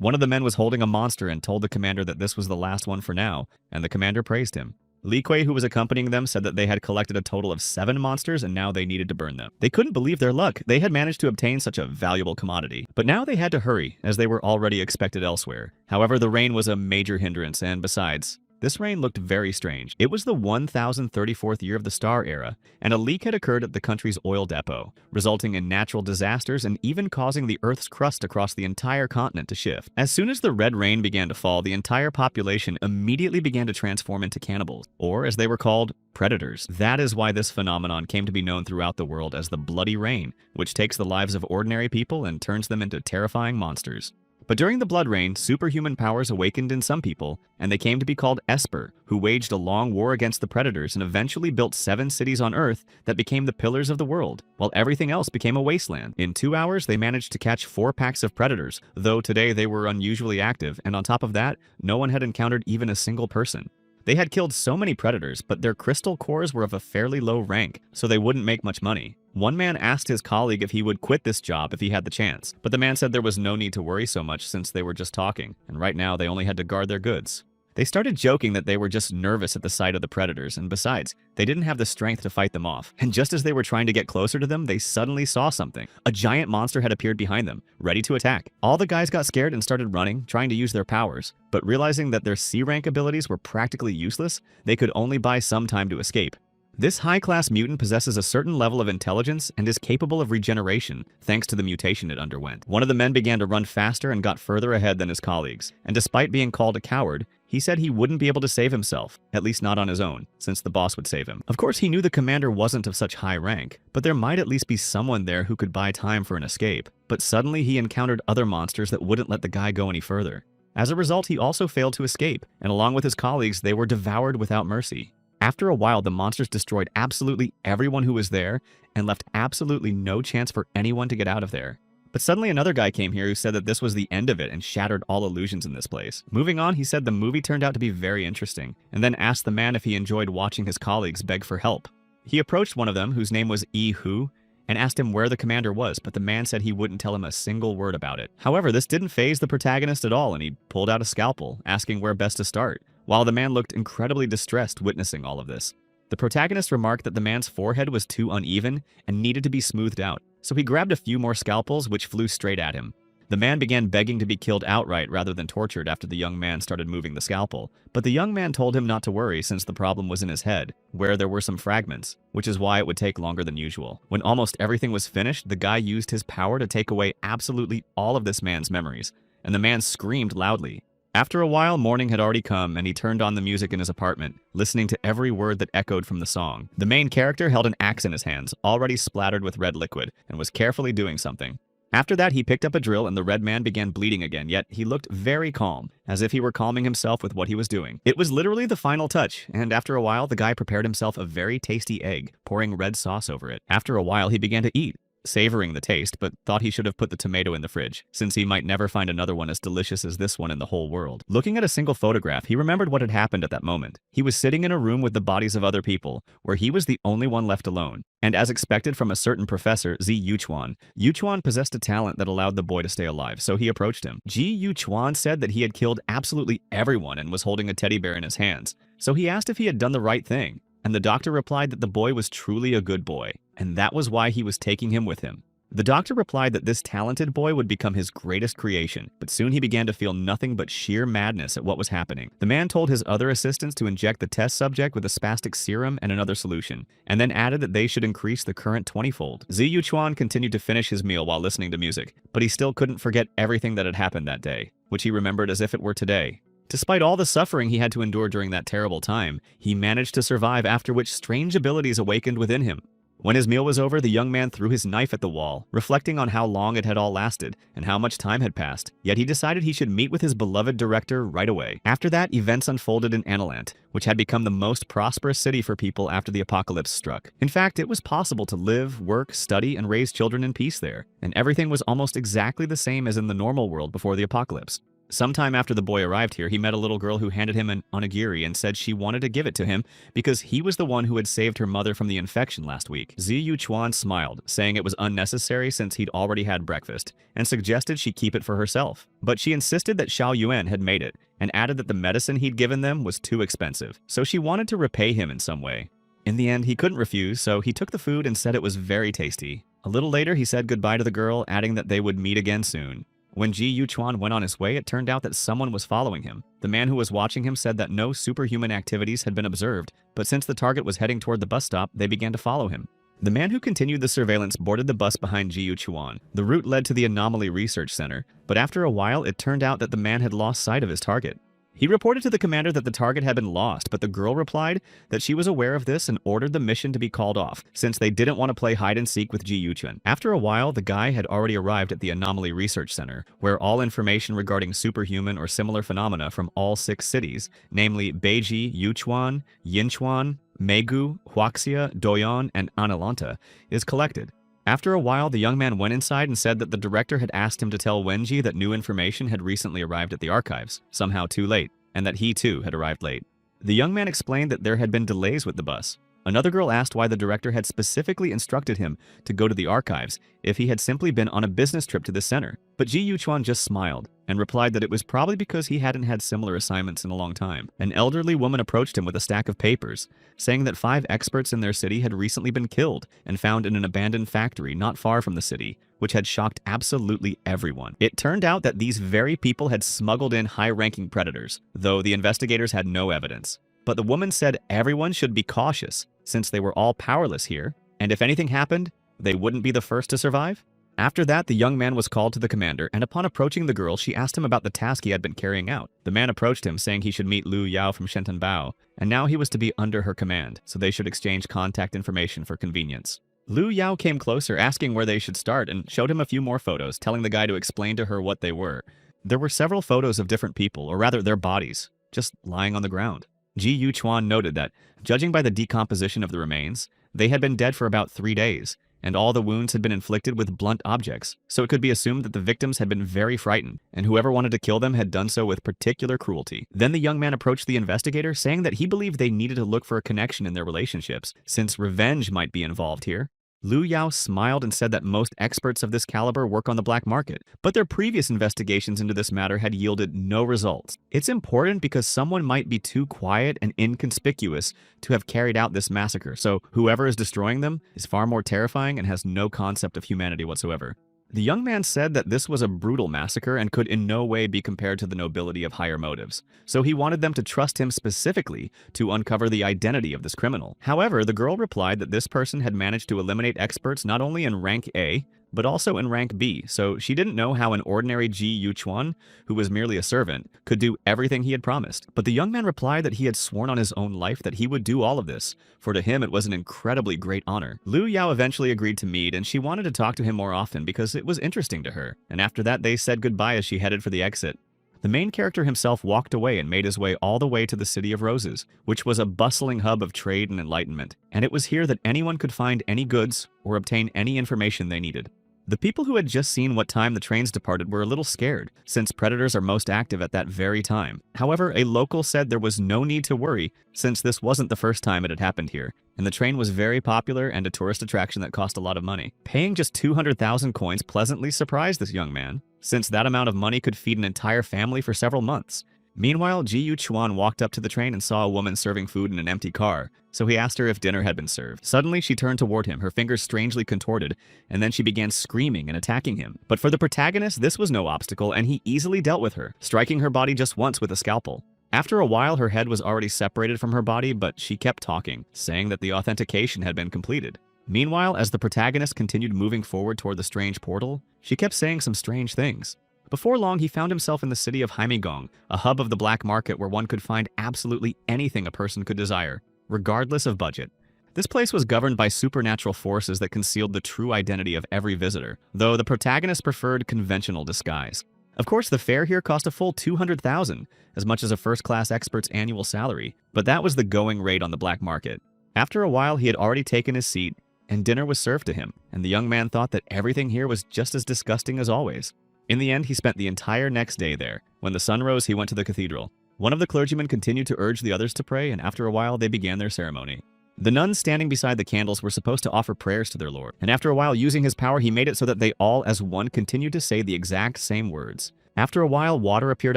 One of the men was holding a monster and told the commander that this was the last one for now, and the commander praised him. Li Kuei, who was accompanying them, said that they had collected a total of 7 monsters and now they needed to burn them. They couldn't believe their luck. They had managed to obtain such a valuable commodity. But now they had to hurry, as they were already expected elsewhere. However, the rain was a major hindrance, and besides, this rain looked very strange. It was the 1034th year of the Star Era, and a leak had occurred at the country's oil depot, resulting in natural disasters and even causing the Earth's crust across the entire continent to shift. As soon as the red rain began to fall, the entire population immediately began to transform into cannibals, or as they were called, predators. That is why this phenomenon came to be known throughout the world as the Bloody Rain, which takes the lives of ordinary people and turns them into terrifying monsters. But during the blood rain, superhuman powers awakened in some people, and they came to be called Esper, who waged a long war against the predators and eventually built 7 cities on Earth that became the pillars of the world, while everything else became a wasteland. In 2 hours, they managed to catch 4 packs of predators, though today they were unusually active, and on top of that, no one had encountered even a single person. They had killed so many predators, but their crystal cores were of a fairly low rank, so they wouldn't make much money. One man asked his colleague if he would quit this job if he had the chance, but the man said there was no need to worry so much since they were just talking, and right now they only had to guard their goods. They started joking that they were just nervous at the sight of the predators, and besides, they didn't have the strength to fight them off. And just as they were trying to get closer to them, they suddenly saw something. A giant monster had appeared behind them, ready to attack. All the guys got scared and started running, trying to use their powers, but realizing that their C-rank abilities were practically useless, they could only buy some time to escape. This high-class mutant possesses a certain level of intelligence and is capable of regeneration, thanks to the mutation it underwent. One of the men began to run faster and got further ahead than his colleagues, and despite being called a coward, he said he wouldn't be able to save himself, at least not on his own, since the boss would save him. Of course, he knew the commander wasn't of such high rank, but there might at least be someone there who could buy time for an escape. But suddenly he encountered other monsters that wouldn't let the guy go any further. As a result, he also failed to escape, and along with his colleagues, they were devoured without mercy. After a while, the monsters destroyed absolutely everyone who was there and left absolutely no chance for anyone to get out of there. But suddenly another guy came here who said that this was the end of it and shattered all illusions in this place. Moving on, he said the movie turned out to be very interesting, and then asked the man if he enjoyed watching his colleagues beg for help. He approached one of them, whose name was Yi Hu, and asked him where the commander was, but the man said he wouldn't tell him a single word about it. However, this didn't faze the protagonist at all, and he pulled out a scalpel, asking where best to start, while the man looked incredibly distressed witnessing all of this. The protagonist remarked that the man's forehead was too uneven and needed to be smoothed out, so he grabbed a few more scalpels which flew straight at him. The man began begging to be killed outright rather than tortured after the young man started moving the scalpel, but the young man told him not to worry since the problem was in his head, where there were some fragments, which is why it would take longer than usual. When almost everything was finished, the guy used his power to take away absolutely all of this man's memories, and the man screamed loudly. After a while, morning had already come, and he turned on the music in his apartment, listening to every word that echoed from the song. The main character held an axe in his hands, already splattered with red liquid, and was carefully doing something. After that, he picked up a drill and the red man began bleeding again, yet he looked very calm, as if he were calming himself with what he was doing. It was literally the final touch, and after a while, the guy prepared himself a very tasty egg, pouring red sauce over it. After a while, he began to eat, savoring the taste, but thought he should have put the tomato in the fridge, since he might never find another one as delicious as this one in the whole world. Looking at a single photograph, he remembered what had happened at that moment. He was sitting in a room with the bodies of other people, where he was the only one left alone. And as expected from a certain professor, Zi Yuchuan, Yuchuan possessed a talent that allowed the boy to stay alive, so he approached him. Ji Yuchuan said that he had killed absolutely everyone and was holding a teddy bear in his hands, so he asked if he had done the right thing. And the doctor replied that the boy was truly a good boy, and that was why he was taking him with him. The doctor replied that this talented boy would become his greatest creation, but soon he began to feel nothing but sheer madness at what was happening. The man told his other assistants to inject the test subject with a spastic serum and another solution, and then added that they should increase the current 20-fold. Zi Yuchuan continued to finish his meal while listening to music, but he still couldn't forget everything that had happened that day, which he remembered as if it were today. Despite all the suffering he had to endure during that terrible time, he managed to survive, after which strange abilities awakened within him. When his meal was over, the young man threw his knife at the wall, reflecting on how long it had all lasted and how much time had passed, yet he decided he should meet with his beloved director right away. After that, events unfolded in Anilant, which had become the most prosperous city for people after the apocalypse struck. In fact, it was possible to live, work, study, and raise children in peace there, and everything was almost exactly the same as in the normal world before the apocalypse. Sometime after the boy arrived here, he met a little girl who handed him an onigiri and said she wanted to give it to him because he was the one who had saved her mother from the infection last week. Ziyu Chuan smiled, saying it was unnecessary since he'd already had breakfast, and suggested she keep it for herself. But she insisted that Xiao Yuan had made it, and added that the medicine he'd given them was too expensive, so she wanted to repay him in some way. In the end, he couldn't refuse, so he took the food and said it was very tasty. A little later, he said goodbye to the girl, adding that they would meet again soon. When Ji Yuchuan went on his way, it turned out that someone was following him. The man who was watching him said that no superhuman activities had been observed, but since the target was heading toward the bus stop, they began to follow him. The man who continued the surveillance boarded the bus behind Ji Yuchuan. The route led to the Anomaly Research Center, but after a while, it turned out that the man had lost sight of his target. He reported to the commander that the target had been lost, but the girl replied that she was aware of this and ordered the mission to be called off, since they didn't want to play hide-and-seek with Ji Yuchuan. After a while, the guy had already arrived at the Anomaly Research Center, where all information regarding superhuman or similar phenomena from all 6 cities, namely Beiji, Yuchuan, Yinchuan, Megu, Huaxia, Doyon, and Analanta, is collected. After a while, the young man went inside and said that the director had asked him to tell Wenji that new information had recently arrived at the archives, somehow too late, and that he too had arrived late. The young man explained that there had been delays with the bus. Another girl asked why the director had specifically instructed him to go to the archives if he had simply been on a business trip to the center. But Ji Yuchuan just smiled and replied that it was probably because he hadn't had similar assignments in a long time. An elderly woman approached him with a stack of papers, saying that 5 experts in their city had recently been killed and found in an abandoned factory not far from the city, which had shocked absolutely everyone. It turned out that these very people had smuggled in high-ranking predators, though the investigators had no evidence. But the woman said everyone should be cautious, since they were all powerless here, and if anything happened, they wouldn't be the first to survive. After that, the young man was called to the commander, and upon approaching the girl, she asked him about the task he had been carrying out. The man approached him, saying he should meet Lu Yao from Shentonbao, and now he was to be under her command, so they should exchange contact information for convenience. Lu Yao came closer, asking where they should start, and showed him a few more photos, telling the guy to explain to her what they were. There were several photos of different people, or rather their bodies, just lying on the ground. Ji Yuchuan noted that, judging by the decomposition of the remains, they had been dead for about 3 days, and all the wounds had been inflicted with blunt objects, so it could be assumed that the victims had been very frightened, and whoever wanted to kill them had done so with particular cruelty. Then the young man approached the investigator, saying that he believed they needed to look for a connection in their relationships, since revenge might be involved here. Lu Yao smiled and said that most experts of this caliber work on the black market, but their previous investigations into this matter had yielded no results. It's important because someone might be too quiet and inconspicuous to have carried out this massacre, so whoever is destroying them is far more terrifying and has no concept of humanity whatsoever. The young man said that this was a brutal massacre and could in no way be compared to the nobility of higher motives, so he wanted them to trust him specifically to uncover the identity of this criminal. However, the girl replied that this person had managed to eliminate experts not only in rank A, but also in rank B, so she didn't know how an ordinary Ji Yuchuan, who was merely a servant, could do everything he had promised. But the young man replied that he had sworn on his own life that he would do all of this, for to him it was an incredibly great honor. Lu Yao eventually agreed to meet, and she wanted to talk to him more often because it was interesting to her, and after that they said goodbye as she headed for the exit. The main character himself walked away and made his way all the way to the City of Roses, which was a bustling hub of trade and enlightenment, and it was here that anyone could find any goods or obtain any information they needed. The people who had just seen what time the trains departed were a little scared, since predators are most active at that very time. However, a local said there was no need to worry, since this wasn't the first time it had happened here, and the train was very popular and a tourist attraction that cost a lot of money. Paying just 200,000 coins pleasantly surprised this young man, since that amount of money could feed an entire family for several months. Meanwhile, Ji Yuchuan walked up to the train and saw a woman serving food in an empty car, so he asked her if dinner had been served. Suddenly, she turned toward him, her fingers strangely contorted, and then she began screaming and attacking him. But for the protagonist, this was no obstacle, and he easily dealt with her, striking her body just once with a scalpel. After a while, her head was already separated from her body, but she kept talking, saying that the authentication had been completed. Meanwhile, as the protagonist continued moving forward toward the strange portal, she kept saying some strange things. Before long, he found himself in the city of Haimigong, a hub of the black market where one could find absolutely anything a person could desire, regardless of budget. This place was governed by supernatural forces that concealed the true identity of every visitor, though the protagonist preferred conventional disguise. Of course, the fare here cost a full 200,000, as much as a first-class expert's annual salary, but that was the going rate on the black market. After a while, he had already taken his seat, and dinner was served to him, and the young man thought that everything here was just as disgusting as always. In the end, he spent the entire next day there. When the sun rose, he went to the cathedral. One of the clergymen continued to urge the others to pray, and after a while, they began their ceremony. The nuns standing beside the candles were supposed to offer prayers to their lord, and after a while, using his power, he made it so that they all as one continued to say the exact same words. After a while, water appeared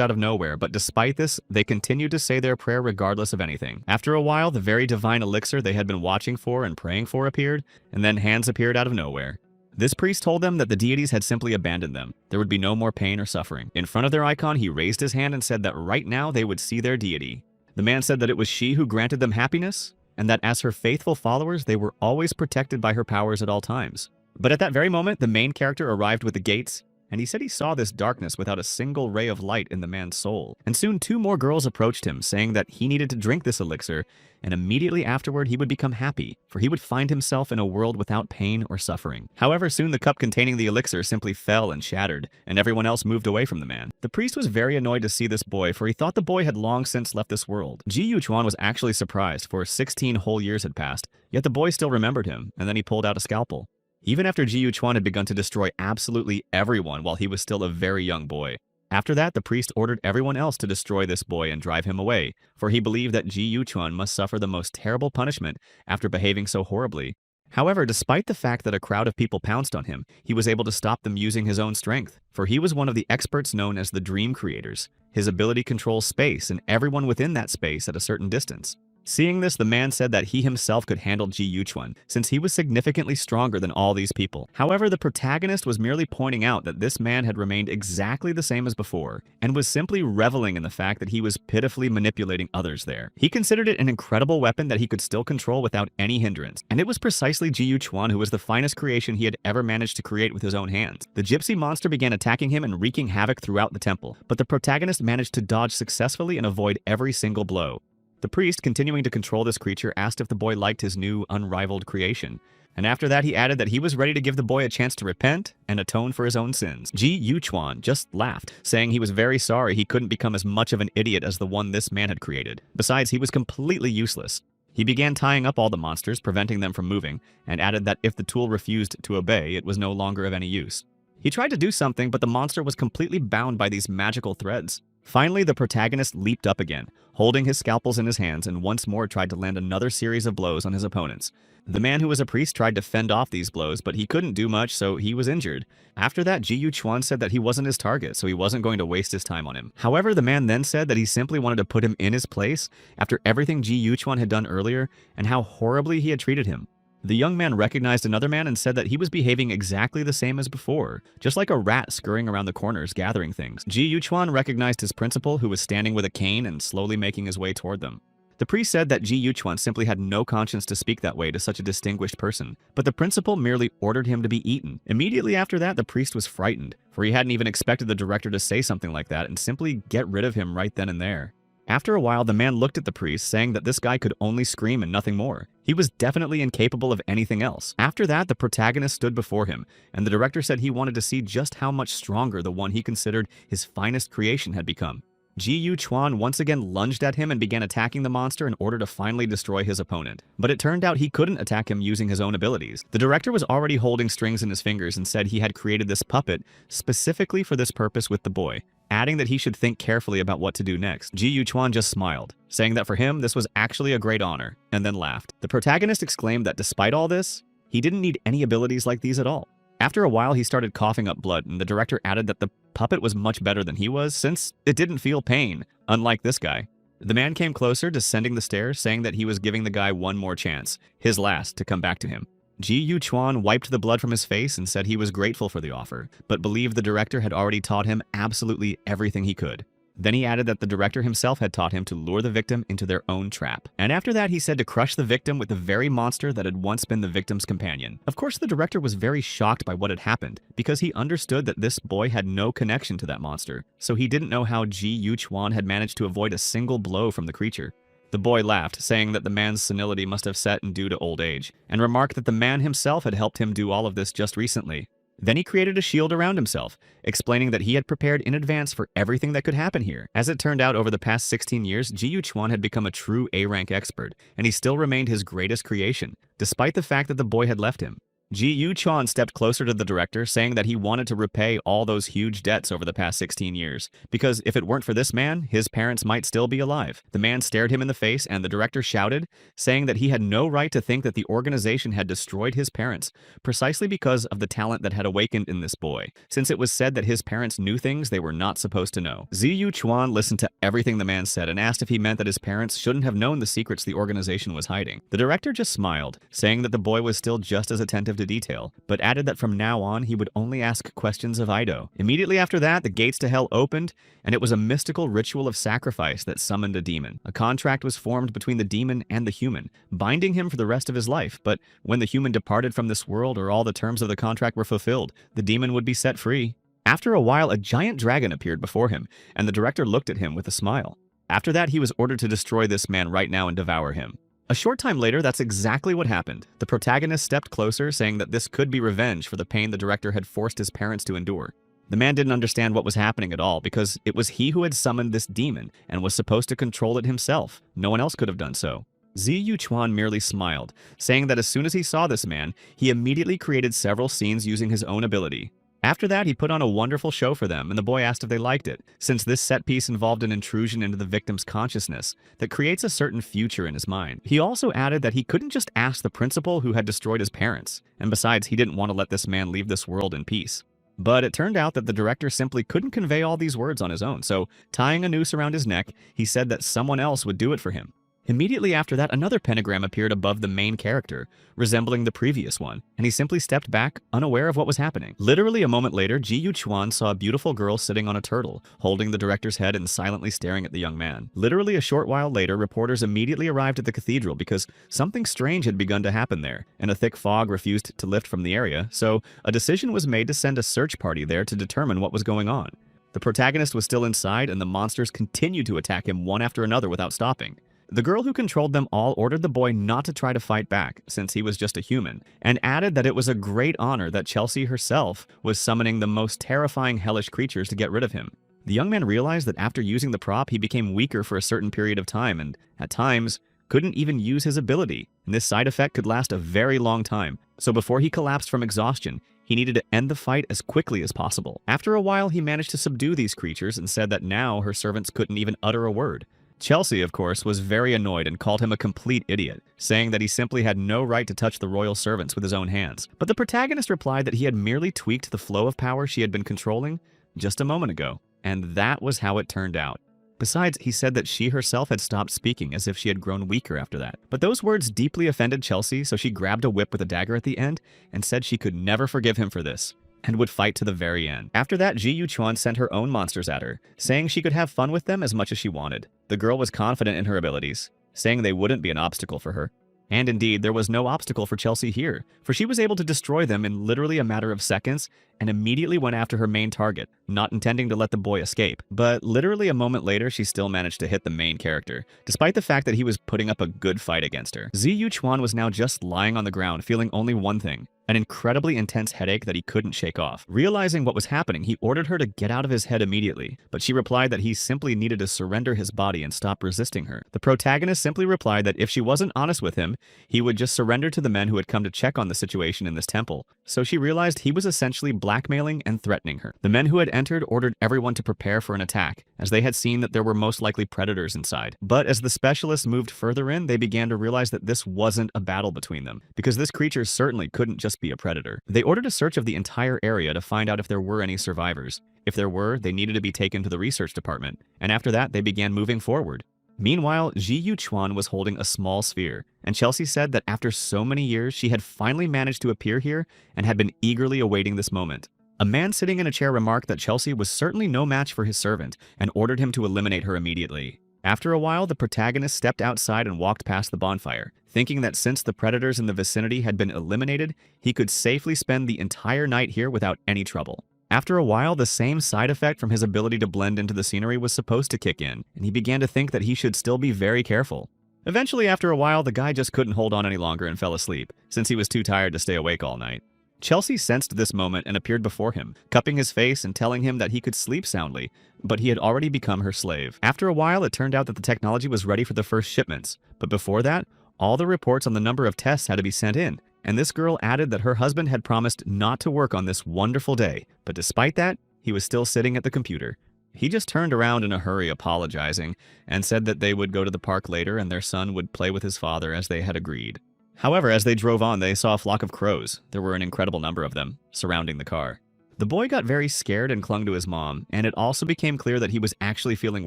out of nowhere, but despite this, they continued to say their prayer regardless of anything. After a while, the very divine elixir they had been watching for and praying for appeared, and then hands appeared out of nowhere. This priest told them that the deities had simply abandoned them. There would be no more pain or suffering. In front of their icon, he raised his hand and said that right now they would see their deity. The man said that it was she who granted them happiness, and that as her faithful followers, they were always protected by her powers at all times. But at that very moment, the main character arrived with the gates, and he said he saw this darkness without a single ray of light in the man's soul. And soon 2 more girls approached him, saying that he needed to drink this elixir, and immediately afterward he would become happy, for he would find himself in a world without pain or suffering. However, soon the cup containing the elixir simply fell and shattered, and everyone else moved away from the man. The priest was very annoyed to see this boy, for he thought the boy had long since left this world. Ji Yuquan was actually surprised, for 16 whole years had passed, yet the boy still remembered him, and then he pulled out a scalpel. Even after Ji Yuquan had begun to destroy absolutely everyone while he was still a very young boy. After that, the priest ordered everyone else to destroy this boy and drive him away, for he believed that Ji Yuquan must suffer the most terrible punishment after behaving so horribly. However, despite the fact that a crowd of people pounced on him, he was able to stop them using his own strength, for he was one of the experts known as the Dream Creators. His ability controls space and everyone within that space at a certain distance. Seeing this, the man said that he himself could handle Ji Yuquan, since he was significantly stronger than all these people. However, the protagonist was merely pointing out that this man had remained exactly the same as before, and was simply reveling in the fact that he was pitifully manipulating others there. He considered it an incredible weapon that he could still control without any hindrance, and it was precisely Ji Yuquan who was the finest creation he had ever managed to create with his own hands. The gypsy monster began attacking him and wreaking havoc throughout the temple, but the protagonist managed to dodge successfully and avoid every single blow. The priest, continuing to control this creature, asked if the boy liked his new, unrivaled creation. And after that, he added that he was ready to give the boy a chance to repent and atone for his own sins. Ji Yuquan just laughed, saying he was very sorry he couldn't become as much of an idiot as the one this man had created. Besides, he was completely useless. He began tying up all the monsters, preventing them from moving, and added that if the tool refused to obey, it was no longer of any use. He tried to do something, but the monster was completely bound by these magical threads. Finally, the protagonist leaped up again, holding his scalpels in his hands, and once more tried to land another series of blows on his opponents. The man who was a priest tried to fend off these blows, but he couldn't do much, so he was injured. After that, Ji Yuquan said that he wasn't his target, so he wasn't going to waste his time on him. However, the man then said that he simply wanted to put him in his place after everything Ji Yuquan had done earlier and how horribly he had treated him. The young man recognized another man and said that he was behaving exactly the same as before, just like a rat scurrying around the corners gathering things. Ji Yuquan recognized his principal, who was standing with a cane and slowly making his way toward them. The priest said that Ji Yuquan simply had no conscience to speak that way to such a distinguished person, but the principal merely ordered him to be eaten. Immediately after that, the priest was frightened, for he hadn't even expected the director to say something like that and simply get rid of him right then and there. After a while, the man looked at the priest, saying that this guy could only scream and nothing more. He was definitely incapable of anything else. After that, the protagonist stood before him, and the director said he wanted to see just how much stronger the one he considered his finest creation had become. Ji Yuquan once again lunged at him and began attacking the monster in order to finally destroy his opponent. But it turned out he couldn't attack him using his own abilities. The director was already holding strings in his fingers and said he had created this puppet specifically for this purpose with the boy, adding that he should think carefully about what to do next. Ji Yuquan just smiled, saying that for him this was actually a great honor, and then laughed. The protagonist exclaimed that despite all this, he didn't need any abilities like these at all. After a while, he started coughing up blood, and the director added that the puppet was much better than he was, since it didn't feel pain, unlike this guy. The man came closer, descending the stairs, saying that he was giving the guy one more chance, his last, to come back to him. Ji Yuquan wiped the blood from his face and said he was grateful for the offer, but believed the director had already taught him absolutely everything he could. Then he added that the director himself had taught him to lure the victim into their own trap. And after that, he said to crush the victim with the very monster that had once been the victim's companion. Of course, the director was very shocked by what had happened, because he understood that this boy had no connection to that monster, so he didn't know how Ji Yuquan had managed to avoid a single blow from the creature. The boy laughed, saying that the man's senility must have set in due to old age, and remarked that the man himself had helped him do all of this just recently. Then he created a shield around himself, explaining that he had prepared in advance for everything that could happen here. As it turned out, over the past 16 years, Ji Yuquan had become a true A-rank expert, and he still remained his greatest creation, despite the fact that the boy had left him. Ji Yu-chuan stepped closer to the director, saying that he wanted to repay all those huge debts over the past 16 years, because if it weren't for this man, his parents might still be alive. The man stared him in the face, and the director shouted, saying that he had no right to think that the organization had destroyed his parents, precisely because of the talent that had awakened in this boy, since it was said that his parents knew things they were not supposed to know. Ji Yu-chuan listened to everything the man said and asked if he meant that his parents shouldn't have known the secrets the organization was hiding. The director just smiled, saying that the boy was still just as attentive to detail, but added that from now on he would only ask questions of Ido. Immediately after that, the gates to hell opened, and it was a mystical ritual of sacrifice that summoned a demon. A contract was formed between the demon and the human, binding him for the rest of his life, but when the human departed from this world or all the terms of the contract were fulfilled, the demon would be set free. After a while, a giant dragon appeared before him, and the director looked at him with a smile. After that, he was ordered to destroy this man right now and devour him. A short time later, that's exactly what happened. The protagonist stepped closer, saying that this could be revenge for the pain the director had forced his parents to endure. The man didn't understand what was happening at all, because it was he who had summoned this demon and was supposed to control it himself. No one else could have done so. Ji Yu-chuan merely smiled, saying that as soon as he saw this man, he immediately created several scenes using his own ability. After that, he put on a wonderful show for them, and the boy asked if they liked it, since this set piece involved an intrusion into the victim's consciousness that creates a certain future in his mind. He also added that he couldn't just ask the principal who had destroyed his parents, and besides, he didn't want to let this man leave this world in peace. But it turned out that the director simply couldn't convey all these words on his own, so tying a noose around his neck, he said that someone else would do it for him. Immediately after that, another pentagram appeared above the main character, resembling the previous one, and he simply stepped back, unaware of what was happening. Literally a moment later, Ji Yu-chuan saw a beautiful girl sitting on a turtle, holding the director's head and silently staring at the young man. Literally a short while later, reporters immediately arrived at the cathedral because something strange had begun to happen there, and a thick fog refused to lift from the area, so a decision was made to send a search party there to determine what was going on. The protagonist was still inside, and the monsters continued to attack him one after another without stopping. The girl who controlled them all ordered the boy not to try to fight back, since he was just a human, and added that it was a great honor that Chelsea herself was summoning the most terrifying hellish creatures to get rid of him. The young man realized that after using the prop, he became weaker for a certain period of time, and, at times, couldn't even use his ability, and this side effect could last a very long time. So before he collapsed from exhaustion, he needed to end the fight as quickly as possible. After a while, he managed to subdue these creatures and said that now her servants couldn't even utter a word. Chelsea, of course, was very annoyed and called him a complete idiot, saying that he simply had no right to touch the royal servants with his own hands. But the protagonist replied that he had merely tweaked the flow of power she had been controlling just a moment ago, and that was how it turned out. Besides, he said that she herself had stopped speaking as if she had grown weaker after that. But those words deeply offended Chelsea, so she grabbed a whip with a dagger at the end and said she could never forgive him for this, and would fight to the very end. After that, Ji Yu-chuan sent her own monsters at her, saying she could have fun with them as much as she wanted. The girl was confident in her abilities, saying they wouldn't be an obstacle for her. And indeed, there was no obstacle for Chelsea here, for she was able to destroy them in literally a matter of seconds and immediately went after her main target, not intending to let the boy escape. But literally a moment later, she still managed to hit the main character, despite the fact that he was putting up a good fight against her. Ji Yu-chuan was now just lying on the ground, feeling only one thing: an incredibly intense headache that he couldn't shake off. Realizing what was happening, he ordered her to get out of his head immediately, but she replied that he simply needed to surrender his body and stop resisting her. The protagonist simply replied that if she wasn't honest with him, he would just surrender to the men who had come to check on the situation in this temple. So she realized he was essentially blackmailing and threatening her. The men who had entered ordered everyone to prepare for an attack, as they had seen that there were most likely predators inside. But as the specialists moved further in, they began to realize that this wasn't a battle between them, because this creature certainly couldn't just be a predator. They ordered a search of the entire area to find out if there were any survivors. If there were, they needed to be taken to the research department, and after that, they began moving forward. Meanwhile, Ji Yu-chuan was holding a small sphere, and Chelsea said that after so many years, she had finally managed to appear here and had been eagerly awaiting this moment. A man sitting in a chair remarked that Chelsea was certainly no match for his servant and ordered him to eliminate her immediately. After a while, the protagonist stepped outside and walked past the bonfire, thinking that since the predators in the vicinity had been eliminated, he could safely spend the entire night here without any trouble. After a while, the same side effect from his ability to blend into the scenery was supposed to kick in, and he began to think that he should still be very careful. Eventually, after a while, the guy just couldn't hold on any longer and fell asleep, since he was too tired to stay awake all night. Chelsea sensed this moment and appeared before him, cupping his face and telling him that he could sleep soundly, but he had already become her slave. After a while, it turned out that the technology was ready for the first shipments, but before that, all the reports on the number of tests had to be sent in, And this girl added that her husband had promised not to work on this wonderful day, but despite that, he was still sitting at the computer. He just turned around in a hurry apologizing and said that they would go to the park later and their son would play with his father as they had agreed. However, as they drove on, they saw a flock of crows. There were an incredible number of them, surrounding the car. The boy got very scared and clung to his mom, and it also became clear that he was actually feeling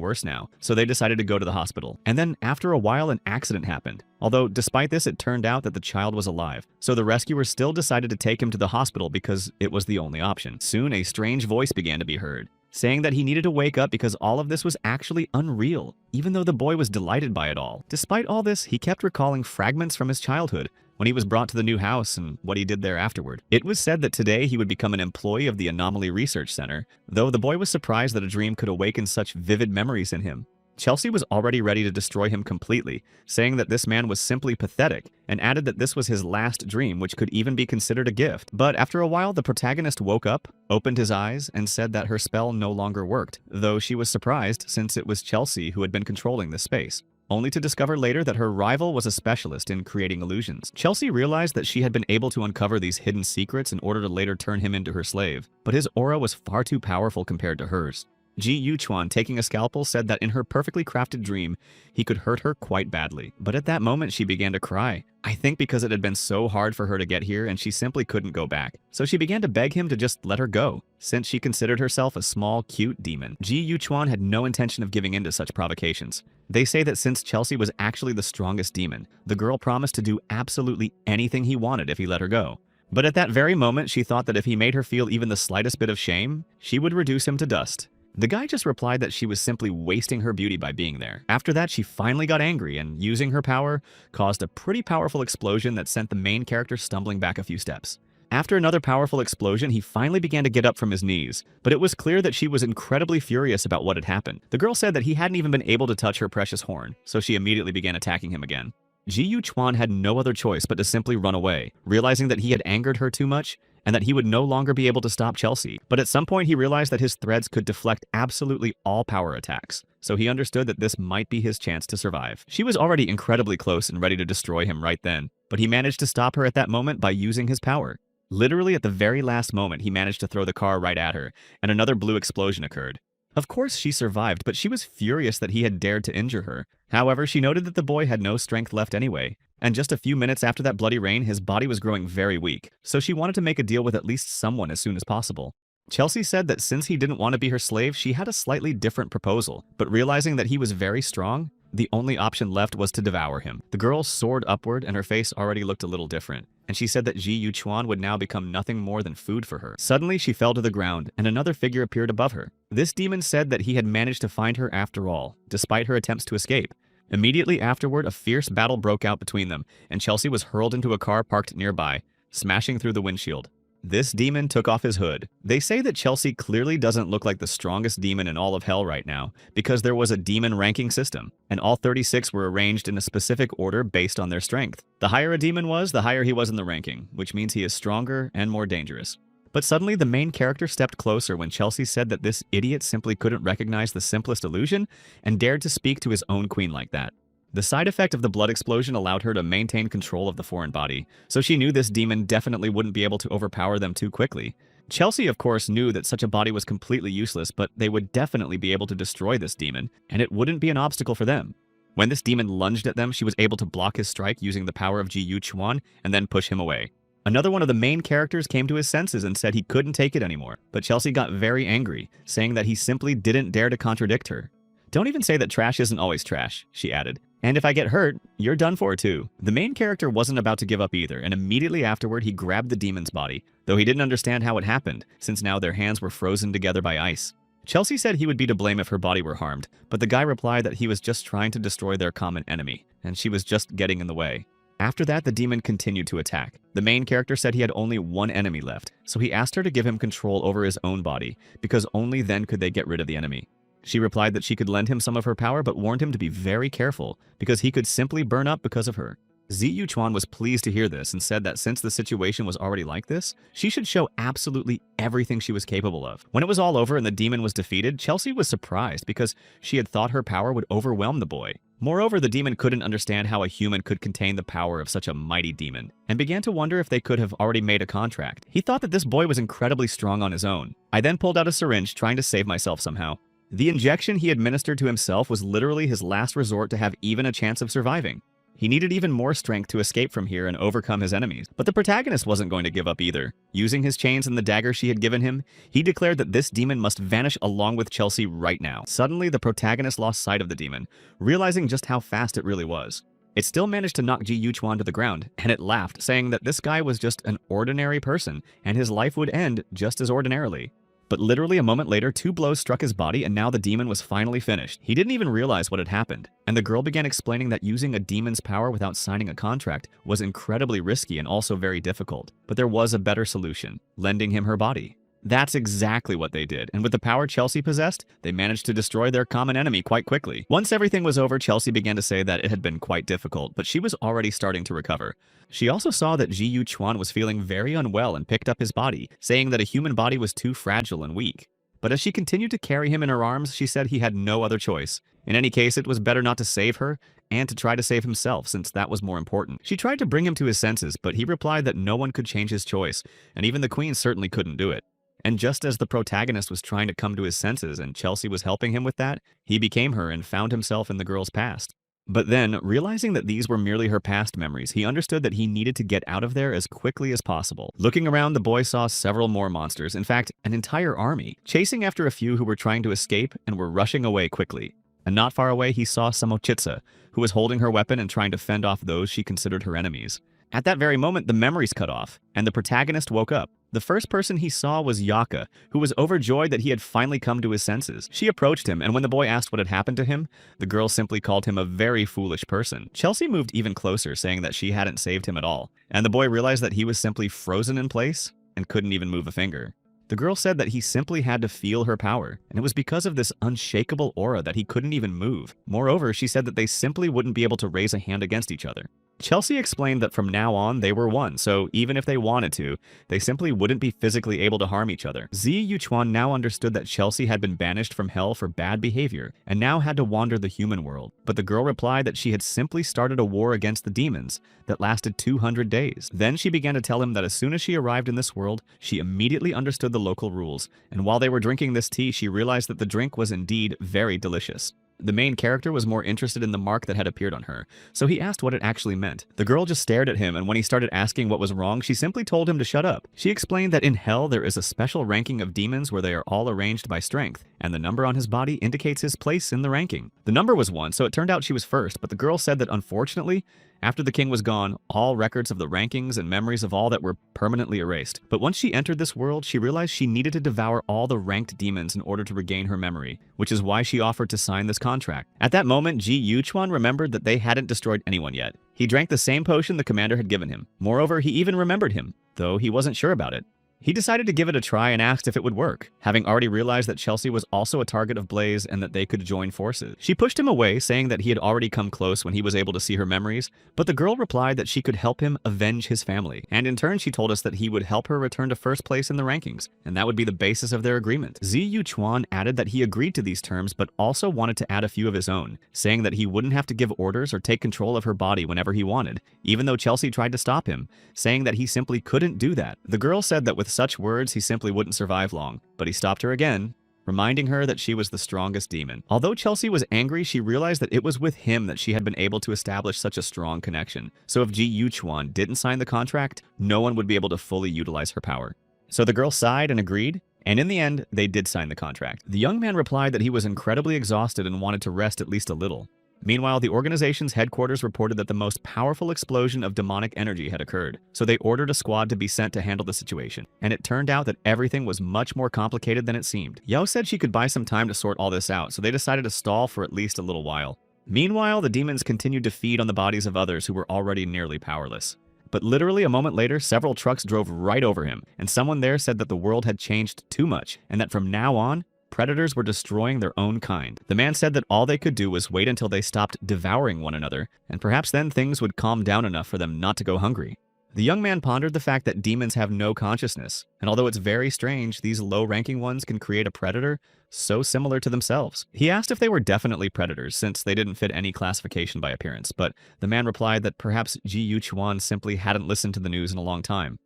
worse now, so they decided to go to the hospital. And then, after a while, an accident happened. Although, despite this, it turned out that the child was alive, so the rescuers still decided to take him to the hospital because it was the only option. Soon, a strange voice began to be heard, saying that he needed to wake up because all of this was actually unreal, even though the boy was delighted by it all. Despite all this, he kept recalling fragments from his childhood, when he was brought to the new house and what he did there afterward. It was said that today he would become an employee of the Anomaly Research Center, though the boy was surprised that a dream could awaken such vivid memories in him. Chelsea was already ready to destroy him completely, saying that this man was simply pathetic, and added that this was his last dream, which could even be considered a gift. But after a while, the protagonist woke up, opened his eyes, and said that her spell no longer worked, though she was surprised since it was Chelsea who had been controlling this space, only to discover later that her rival was a specialist in creating illusions. Chelsea realized that she had been able to uncover these hidden secrets in order to later turn him into her slave, but his aura was far too powerful compared to hers. Ji Yuchuan, taking a scalpel, said that in her perfectly crafted dream, he could hurt her quite badly. But at that moment, she began to cry. I think because it had been so hard for her to get here and she simply couldn't go back. So she began to beg him to just let her go, since she considered herself a small, cute demon. Ji Yuchuan had no intention of giving in to such provocations. They say that since Chelsea was actually the strongest demon, the girl promised to do absolutely anything he wanted if he let her go. But at that very moment, she thought that if he made her feel even the slightest bit of shame, she would reduce him to dust. The guy just replied that she was simply wasting her beauty by being there. After that, she finally got angry and, using her power, caused a pretty powerful explosion that sent the main character stumbling back a few steps. After another powerful explosion, he finally began to get up from his knees, but it was clear that she was incredibly furious about what had happened. The girl said that he hadn't even been able to touch her precious horn, so she immediately began attacking him again. Ji Yuchuan had no other choice but to simply run away, realizing that he had angered her too much and that he would no longer be able to stop Chelsea. But at some point, he realized that his threads could deflect absolutely all power attacks, so he understood that this might be his chance to survive. She was already incredibly close and ready to destroy him right then, but he managed to stop her at that moment by using his power. Literally at the very last moment, he managed to throw the car right at her, and another blue explosion occurred. Of course, she survived, but she was furious that he had dared to injure her. However, she noted that the boy had no strength left anyway, and just a few minutes after that bloody rain, his body was growing very weak, so she wanted to make a deal with at least someone as soon as possible. Chelsea said that since he didn't want to be her slave, she had a slightly different proposal, but realizing that he was very strong, the only option left was to devour him. The girl soared upward and her face already looked a little different, and she said that Ji Yuchuan would now become nothing more than food for her. Suddenly, she fell to the ground, and another figure appeared above her. This demon said that he had managed to find her after all, despite her attempts to escape. Immediately afterward, a fierce battle broke out between them, and Chelsea was hurled into a car parked nearby, smashing through the windshield. This demon took off his hood. They say that Chelsea clearly doesn't look like the strongest demon in all of hell right now, because there was a demon ranking system, and all 36 were arranged in a specific order based on their strength. The higher a demon was, the higher he was in the ranking, which means he is stronger and more dangerous. But suddenly, the main character stepped closer when Chelsea said that this idiot simply couldn't recognize the simplest illusion and dared to speak to his own queen like that. The side effect of the blood explosion allowed her to maintain control of the foreign body, so she knew this demon definitely wouldn't be able to overpower them too quickly. Chelsea, of course, knew that such a body was completely useless, but they would definitely be able to destroy this demon, and it wouldn't be an obstacle for them. When this demon lunged at them, she was able to block his strike using the power of Ji Yuchuan and then push him away. Another one of the main characters came to his senses and said he couldn't take it anymore, but Chelsea got very angry, saying that he simply didn't dare to contradict her. "Don't even say that trash isn't always trash," she added. "And if I get hurt, you're done for too." The main character wasn't about to give up either, and immediately afterward he grabbed the demon's body, though he didn't understand how it happened, since now their hands were frozen together by ice. Chelsea said he would be to blame if her body were harmed, but the guy replied that he was just trying to destroy their common enemy, and she was just getting in the way. After that, the demon continued to attack. The main character said he had only one enemy left, so he asked her to give him control over his own body, because only then could they get rid of the enemy. She replied that she could lend him some of her power, but warned him to be very careful, because he could simply burn up because of her. Ziyu Chuan was pleased to hear this and said that since the situation was already like this, she should show absolutely everything she was capable of. When it was all over and the demon was defeated, Chelsea was surprised because she had thought her power would overwhelm the boy. Moreover, the demon couldn't understand how a human could contain the power of such a mighty demon, and began to wonder if they could have already made a contract. He thought that this boy was incredibly strong on his own. I then pulled out a syringe, trying to save myself somehow. The injection he administered to himself was literally his last resort to have even a chance of surviving. He needed even more strength to escape from here and overcome his enemies. But the protagonist wasn't going to give up either. Using his chains and the dagger she had given him, he declared that this demon must vanish along with Chelsea right now. Suddenly, the protagonist lost sight of the demon, realizing just how fast it really was. It still managed to knock Ziyu Chuan to the ground, and it laughed, saying that this guy was just an ordinary person, and his life would end just as ordinarily. But literally a moment later, 2 blows struck his body, and now the demon was finally finished. He didn't even realize what had happened, and the girl began explaining that using a demon's power without signing a contract was incredibly risky and also very difficult. But there was a better solution: lending him her body. That's exactly what they did, and with the power Chelsea possessed, they managed to destroy their common enemy quite quickly. Once everything was over, Chelsea began to say that it had been quite difficult, but she was already starting to recover. She also saw that Ziyu Chuan was feeling very unwell and picked up his body, saying that a human body was too fragile and weak. But as she continued to carry him in her arms, she said he had no other choice. In any case, it was better not to save her, and to try to save himself, since that was more important. She tried to bring him to his senses, but he replied that no one could change his choice, and even the queen certainly couldn't do it. And just as the protagonist was trying to come to his senses and Chelsea was helping him with that, he became her and found himself in the girl's past. But then, realizing that these were merely her past memories, he understood that he needed to get out of there as quickly as possible. Looking around, the boy saw several more monsters, in fact, an entire army, chasing after a few who were trying to escape and were rushing away quickly. And not far away, he saw Samochitsa, who was holding her weapon and trying to fend off those she considered her enemies. At that very moment, the memories cut off, and the protagonist woke up. The first person he saw was Yaka, who was overjoyed that he had finally come to his senses. She approached him, and when the boy asked what had happened to him, the girl simply called him a very foolish person. Chelsea moved even closer, saying that she hadn't saved him at all, and the boy realized that he was simply frozen in place and couldn't even move a finger. The girl said that he simply had to feel her power, and it was because of this unshakable aura that he couldn't even move. Moreover, she said that they simply wouldn't be able to raise a hand against each other. Chelsea explained that from now on they were one, so even if they wanted to, they simply wouldn't be physically able to harm each other. Ziyu Chuan now understood that Chelsea had been banished from hell for bad behavior, and now had to wander the human world. But the girl replied that she had simply started a war against the demons that lasted 200 days. Then she began to tell him that as soon as she arrived in this world, she immediately understood the local rules, and while they were drinking this tea, she realized that the drink was indeed very delicious. The main character was more interested in the mark that had appeared on her, so he asked what it actually meant. The girl just stared at him, and when he started asking what was wrong, she simply told him to shut up. She explained that in hell there is a special ranking of demons where they are all arranged by strength, and the number on his body indicates his place in the ranking. The number was 1, so it turned out she was first, but the girl said that unfortunately, after the king was gone, all records of the rankings and memories of all that were permanently erased. But once she entered this world, she realized she needed to devour all the ranked demons in order to regain her memory, which is why she offered to sign this contract. At that moment, Ziyu Chuan remembered that they hadn't destroyed anyone yet. He drank the same potion the commander had given him. Moreover, he even remembered him, though he wasn't sure about it. He decided to give it a try and asked if it would work, having already realized that Chelsea was also a target of Blaze and that they could join forces. She pushed him away, saying that he had already come close when he was able to see her memories, but the girl replied that she could help him avenge his family, and in turn she told us that he would help her return to first place in the rankings, and that would be the basis of their agreement. Ziyu Chuan added that he agreed to these terms, but also wanted to add a few of his own, saying that he wouldn't have to give orders or take control of her body whenever he wanted, even though Chelsea tried to stop him, saying that he simply couldn't do that. The girl said that with such words, he simply wouldn't survive long, but he stopped her again, reminding her that she was the strongest demon. Although Chelsea was angry, she realized that it was with him that she had been able to establish such a strong connection. So if Ziyu Chuan didn't sign the contract, no one would be able to fully utilize her power. So the girl sighed and agreed, and in the end, they did sign the contract. The young man replied that he was incredibly exhausted and wanted to rest at least a little. Meanwhile, the organization's headquarters reported that the most powerful explosion of demonic energy had occurred, so they ordered a squad to be sent to handle the situation, and it turned out that everything was much more complicated than it seemed. Yao said she could buy some time to sort all this out, so they decided to stall for at least a little while. Meanwhile, the demons continued to feed on the bodies of others who were already nearly powerless. But literally a moment later, several trucks drove right over him, and someone there said that the world had changed too much, and that from now on, predators were destroying their own kind. The man said that all they could do was wait until they stopped devouring one another, and perhaps then things would calm down enough for them not to go hungry. The young man pondered the fact that demons have no consciousness, and although it's very strange, these low-ranking ones can create a predator so similar to themselves. He asked if they were definitely predators, since they didn't fit any classification by appearance, but the man replied that perhaps Ji Yuchuan simply hadn't listened to the news in a long time.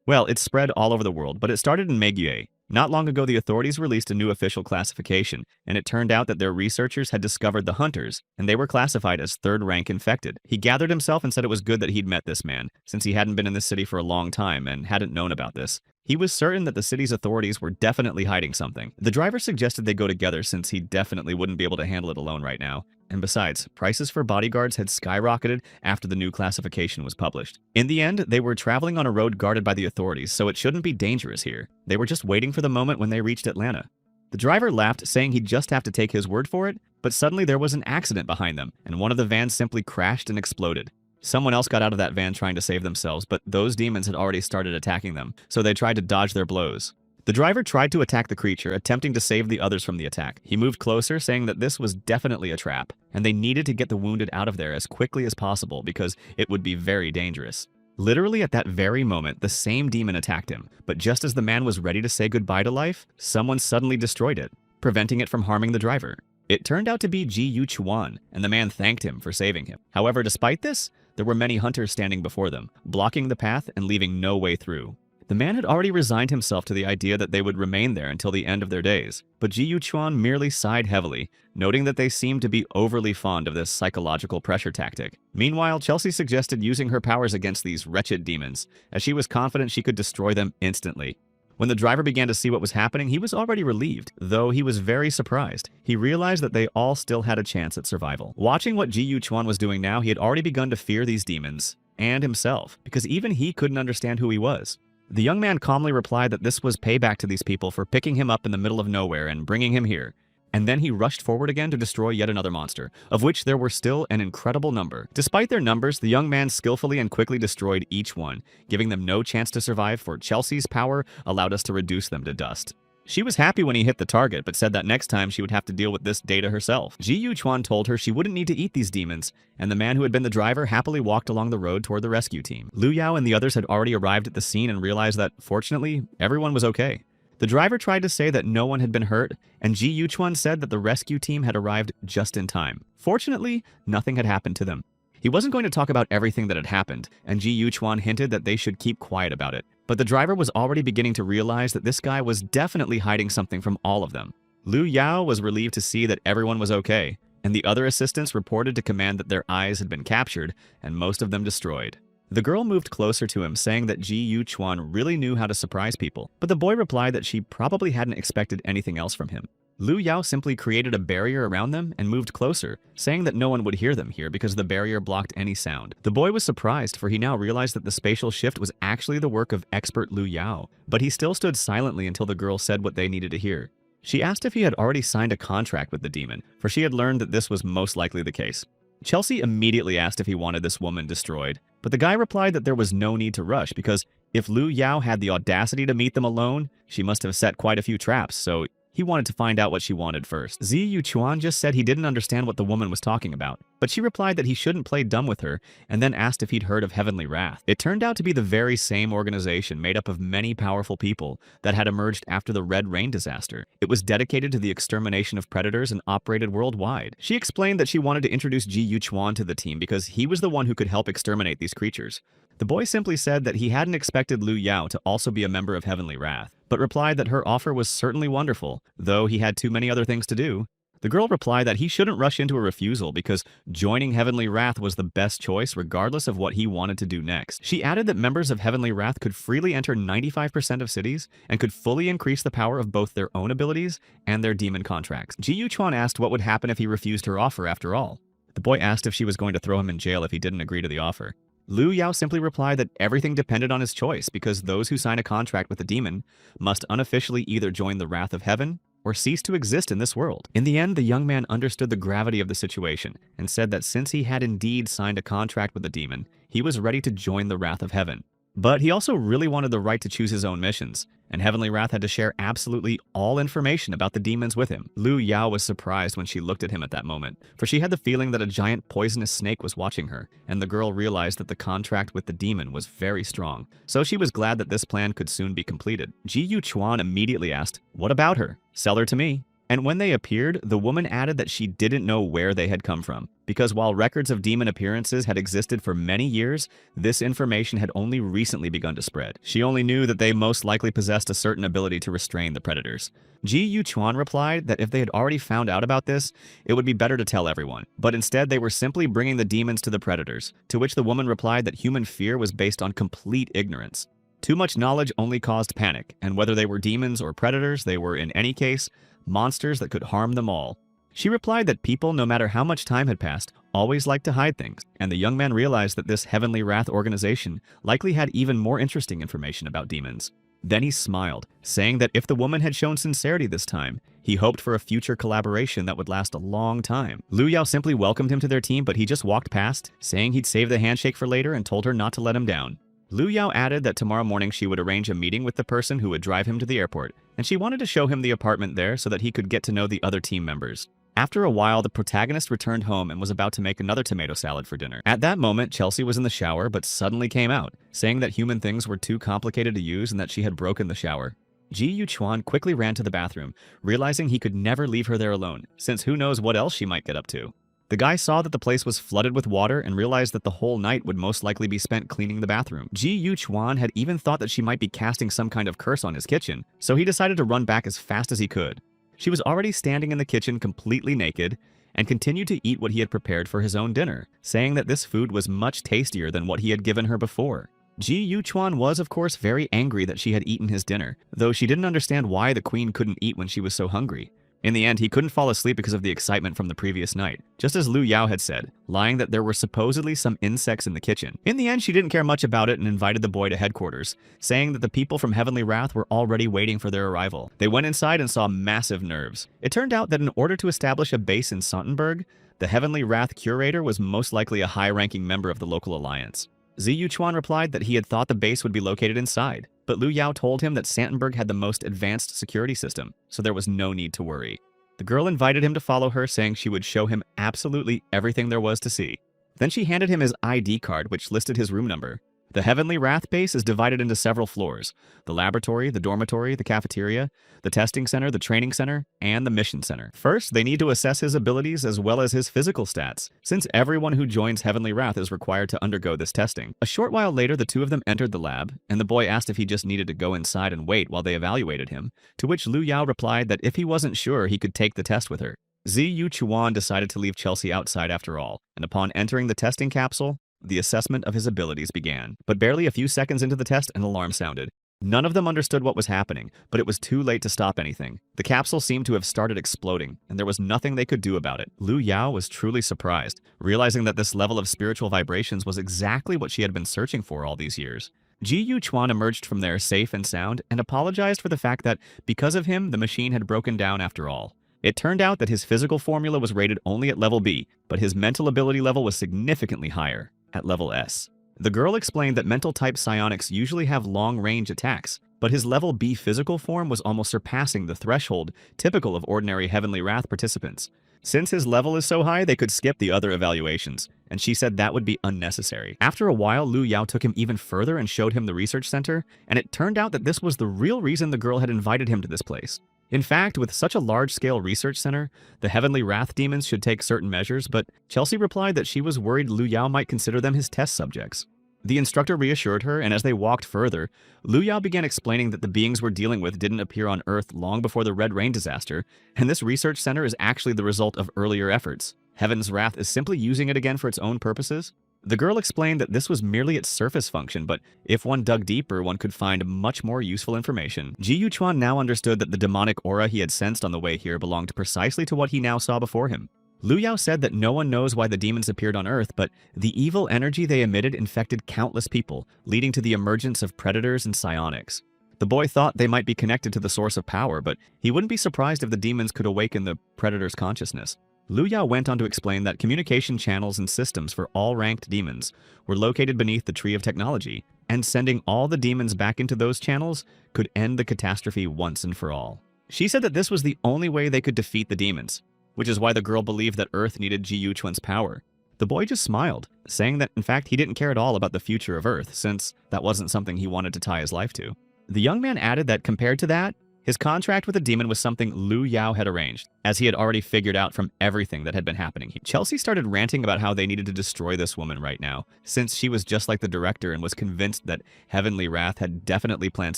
Well, it's spread all over the world, but it started in Meguye. Not long ago, the authorities released a new official classification, and it turned out that their researchers had discovered the hunters, and they were classified as third-rank infected. He gathered himself and said it was good that he'd met this man, since he hadn't been in this city for a long time and hadn't known about this. He was certain that the city's authorities were definitely hiding something. The driver suggested they go together since he definitely wouldn't be able to handle it alone right now. And besides, prices for bodyguards had skyrocketed after the new classification was published. In the end, they were traveling on a road guarded by the authorities, so it shouldn't be dangerous here. They were just waiting for the moment when they reached Atlanta. The driver laughed, saying he'd just have to take his word for it, but suddenly there was an accident behind them, and one of the vans simply crashed and exploded. Someone else got out of that van trying to save themselves, but those demons had already started attacking them, so they tried to dodge their blows. The driver tried to attack the creature, attempting to save the others from the attack. He moved closer, saying that this was definitely a trap, and they needed to get the wounded out of there as quickly as possible because it would be very dangerous. Literally at that very moment, the same demon attacked him, but just as the man was ready to say goodbye to life, someone suddenly destroyed it, preventing it from harming the driver. It turned out to be Ji Yuchuan, and the man thanked him for saving him. However, despite this, there were many hunters standing before them, blocking the path and leaving no way through. The man had already resigned himself to the idea that they would remain there until the end of their days, but Ji Yuchuan merely sighed heavily, noting that they seemed to be overly fond of this psychological pressure tactic. Meanwhile, Chelsea suggested using her powers against these wretched demons, as she was confident she could destroy them instantly. When the driver began to see what was happening, he was already relieved, though he was very surprised. He realized that they all still had a chance at survival. Watching what Ji Yuchuan was doing now, he had already begun to fear these demons, and himself, because even he couldn't understand who he was. The young man calmly replied that this was payback to these people for picking him up in the middle of nowhere and bringing him here. And then he rushed forward again to destroy yet another monster, of which there were still an incredible number. Despite their numbers, the young man skillfully and quickly destroyed each one, giving them no chance to survive, for Chelsea's power allowed us to reduce them to dust. She was happy when he hit the target, but said that next time she would have to deal with this data herself. Ji Yuchuan told her she wouldn't need to eat these demons, and the man who had been the driver happily walked along the road toward the rescue team. Lu Yao and the others had already arrived at the scene and realized that, fortunately, everyone was okay. The driver tried to say that no one had been hurt, and Ji Yuchuan said that the rescue team had arrived just in time. Fortunately, nothing had happened to them. He wasn't going to talk about everything that had happened, and Ji Yuchuan hinted that they should keep quiet about it. But the driver was already beginning to realize that this guy was definitely hiding something from all of them. Lu Yao was relieved to see that everyone was okay, and the other assistants reported to command that their eyes had been captured and most of them destroyed. The girl moved closer to him, saying that Ji Yuchuan really knew how to surprise people, but the boy replied that she probably hadn't expected anything else from him. Lu Yao simply created a barrier around them and moved closer, saying that no one would hear them here because the barrier blocked any sound. The boy was surprised, for he now realized that the spatial shift was actually the work of expert Lu Yao, but he still stood silently until the girl said what they needed to hear. She asked if he had already signed a contract with the demon, for she had learned that this was most likely the case. Chelsea immediately asked if he wanted this woman destroyed, but the guy replied that there was no need to rush because if Lu Yao had the audacity to meet them alone, she must have set quite a few traps, so he wanted to find out what she wanted first. Ji Yuchuan just said he didn't understand what the woman was talking about, but she replied that he shouldn't play dumb with her and then asked if he'd heard of Heavenly Wrath. It turned out to be the very same organization made up of many powerful people that had emerged after the Red Rain disaster. It was dedicated to the extermination of predators and operated worldwide. She explained that she wanted to introduce Ji Yuchuan to the team because he was the one who could help exterminate these creatures. The boy simply said that he hadn't expected Lu Yao to also be a member of Heavenly Wrath, but replied that her offer was certainly wonderful, though he had too many other things to do. The girl replied that he shouldn't rush into a refusal because joining Heavenly Wrath was the best choice regardless of what he wanted to do next. She added that members of Heavenly Wrath could freely enter 95% of cities and could fully increase the power of both their own abilities and their demon contracts. Ji Yuchuan asked what would happen if he refused her offer after all. The boy asked if she was going to throw him in jail if he didn't agree to the offer. Lu Yao simply replied that everything depended on his choice because those who sign a contract with the demon must unofficially either join the wrath of heaven or cease to exist in this world. In the end, the young man understood the gravity of the situation and said that since he had indeed signed a contract with the demon, he was ready to join the wrath of heaven. But he also really wanted the right to choose his own missions, and Heavenly Wrath had to share absolutely all information about the demons with him. Lu Yao was surprised when she looked at him at that moment, for she had the feeling that a giant poisonous snake was watching her, and the girl realized that the contract with the demon was very strong, so she was glad that this plan could soon be completed. Ji Yu Chuan immediately asked, "What about her? Sell her to me." And when they appeared, the woman added that she didn't know where they had come from, because while records of demon appearances had existed for many years, this information had only recently begun to spread. She only knew that they most likely possessed a certain ability to restrain the predators. Ji Yu Chuan replied that if they had already found out about this, it would be better to tell everyone, but instead they were simply bringing the demons to the predators, to which the woman replied that human fear was based on complete ignorance. Too much knowledge only caused panic, and whether they were demons or predators, they were, in any case, monsters that could harm them all. She replied that people, no matter how much time had passed, always liked to hide things, and the young man realized that this Heavenly Wrath organization likely had even more interesting information about demons. Then he smiled, saying that if the woman had shown sincerity this time, he hoped for a future collaboration that would last a long time. Lu Yao simply welcomed him to their team, but he just walked past, saying he'd save the handshake for later and told her not to let him down. Lu Yao added that tomorrow morning she would arrange a meeting with the person who would drive him to the airport, and she wanted to show him the apartment there so that he could get to know the other team members. After a while, the protagonist returned home and was about to make another tomato salad for dinner. At that moment, Chelsea was in the shower but suddenly came out, saying that human things were too complicated to use and that she had broken the shower. Ji Yu Chuan quickly ran to the bathroom, realizing he could never leave her there alone, since who knows what else she might get up to. The guy saw that the place was flooded with water and realized that the whole night would most likely be spent cleaning the bathroom. Ji Yu Chuan had even thought that she might be casting some kind of curse on his kitchen, so he decided to run back as fast as he could. She was already standing in the kitchen completely naked and continued to eat what he had prepared for his own dinner, saying that this food was much tastier than what he had given her before. Ji Yu Chuan was, of course, very angry that she had eaten his dinner, though she didn't understand why the queen couldn't eat when she was so hungry. In the end, he couldn't fall asleep because of the excitement from the previous night, just as Lu Yao had said, lying that there were supposedly some insects in the kitchen. In the end, she didn't care much about it and invited the boy to headquarters, saying that the people from Heavenly Wrath were already waiting for their arrival. They went inside and saw massive nerves. It turned out that in order to establish a base in Sontenberg, the Heavenly Wrath curator was most likely a high-ranking member of the local alliance. Ji Yu Chuan replied that he had thought the base would be located inside, but Lu Yao told him that Santenberg had the most advanced security system, so there was no need to worry. The girl invited him to follow her, saying she would show him absolutely everything there was to see. Then she handed him his ID card, which listed his room number. The Heavenly Wrath base is divided into several floors: the laboratory, the dormitory, the cafeteria, the testing center, the training center, and the mission center. First, they need to assess his abilities as well as his physical stats, since everyone who joins Heavenly Wrath is required to undergo this testing. A short while later, the two of them entered the lab, and the boy asked if he just needed to go inside and wait while they evaluated him, to which Lu Yao replied that if he wasn't sure, he could take the test with her. Ji Yu Chuan decided to leave Chelsea outside after all, and upon entering the testing capsule, the assessment of his abilities began. But barely a few seconds into the test, an alarm sounded. None of them understood what was happening, but it was too late to stop anything. The capsule seemed to have started exploding, and there was nothing they could do about it. Lu Yao was truly surprised, realizing that this level of spiritual vibrations was exactly what she had been searching for all these years. Ji Yu Chuan emerged from there safe and sound and apologized for the fact that, because of him, the machine had broken down after all. It turned out that his physical formula was rated only at level B, but his mental ability level was significantly higher, at level S. The girl explained that mental-type psionics usually have long-range attacks, but his level B physical form was almost surpassing the threshold typical of ordinary Heavenly Wrath participants. Since his level is so high, they could skip the other evaluations, and she said that would be unnecessary. After a while, Lu Yao took him even further and showed him the research center, and it turned out that this was the real reason the girl had invited him to this place. In fact, with such a large-scale research center, the Heavenly Wrath demons should take certain measures, but Chelsea replied that she was worried Lu Yao might consider them his test subjects. The instructor reassured her, and as they walked further, Lu Yao began explaining that the beings we're dealing with didn't appear on Earth long before the Red Rain disaster, and this research center is actually the result of earlier efforts. Heaven's Wrath is simply using it again for its own purposes. The girl explained that this was merely its surface function, but if one dug deeper, one could find much more useful information. Ji Yu Chuan now understood that the demonic aura he had sensed on the way here belonged precisely to what he now saw before him. Lu Yao said that no one knows why the demons appeared on Earth, but the evil energy they emitted infected countless people, leading to the emergence of predators and psionics. The boy thought they might be connected to the source of power, but he wouldn't be surprised if the demons could awaken the predator's consciousness. Liu Yao went on to explain that communication channels and systems for all ranked demons were located beneath the Tree of Technology, and sending all the demons back into those channels could end the catastrophe once and for all. She said that this was the only way they could defeat the demons, which is why the girl believed that Earth needed Ji Yuquan's power. The boy just smiled, saying that in fact he didn't care at all about the future of Earth, since that wasn't something he wanted to tie his life to. The young man added that compared to that, his contract with the demon was something Liu Yao had arranged, as he had already figured out from everything that had been happening. Chelsea started ranting about how they needed to destroy this woman right now, since she was just like the director and was convinced that Heavenly Wrath had definitely planned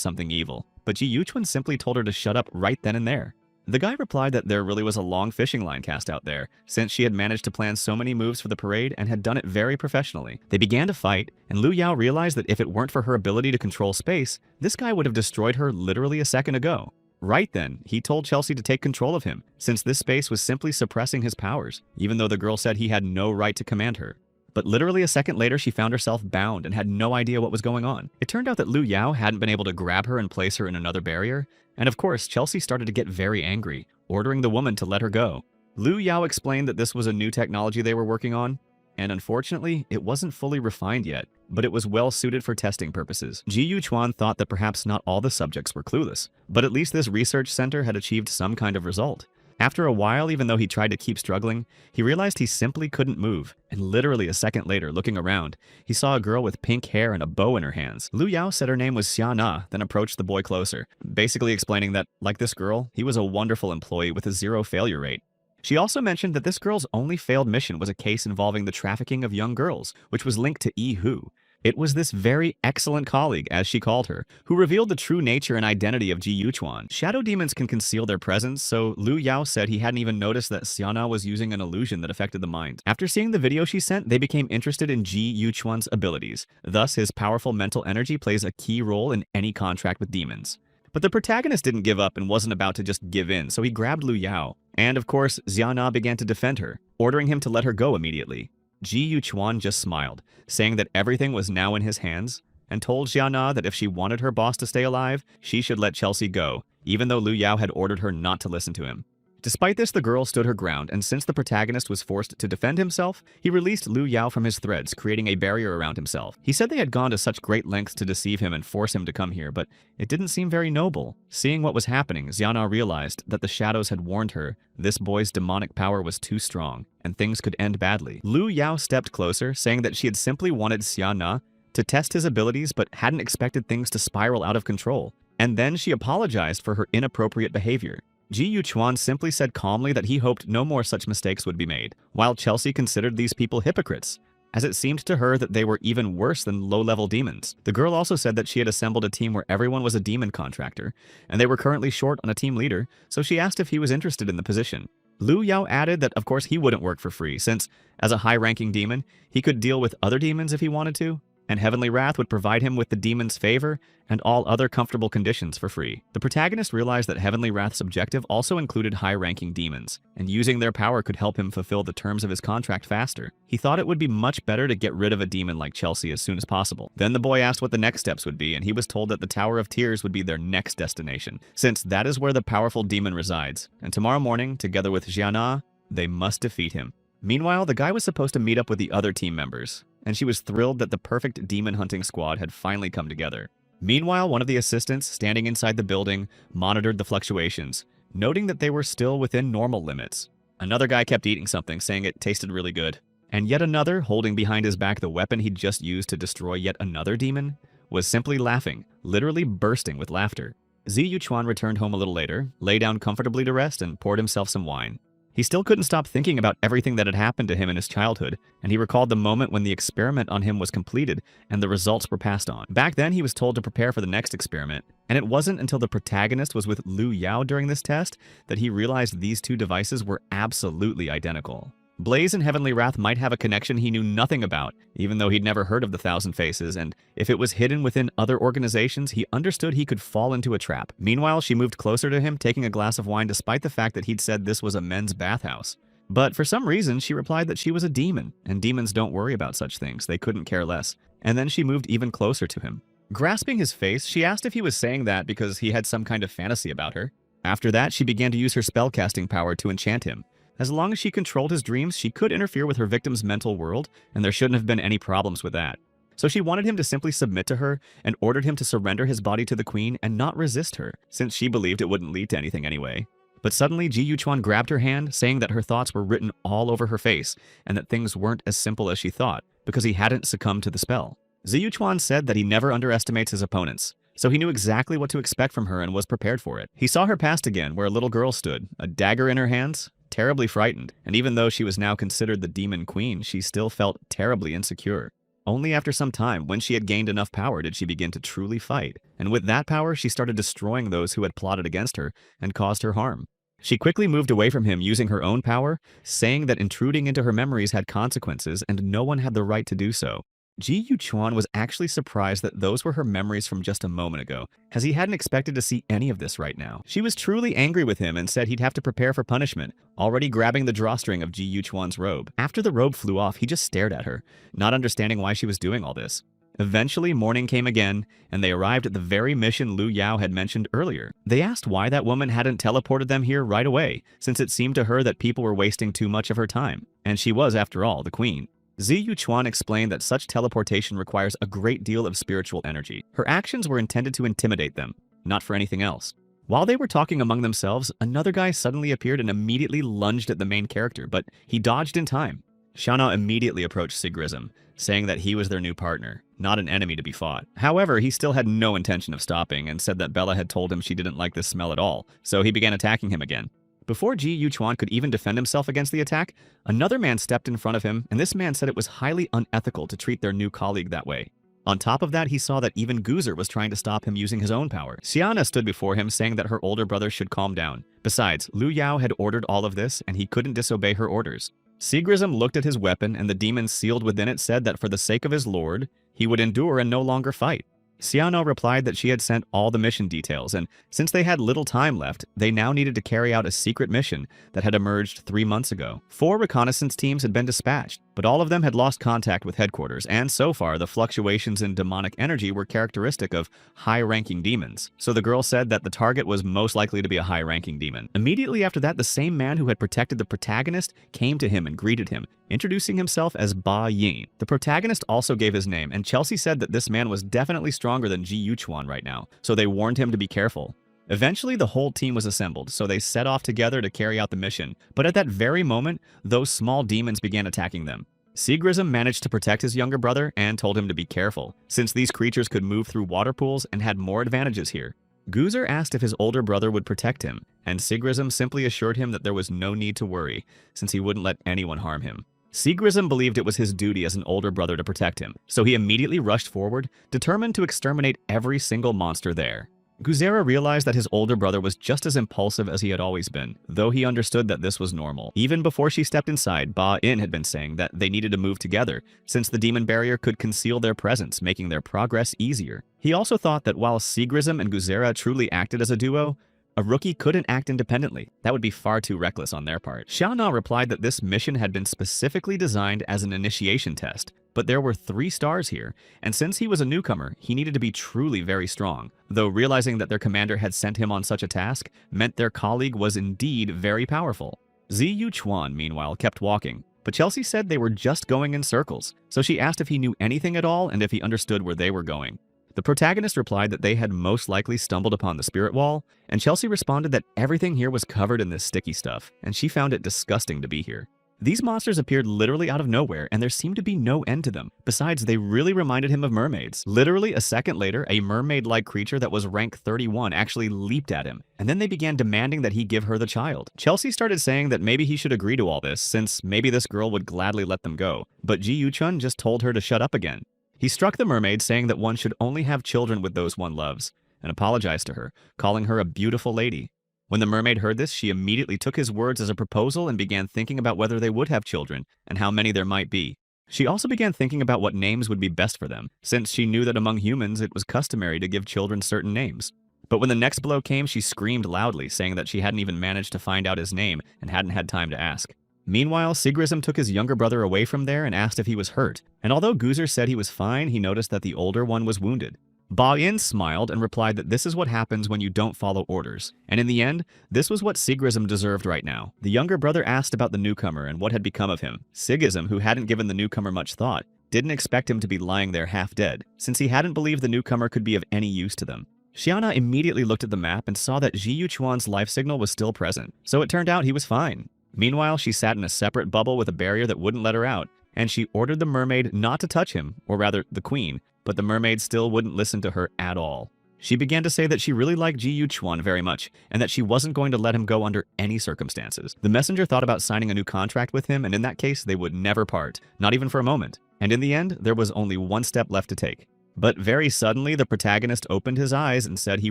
something evil. But Ji Yuquan simply told her to shut up right then and there. The guy replied that there really was a long fishing line cast out there, since she had managed to plan so many moves for the parade and had done it very professionally. They began to fight, and Liu Yao realized that if it weren't for her ability to control space, this guy would have destroyed her literally a second ago. Right then, he told Chelsea to take control of him, since this space was simply suppressing his powers, even though the girl said he had no right to command her. But literally a second later, she found herself bound and had no idea what was going on. It turned out that Liu Yao hadn't been able to grab her and place her in another barrier, and of course, Chelsea started to get very angry, ordering the woman to let her go. Liu Yao explained that this was a new technology they were working on, and unfortunately, it wasn't fully refined yet, but it was well suited for testing purposes. Ji Yuquan thought that perhaps not all the subjects were clueless, but at least this research center had achieved some kind of result. After a while, even though he tried to keep struggling, he realized he simply couldn't move, and literally a second later, looking around, he saw a girl with pink hair and a bow in her hands. Liu Yao said her name was Xiana, then approached the boy closer, basically explaining that, like this girl, he was a wonderful employee with a 0 failure rate. She also mentioned that this girl's only failed mission was a case involving the trafficking of young girls, which was linked to Yi Hu. It was this very excellent colleague, as she called her, who revealed the true nature and identity of Ji Yuquan. Shadow demons can conceal their presence, so Liu Yao said he hadn't even noticed that Xiana was using an illusion that affected the mind. After seeing the video she sent, they became interested in Ji Yuquan's abilities. Thus, his powerful mental energy plays a key role in any contract with demons. But the protagonist didn't give up and wasn't about to just give in, so he grabbed Liu Yao. And of course, Xiana began to defend her, ordering him to let her go immediately. Ji Yuquan just smiled, saying that everything was now in his hands, and told Xiana that if she wanted her boss to stay alive, she should let Chelsea go, even though Liu Yao had ordered her not to listen to him. Despite this, the girl stood her ground, and since the protagonist was forced to defend himself, he released Liu Yao from his threads, creating a barrier around himself. He said they had gone to such great lengths to deceive him and force him to come here, but it didn't seem very noble. Seeing what was happening, Xiana realized that the shadows had warned her this boy's demonic power was too strong, and things could end badly. Liu Yao stepped closer, saying that she had simply wanted Xiana to test his abilities but hadn't expected things to spiral out of control. And then she apologized for her inappropriate behavior. Ji Yuquan simply said calmly that he hoped no more such mistakes would be made, while Chelsea considered these people hypocrites, as it seemed to her that they were even worse than low-level demons. The girl also said that she had assembled a team where everyone was a demon contractor, and they were currently short on a team leader, so she asked if he was interested in the position. Liu Yao added that of course he wouldn't work for free, since, as a high-ranking demon, he could deal with other demons if he wanted to, and Heavenly Wrath would provide him with the demon's favor and all other comfortable conditions for free. The protagonist realized that Heavenly Wrath's objective also included high-ranking demons, and using their power could help him fulfill the terms of his contract faster. He thought it would be much better to get rid of a demon like Chelsea as soon as possible. Then the boy asked what the next steps would be, and he was told that the Tower of Tears would be their next destination, since that is where the powerful demon resides, and tomorrow morning, together with Xiana, they must defeat him. Meanwhile, the guy was supposed to meet up with the other team members, and she was thrilled that the perfect demon hunting squad had finally come together. Meanwhile, one of the assistants standing inside the building monitored the fluctuations, noting that they were still within normal limits. Another guy kept eating something, saying it tasted really good. And yet another, holding behind his back the weapon he'd just used to destroy yet another demon, was simply laughing, literally bursting with laughter. Ji Yuquan returned home a little later, lay down comfortably to rest, and poured himself some wine. He still couldn't stop thinking about everything that had happened to him in his childhood, and he recalled the moment when the experiment on him was completed and the results were passed on. Back then, he was told to prepare for the next experiment, and it wasn't until the protagonist was with Liu Yao during this test that he realized these two devices were absolutely identical. Blaze and Heavenly Wrath might have a connection he knew nothing about, even though he'd never heard of the Thousand Faces, and if it was hidden within other organizations, he understood he could fall into a trap. Meanwhile, she moved closer to him, taking a glass of wine despite the fact that he'd said this was a men's bathhouse. But for some reason, she replied that she was a demon, and demons don't worry about such things, they couldn't care less. And then she moved even closer to him. Grasping his face, she asked if he was saying that because he had some kind of fantasy about her. After that, she began to use her spellcasting power to enchant him. As long as she controlled his dreams, she could interfere with her victim's mental world, and there shouldn't have been any problems with that. So she wanted him to simply submit to her and ordered him to surrender his body to the queen and not resist her, since she believed it wouldn't lead to anything anyway. But suddenly, Ji Yuchuan grabbed her hand, saying that her thoughts were written all over her face and that things weren't as simple as she thought, because he hadn't succumbed to the spell. Ji Yuchuan said that he never underestimates his opponents, so he knew exactly what to expect from her and was prepared for it. He saw her past again, where a little girl stood, a dagger in her hands, terribly frightened, and even though she was now considered the demon queen, she still felt terribly insecure. Only after some time, when she had gained enough power, did she begin to truly fight, and with that power, she started destroying those who had plotted against her and caused her harm. She quickly moved away from him using her own power, saying that intruding into her memories had consequences and no one had the right to do so. Ji Yuchuan was actually surprised that those were her memories from just a moment ago, as he hadn't expected to see any of this right now. She was truly angry with him and said he'd have to prepare for punishment, already grabbing the drawstring of Ji Yuchuan's robe. After the robe flew off, he just stared at her, not understanding why she was doing all this. Eventually, morning came again, and they arrived at the very mission Lu Yao had mentioned earlier. They asked why that woman hadn't teleported them here right away, since it seemed to her that people were wasting too much of her time, and she was, after all, the queen. Ji Yuchuan explained that such teleportation requires a great deal of spiritual energy. Her actions were intended to intimidate them, not for anything else. While they were talking among themselves, another guy suddenly appeared and immediately lunged at the main character, but he dodged in time. Xiaona immediately approached Sigrism, saying that he was their new partner, not an enemy to be fought. However, he still had no intention of stopping and said that Bella had told him she didn't like this smell at all, so he began attacking him again. Before Ji Yuchuan could even defend himself against the attack, another man stepped in front of him, and this man said it was highly unethical to treat their new colleague that way. On top of that, he saw that even Dronzer was trying to stop him using his own power. Xiaona stood before him, saying that her older brother should calm down. Besides, Lu Yao had ordered all of this, and he couldn't disobey her orders. Sigrism looked at his weapon, and the demon sealed within it said that for the sake of his lord, he would endure and no longer fight. Xiaona replied that she had sent all the mission details, and since they had little time left, they now needed to carry out a secret mission that had emerged 3 months ago. 4 reconnaissance teams had been dispatched, but all of them had lost contact with headquarters, and so far the fluctuations in demonic energy were characteristic of high-ranking demons. So the girl said that the target was most likely to be a high-ranking demon. Immediately after that, the same man who had protected the protagonist came to him and greeted him, introducing himself as Ba Yin. The protagonist also gave his name, and Chelsea said that this man was definitely stronger than Ji Yuchuan right now, so they warned him to be careful. Eventually, the whole team was assembled, so they set off together to carry out the mission, but at that very moment, those small demons began attacking them. Sigrism managed to protect his younger brother and told him to be careful, since these creatures could move through water pools and had more advantages here. Dronzer asked if his older brother would protect him, and Sigrism simply assured him that there was no need to worry, since he wouldn't let anyone harm him. Sigrism believed it was his duty as an older brother to protect him, so he immediately rushed forward, determined to exterminate every single monster there. Dronzer realized that his older brother was just as impulsive as he had always been, though he understood that this was normal. Even before she stepped inside, Ba In had been saying that they needed to move together, since the demon barrier could conceal their presence, making their progress easier. He also thought that while Sigrism and Dronzer truly acted as a duo, a rookie couldn't act independently. That would be far too reckless on their part. Xiaona replied that this mission had been specifically designed as an initiation test, but there were 3 stars here, and since he was a newcomer, he needed to be truly very strong, though realizing that their commander had sent him on such a task meant their colleague was indeed very powerful. Ji Yuchuan, meanwhile, kept walking, but Chelsea said they were just going in circles, so she asked if he knew anything at all and if he understood where they were going. The protagonist replied that they had most likely stumbled upon the spirit wall, and Chelsea responded that everything here was covered in this sticky stuff, and she found it disgusting to be here. These monsters appeared literally out of nowhere, and there seemed to be no end to them. Besides, they really reminded him of mermaids. Literally a second later, a mermaid-like creature that was rank 31 actually leaped at him, and then they began demanding that he give her the child. Chelsea started saying that maybe he should agree to all this, since maybe this girl would gladly let them go, but Ji Yuchuan just told her to shut up again. He struck the mermaid, saying that one should only have children with those one loves, and apologized to her, calling her a beautiful lady. When the mermaid heard this, she immediately took his words as a proposal and began thinking about whether they would have children, and how many there might be. She also began thinking about what names would be best for them, since she knew that among humans it was customary to give children certain names. But when the next blow came, she screamed loudly, saying that she hadn't even managed to find out his name and hadn't had time to ask. Meanwhile, Sigrism took his younger brother away from there and asked if he was hurt, and although Dronzer said he was fine, he noticed that the older one was wounded. Ba-in smiled and replied that this is what happens when you don't follow orders. And in the end, this was what Sigrism deserved right now. The younger brother asked about the newcomer and what had become of him. Sigrism, who hadn't given the newcomer much thought, didn't expect him to be lying there half dead, since he hadn't believed the newcomer could be of any use to them. Xiana immediately looked at the map and saw that Ji Yuquan's life signal was still present, so it turned out he was fine. Meanwhile, she sat in a separate bubble with a barrier that wouldn't let her out, and she ordered the mermaid not to touch him, or rather, the queen, but the mermaid still wouldn't listen to her at all. She began to say that she really liked Ji Yuquan very much, and that she wasn't going to let him go under any circumstances. The messenger thought about signing a new contract with him, and in that case, they would never part, not even for a moment. And in the end, there was only one step left to take. But very suddenly, the protagonist opened his eyes and said he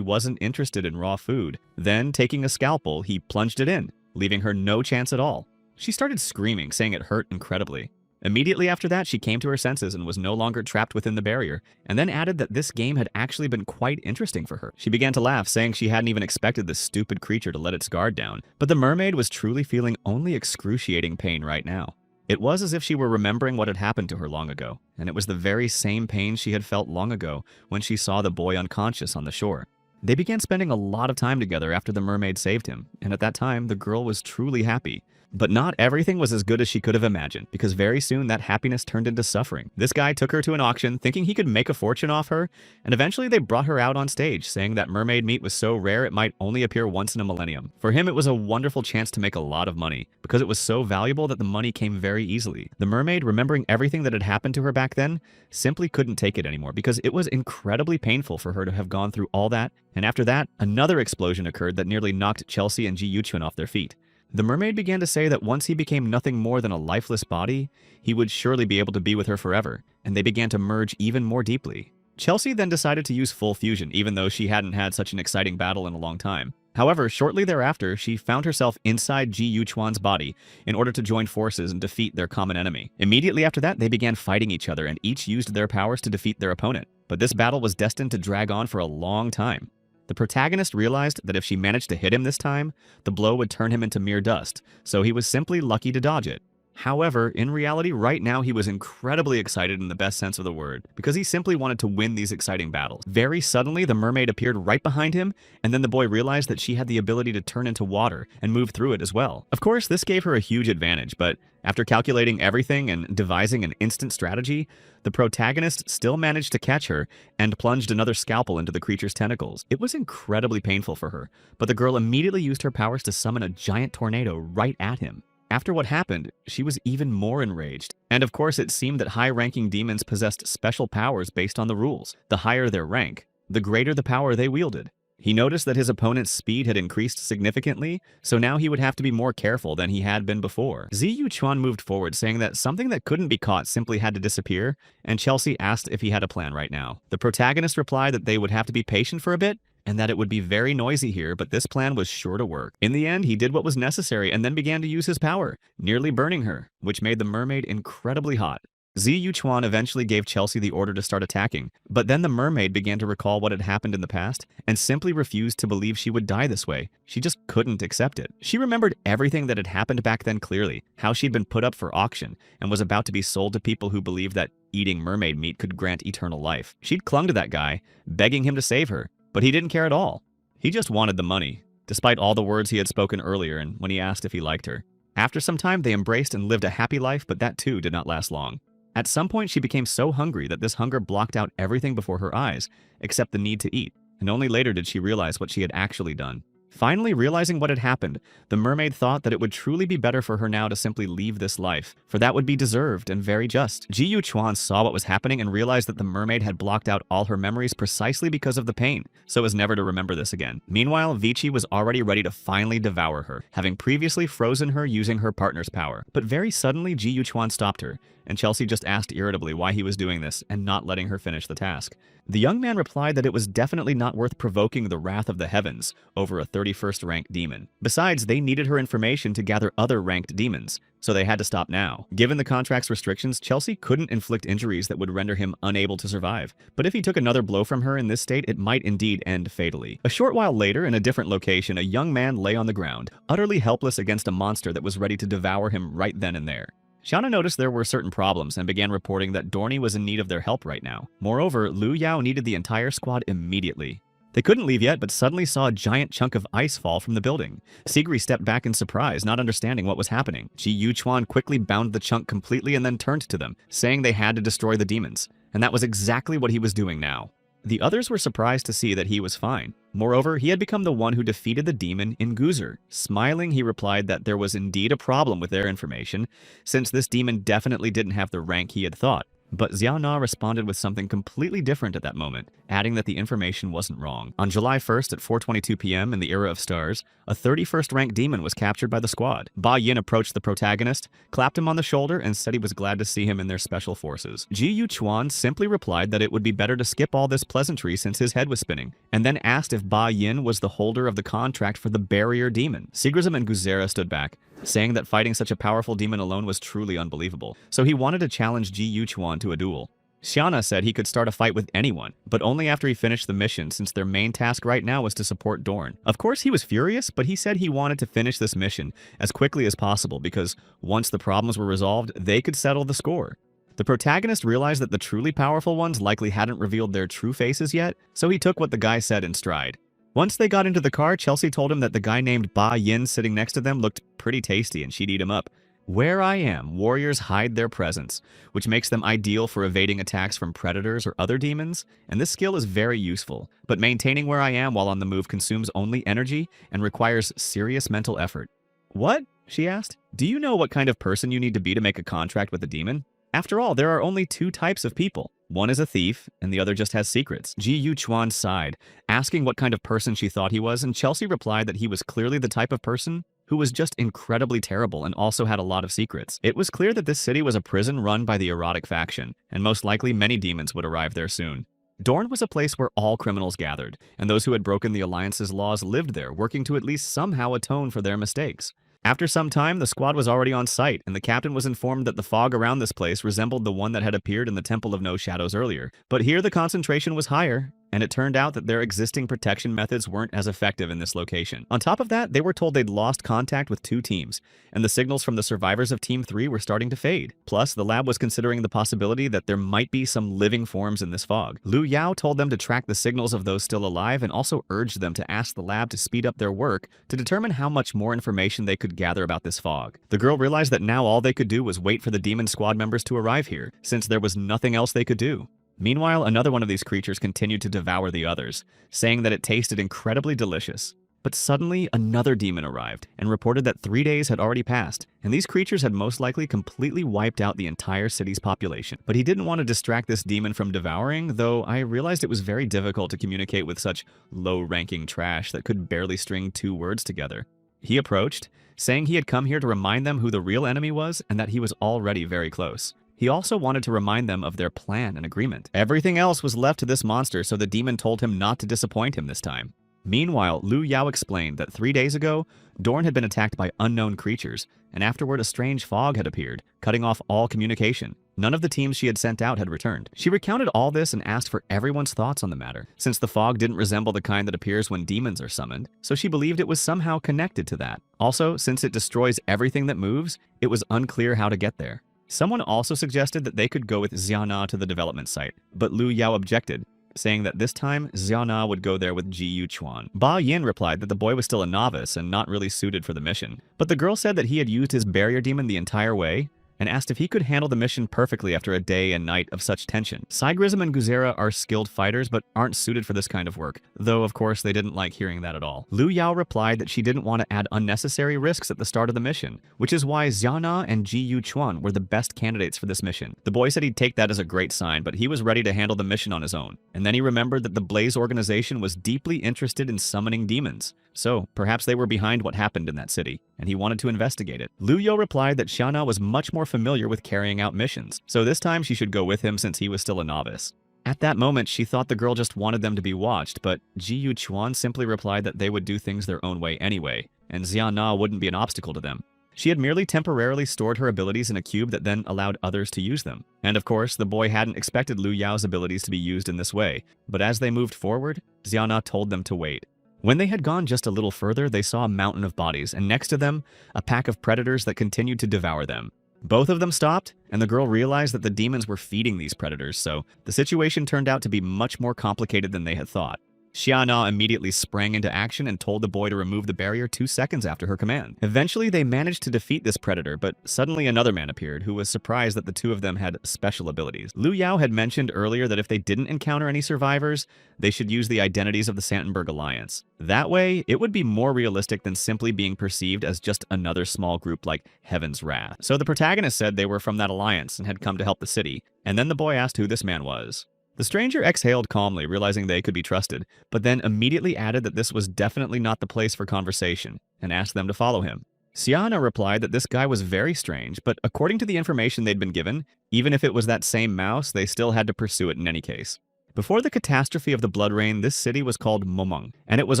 wasn't interested in raw food. Then, taking a scalpel, he plunged it in, leaving her no chance at all. She started screaming, saying it hurt incredibly. Immediately after that, she came to her senses and was no longer trapped within the barrier, and then added that this game had actually been quite interesting for her. She began to laugh, saying she hadn't even expected this stupid creature to let its guard down. But the mermaid was truly feeling only excruciating pain right now. It was as if she were remembering what had happened to her long ago, and it was the very same pain she had felt long ago when she saw the boy unconscious on the shore. They began spending a lot of time together after the mermaid saved him, and at that time, the girl was truly happy. But not everything was as good as she could have imagined, because very soon that happiness turned into suffering. This guy took her to an auction, thinking he could make a fortune off her, and eventually they brought her out on stage, saying that mermaid meat was so rare it might only appear once in a millennium. For him, it was a wonderful chance to make a lot of money, because it was so valuable that the money came very easily. The mermaid, remembering everything that had happened to her back then, simply couldn't take it anymore, because it was incredibly painful for her to have gone through all that, and after that, another explosion occurred that nearly knocked Chelsea and Ji Yuquan off their feet. The mermaid began to say that once he became nothing more than a lifeless body, he would surely be able to be with her forever, and they began to merge even more deeply. Chelsea then decided to use full fusion, even though she hadn't had such an exciting battle in a long time. However, shortly thereafter, she found herself inside Ji Yuquan's body in order to join forces and defeat their common enemy. Immediately after that, they began fighting each other, and each used their powers to defeat their opponent. But this battle was destined to drag on for a long time. The protagonist realized that if she managed to hit him this time, the blow would turn him into mere dust, so he was simply lucky to dodge it. However, in reality, right now he was incredibly excited in the best sense of the word, because he simply wanted to win these exciting battles. Very suddenly, the mermaid appeared right behind him, and then the boy realized that she had the ability to turn into water and move through it as well. Of course, this gave her a huge advantage, but after calculating everything and devising an instant strategy, the protagonist still managed to catch her and plunged another scalpel into the creature's tentacles. It was incredibly painful for her, but the girl immediately used her powers to summon a giant tornado right at him. After what happened, she was even more enraged. And of course, it seemed that high-ranking demons possessed special powers based on the rules. The higher their rank, the greater the power they wielded. He noticed that his opponent's speed had increased significantly, so now he would have to be more careful than he had been before. Ji Yuquan moved forward, saying that something that couldn't be caught simply had to disappear, and Chelsea asked if he had a plan right now. The protagonist replied that they would have to be patient for a bit, and that it would be very noisy here, but this plan was sure to work. In the end, he did what was necessary and then began to use his power, nearly burning her, which made the mermaid incredibly hot. Ji Yuquan eventually gave Chelsea the order to start attacking, but then the mermaid began to recall what had happened in the past and simply refused to believe she would die this way. She just couldn't accept it. She remembered everything that had happened back then clearly, how she'd been put up for auction and was about to be sold to people who believed that eating mermaid meat could grant eternal life. She'd clung to that guy, begging him to save her, but he didn't care at all. He just wanted the money, despite all the words he had spoken earlier and when he asked if he liked her. After some time, they embraced and lived a happy life, but that too did not last long. At some point, she became so hungry that this hunger blocked out everything before her eyes, except the need to eat, and only later did she realize what she had actually done. Finally, realizing what had happened, the mermaid thought that it would truly be better for her now to simply leave this life, for that would be deserved and very just. Ji Yuquan saw what was happening and realized that the mermaid had blocked out all her memories precisely because of the pain, so as never to remember this again. Meanwhile, Vici was already ready to finally devour her, having previously frozen her using her partner's power. But very suddenly, Ji Yuquan stopped her, and Chelsea just asked irritably why he was doing this and not letting her finish the task. The young man replied that it was definitely not worth provoking the wrath of the heavens over a 31st ranked demon. Besides, they needed her information to gather other ranked demons, so they had to stop now. Given the contract's restrictions, Chelsea couldn't inflict injuries that would render him unable to survive. But if he took another blow from her in this state, it might indeed end fatally. A short while later, in a different location, a young man lay on the ground, utterly helpless against a monster that was ready to devour him right then and there. Xiana noticed there were certain problems and began reporting that Dorny was in need of their help right now. Moreover, Lu Yao needed the entire squad immediately. They couldn't leave yet, but suddenly saw a giant chunk of ice fall from the building. Sigri stepped back in surprise, not understanding what was happening. Ji Yuchuan quickly bound the chunk completely and then turned to them, saying they had to destroy the demons. And that was exactly what he was doing now. The others were surprised to see that he was fine. Moreover, he had become the one who defeated the demon in Guzer. Smiling, he replied that there was indeed a problem with their information, since this demon definitely didn't have the rank he had thought. But Xiao Na responded with something completely different at that moment, adding that the information wasn't wrong. On July 1st at 4:22 p.m. in the Era of Stars, a 31st rank demon was captured by the squad. Ba Yin approached the protagonist, clapped him on the shoulder, and said he was glad to see him in their special forces. Ji Yuchuan simply replied that it would be better to skip all this pleasantry since his head was spinning, and then asked if Ba Yin was the holder of the contract for the barrier demon. Sigrism and Guzera stood back, saying that fighting such a powerful demon alone was truly unbelievable, so he wanted to challenge Ji Yuchuan to a duel. Xiana said he could start a fight with anyone, but only after he finished the mission since their main task right now was to support Dorn. Of course he was furious, but he said he wanted to finish this mission as quickly as possible because once the problems were resolved, they could settle the score. The protagonist realized that the truly powerful ones likely hadn't revealed their true faces yet, so he took what the guy said in stride. Once they got into the car, Chelsea told him that the guy named Ba Yin sitting next to them looked pretty tasty and she'd eat him up. Where I am, warriors hide their presence, which makes them ideal for evading attacks from predators or other demons, and this skill is very useful, but maintaining where I am while on the move consumes only energy and requires serious mental effort. What? She asked. Do you know what kind of person you need to be to make a contract with a demon? After all, there are only two types of people. One is a thief, and the other just has secrets. Ji Yuchuan sighed, asking what kind of person she thought he was, and Chelsea replied that he was clearly the type of person who was just incredibly terrible and also had a lot of secrets. It was clear that this city was a prison run by the erotic faction, and most likely many demons would arrive there soon. Dorn was a place where all criminals gathered, and those who had broken the Alliance's laws lived there, working to at least somehow atone for their mistakes. After some time, the squad was already on site, and the captain was informed that the fog around this place resembled the one that had appeared in the Temple of No Shadows earlier. But here the concentration was higher, and it turned out that their existing protection methods weren't as effective in this location. On top of that, they were told they'd lost contact with two teams, and the signals from the survivors of Team 3 were starting to fade. Plus, the lab was considering the possibility that there might be some living forms in this fog. Lu Yao told them to track the signals of those still alive and also urged them to ask the lab to speed up their work to determine how much more information they could gather about this fog. The girl realized that now all they could do was wait for the demon squad members to arrive here, since there was nothing else they could do. Meanwhile, another one of these creatures continued to devour the others, saying that it tasted incredibly delicious. But suddenly, another demon arrived and reported that 3 days had already passed, and these creatures had most likely completely wiped out the entire city's population. But he didn't want to distract this demon from devouring, though I realized it was very difficult to communicate with such low-ranking trash that could barely string two words together. He approached, saying he had come here to remind them who the real enemy was and that he was already very close. He also wanted to remind them of their plan and agreement. Everything else was left to this monster, so the demon told him not to disappoint him this time. Meanwhile, Lu Yao explained that 3 days ago, Dorn had been attacked by unknown creatures, and afterward a strange fog had appeared, cutting off all communication. None of the teams she had sent out had returned. She recounted all this and asked for everyone's thoughts on the matter, since the fog didn't resemble the kind that appears when demons are summoned, so she believed it was somehow connected to that. Also, since it destroys everything that moves, it was unclear how to get there. Someone also suggested that they could go with Xiana to the development site, but Lu Yao objected, saying that this time Xiana would go there with Ji Yuchuan. Ba Yin replied that the boy was still a novice and not really suited for the mission, but the girl said that he had used his barrier demon the entire way, and asked if he could handle the mission perfectly after a day and night of such tension. Sigrism and Guzera are skilled fighters but aren't suited for this kind of work, though of course they didn't like hearing that at all. Lu Yao replied that she didn't want to add unnecessary risks at the start of the mission, which is why Xiana and Ji Yuchuan were the best candidates for this mission. The boy said he'd take that as a great sign, but he was ready to handle the mission on his own. And then he remembered that the Blaze organization was deeply interested in summoning demons, so perhaps they were behind what happened in that city, and he wanted to investigate it. Lu Yao replied that Xiana was much more familiar with carrying out missions, so this time she should go with him since he was still a novice. At that moment, she thought the girl just wanted them to be watched, but Ji Yuchuan simply replied that they would do things their own way anyway, and Xiana wouldn't be an obstacle to them. She had merely temporarily stored her abilities in a cube that then allowed others to use them. And of course, the boy hadn't expected Lu Yao's abilities to be used in this way, but as they moved forward, Xiana told them to wait. When they had gone just a little further, they saw a mountain of bodies, and next to them, a pack of predators that continued to devour them. Both of them stopped, and the girl realized that the demons were feeding these predators, so the situation turned out to be much more complicated than they had thought. Xiana immediately sprang into action and told the boy to remove the barrier 2 seconds after her command. Eventually, they managed to defeat this predator, but suddenly another man appeared who was surprised that the two of them had special abilities. Liu Yao had mentioned earlier that if they didn't encounter any survivors, they should use the identities of the Santenberg Alliance. That way, it would be more realistic than simply being perceived as just another small group like Heaven's Wrath. So the protagonist said they were from that alliance and had come to help the city, and then the boy asked who this man was. The stranger exhaled calmly, realizing they could be trusted, but then immediately added that this was definitely not the place for conversation, and asked them to follow him. Xiana replied that this guy was very strange, but according to the information they'd been given, even if it was that same mouse, they still had to pursue it in any case. Before the catastrophe of the Blood Rain, this city was called Momong, and it was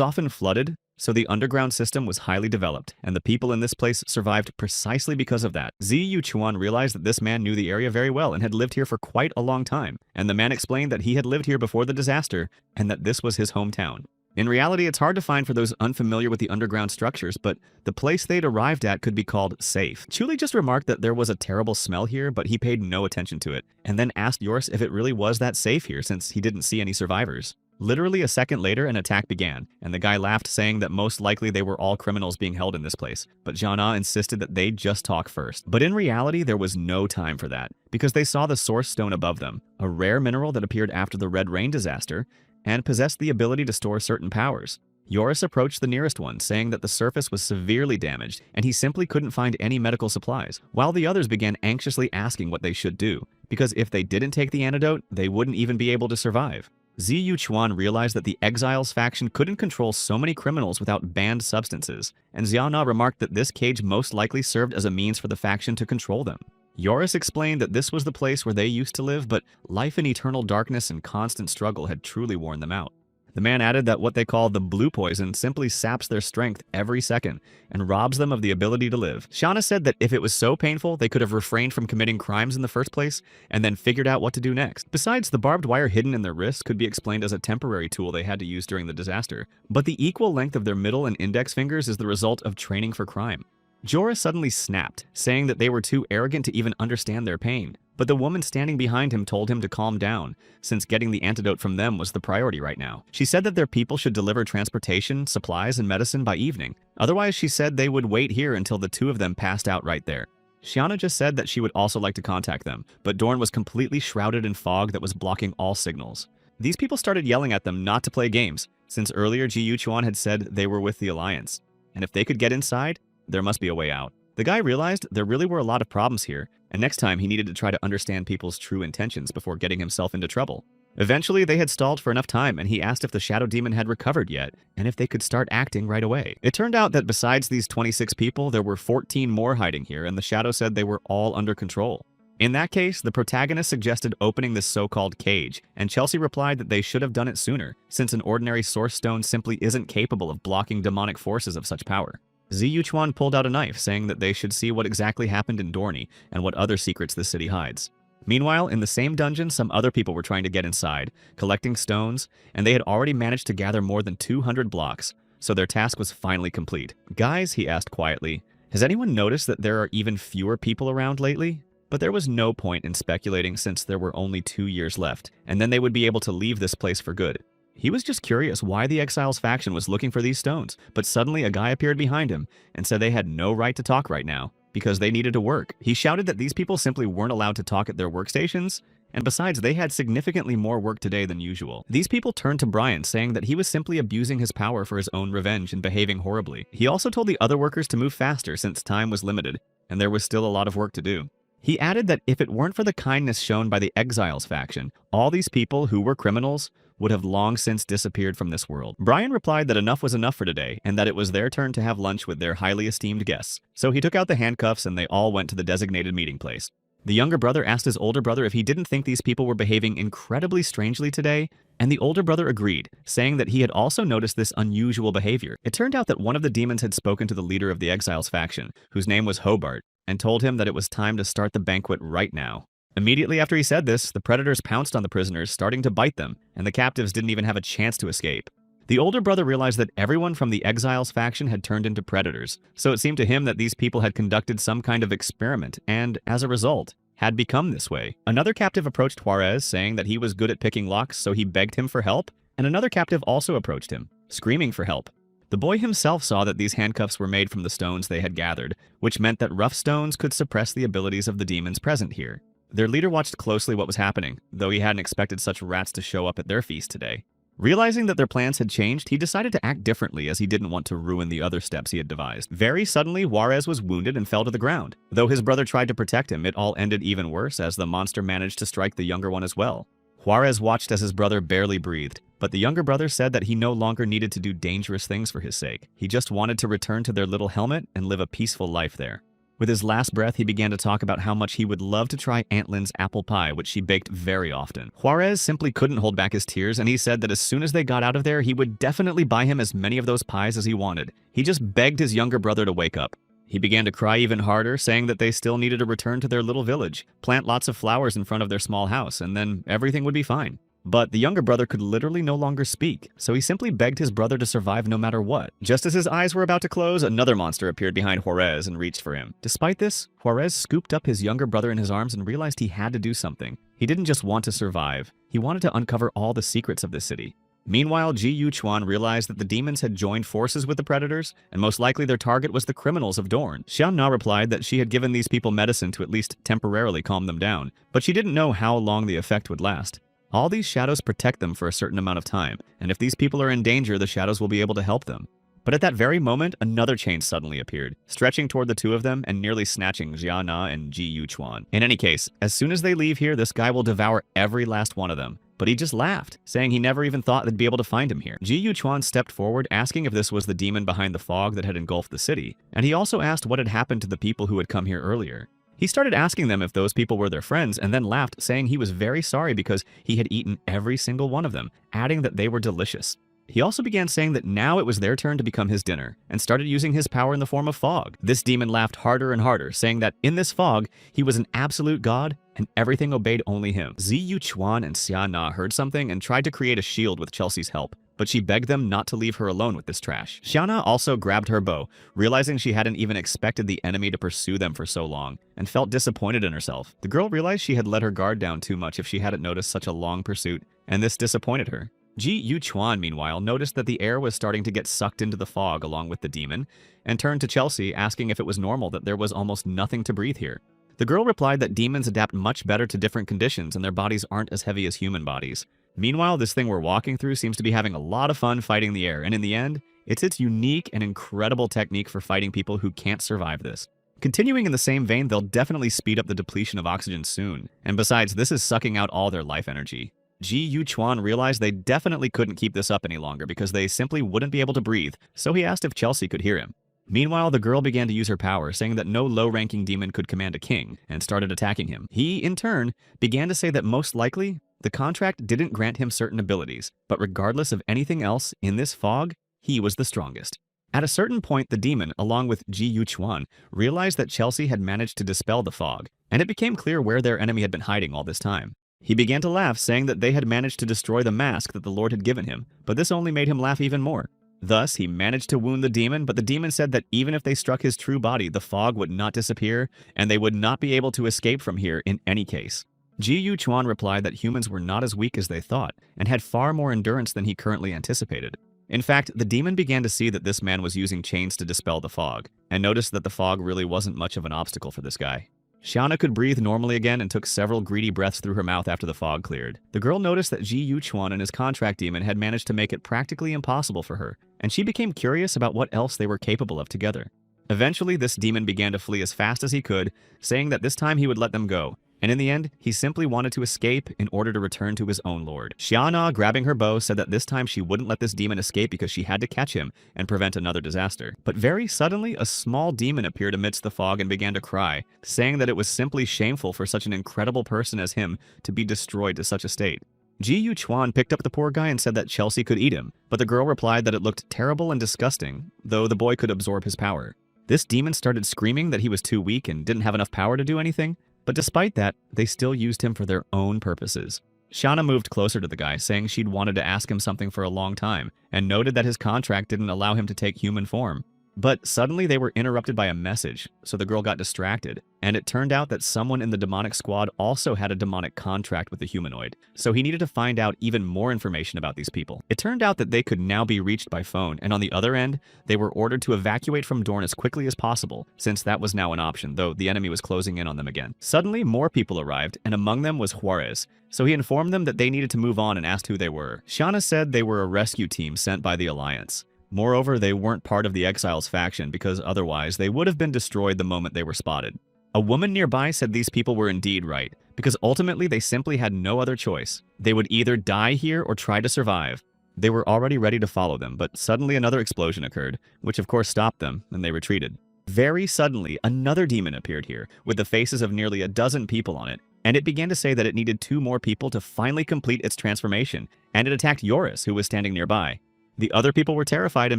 often flooded, so the underground system was highly developed, and the people in this place survived precisely because of that. Ziyu Chuan realized that this man knew the area very well and had lived here for quite a long time, and the man explained that he had lived here before the disaster, and that this was his hometown. In reality, it's hard to find for those unfamiliar with the underground structures, but the place they'd arrived at could be called safe. Chuli just remarked that there was a terrible smell here, but he paid no attention to it, and then asked Yoris if it really was that safe here since he didn't see any survivors. Literally a second later, an attack began, and the guy laughed, saying that most likely they were all criminals being held in this place, but Jiana insisted that they'd just talk first. But in reality, there was no time for that, because they saw the Source Stone above them, a rare mineral that appeared after the Red Rain disaster, and possessed the ability to store certain powers. Yoris approached the nearest one, saying that the surface was severely damaged, and he simply couldn't find any medical supplies, while the others began anxiously asking what they should do, because if they didn't take the antidote, they wouldn't even be able to survive. Ziyu Chuan realized that the Exiles faction couldn't control so many criminals without banned substances, and Xiana remarked that this cage most likely served as a means for the faction to control them. Yoris explained that this was the place where they used to live, but life in eternal darkness and constant struggle had truly worn them out. The man added that what they call the blue poison simply saps their strength every second and robs them of the ability to live. Shauna said that if it was so painful, they could have refrained from committing crimes in the first place and then figured out what to do next. Besides, the barbed wire hidden in their wrists could be explained as a temporary tool they had to use during the disaster, but the equal length of their middle and index fingers is the result of training for crime. Jorah suddenly snapped, saying that they were too arrogant to even understand their pain. But the woman standing behind him told him to calm down, since getting the antidote from them was the priority right now. She said that their people should deliver transportation, supplies, and medicine by evening. Otherwise, she said they would wait here until the two of them passed out right there. Shiana just said that she would also like to contact them, but Dorn was completely shrouded in fog that was blocking all signals. These people started yelling at them not to play games, since earlier Ji Yuchuan had said they were with the Alliance, and if they could get inside, there must be a way out. The guy realized there really were a lot of problems here, and next time he needed to try to understand people's true intentions before getting himself into trouble. Eventually, they had stalled for enough time, and he asked if the Shadow Demon had recovered yet, and if they could start acting right away. It turned out that besides these 26 people, there were 14 more hiding here, and the Shadow said they were all under control. In that case, the protagonist suggested opening this so-called cage, and Chelsea replied that they should have done it sooner, since an ordinary Source Stone simply isn't capable of blocking demonic forces of such power. Ziyu Chuan pulled out a knife, saying that they should see what exactly happened in Dorney and what other secrets the city hides. Meanwhile, in the same dungeon, some other people were trying to get inside, collecting stones, and they had already managed to gather more than 200 blocks, so their task was finally complete. "Guys," he asked quietly, "has anyone noticed that there are even fewer people around lately?" But there was no point in speculating since there were only 2 years left, and then they would be able to leave this place for good. He was just curious why the Exiles faction was looking for these stones, but suddenly a guy appeared behind him and said they had no right to talk right now, because they needed to work. He shouted that these people simply weren't allowed to talk at their workstations, and besides, they had significantly more work today than usual. These people turned to Brian, saying that he was simply abusing his power for his own revenge and behaving horribly. He also told the other workers to move faster since time was limited, and there was still a lot of work to do. He added that if it weren't for the kindness shown by the Exiles faction, all these people who were criminals would have long since disappeared from this world. Brian replied that enough was enough for today, and that it was their turn to have lunch with their highly esteemed guests. So he took out the handcuffs and they all went to the designated meeting place. The younger brother asked his older brother if he didn't think these people were behaving incredibly strangely today, and the older brother agreed, saying that he had also noticed this unusual behavior. It turned out that one of the demons had spoken to the leader of the Exiles faction, whose name was Hobart, and told him that it was time to start the banquet right now. Immediately after he said this, the predators pounced on the prisoners, starting to bite them, and the captives didn't even have a chance to escape. The older brother realized that everyone from the Exiles faction had turned into predators, so it seemed to him that these people had conducted some kind of experiment and, as a result, had become this way. Another captive approached Juarez, saying that he was good at picking locks, so he begged him for help, and another captive also approached him, screaming for help. The boy himself saw that these handcuffs were made from the stones they had gathered, which meant that rough stones could suppress the abilities of the demons present here. Their leader watched closely what was happening, though he hadn't expected such rats to show up at their feast today. Realizing that their plans had changed, he decided to act differently as he didn't want to ruin the other steps he had devised. Very suddenly, Juarez was wounded and fell to the ground. Though his brother tried to protect him, it all ended even worse as the monster managed to strike the younger one as well. Juarez watched as his brother barely breathed, but the younger brother said that he no longer needed to do dangerous things for his sake. He just wanted to return to their little helmet and live a peaceful life there. With his last breath, he began to talk about how much he would love to try Aunt Lynn's apple pie, which she baked very often. Juarez simply couldn't hold back his tears, and he said that as soon as they got out of there, he would definitely buy him as many of those pies as he wanted. He just begged his younger brother to wake up. He began to cry even harder, saying that they still needed to return to their little village, plant lots of flowers in front of their small house, and then everything would be fine. But the younger brother could literally no longer speak, so he simply begged his brother to survive no matter what. Just as his eyes were about to close, another monster appeared behind Juarez and reached for him. Despite this, Juarez scooped up his younger brother in his arms and realized he had to do something. He didn't just want to survive, he wanted to uncover all the secrets of the city. Meanwhile, Ji Yuquan realized that the demons had joined forces with the predators, and most likely their target was the criminals of Dorne. Xian Na replied that she had given these people medicine to at least temporarily calm them down, but she didn't know how long the effect would last. All these shadows protect them for a certain amount of time, and if these people are in danger, the shadows will be able to help them. But at that very moment, another chain suddenly appeared, stretching toward the two of them and nearly snatching Xian Na and Ji Yuquan. In any case, as soon as they leave here, this guy will devour every last one of them. But he just laughed, saying he never even thought they'd be able to find him here. Ji Yuquan stepped forward, asking if this was the demon behind the fog that had engulfed the city, and he also asked what had happened to the people who had come here earlier. He started asking them if those people were their friends and then laughed, saying he was very sorry because he had eaten every single one of them, adding that they were delicious. He also began saying that now it was their turn to become his dinner, and started using his power in the form of fog. This demon laughed harder and harder, saying that in this fog, he was an absolute god, and everything obeyed only him. Ji Yuquan and Xian Na heard something and tried to create a shield with Chelsea's help, but she begged them not to leave her alone with this trash. Xian Na also grabbed her bow, realizing she hadn't even expected the enemy to pursue them for so long, and felt disappointed in herself. The girl realized she had let her guard down too much if she hadn't noticed such a long pursuit, and this disappointed her. Ji Yuquan, meanwhile, noticed that the air was starting to get sucked into the fog along with the demon, and turned to Chelsea asking if it was normal that there was almost nothing to breathe here. The girl replied that demons adapt much better to different conditions and their bodies aren't as heavy as human bodies. Meanwhile, this thing we're walking through seems to be having a lot of fun fighting the air, and in the end, it's its unique and incredible technique for fighting people who can't survive this. Continuing in the same vein, they'll definitely speed up the depletion of oxygen soon, and besides, this is sucking out all their life energy. Ji Yuquan realized they definitely couldn't keep this up any longer because they simply wouldn't be able to breathe, so he asked if Chelsea could hear him. Meanwhile, the girl began to use her power, saying that no low-ranking demon could command a king, and started attacking him. He, in turn, began to say that most likely, the contract didn't grant him certain abilities, but regardless of anything else, in this fog, he was the strongest. At a certain point, the demon, along with Ji Yuquan, realized that Chelsea had managed to dispel the fog, and it became clear where their enemy had been hiding all this time. He began to laugh, saying that they had managed to destroy the mask that the Lord had given him, but this only made him laugh even more. Thus, he managed to wound the demon, but the demon said that even if they struck his true body, the fog would not disappear, and they would not be able to escape from here in any case. Ji Yuquan replied that humans were not as weak as they thought, and had far more endurance than he currently anticipated. In fact, the demon began to see that this man was using chains to dispel the fog, and noticed that the fog really wasn't much of an obstacle for this guy. Xian Na could breathe normally again and took several greedy breaths through her mouth after the fog cleared. The girl noticed that Ji Yuquan and his contract demon had managed to make it practically impossible for her, and she became curious about what else they were capable of together. Eventually, this demon began to flee as fast as he could, saying that this time he would let them go, and in the end, he simply wanted to escape in order to return to his own lord. Xian Na, grabbing her bow, said that this time she wouldn't let this demon escape because she had to catch him and prevent another disaster. But very suddenly, a small demon appeared amidst the fog and began to cry, saying that it was simply shameful for such an incredible person as him to be destroyed to such a state. Ji Yuquan picked up the poor guy and said that Chelsea could eat him, but the girl replied that it looked terrible and disgusting, though the boy could absorb his power. This demon started screaming that he was too weak and didn't have enough power to do anything, but despite that, they still used him for their own purposes. Shauna moved closer to the guy, saying she'd wanted to ask him something for a long time, and noted that his contract didn't allow him to take human form. But suddenly they were interrupted by a message, so the girl got distracted, and it turned out that someone in the demonic squad also had a demonic contract with the humanoid, so he needed to find out even more information about these people. It turned out that they could now be reached by phone, and on the other end, they were ordered to evacuate from Dorn as quickly as possible, since that was now an option, though the enemy was closing in on them again. Suddenly, more people arrived, and among them was Juarez, so he informed them that they needed to move on and asked who they were. Shauna said they were a rescue team sent by the Alliance. Moreover, they weren't part of the Exiles faction because otherwise they would have been destroyed the moment they were spotted. A woman nearby said these people were indeed right, because ultimately they simply had no other choice. They would either die here or try to survive. They were already ready to follow them, but suddenly another explosion occurred, which of course stopped them, and they retreated. Very suddenly, another demon appeared here, with the faces of nearly a dozen people on it, and it began to say that it needed 2 more people to finally complete its transformation, and it attacked Yoris, who was standing nearby. The other people were terrified and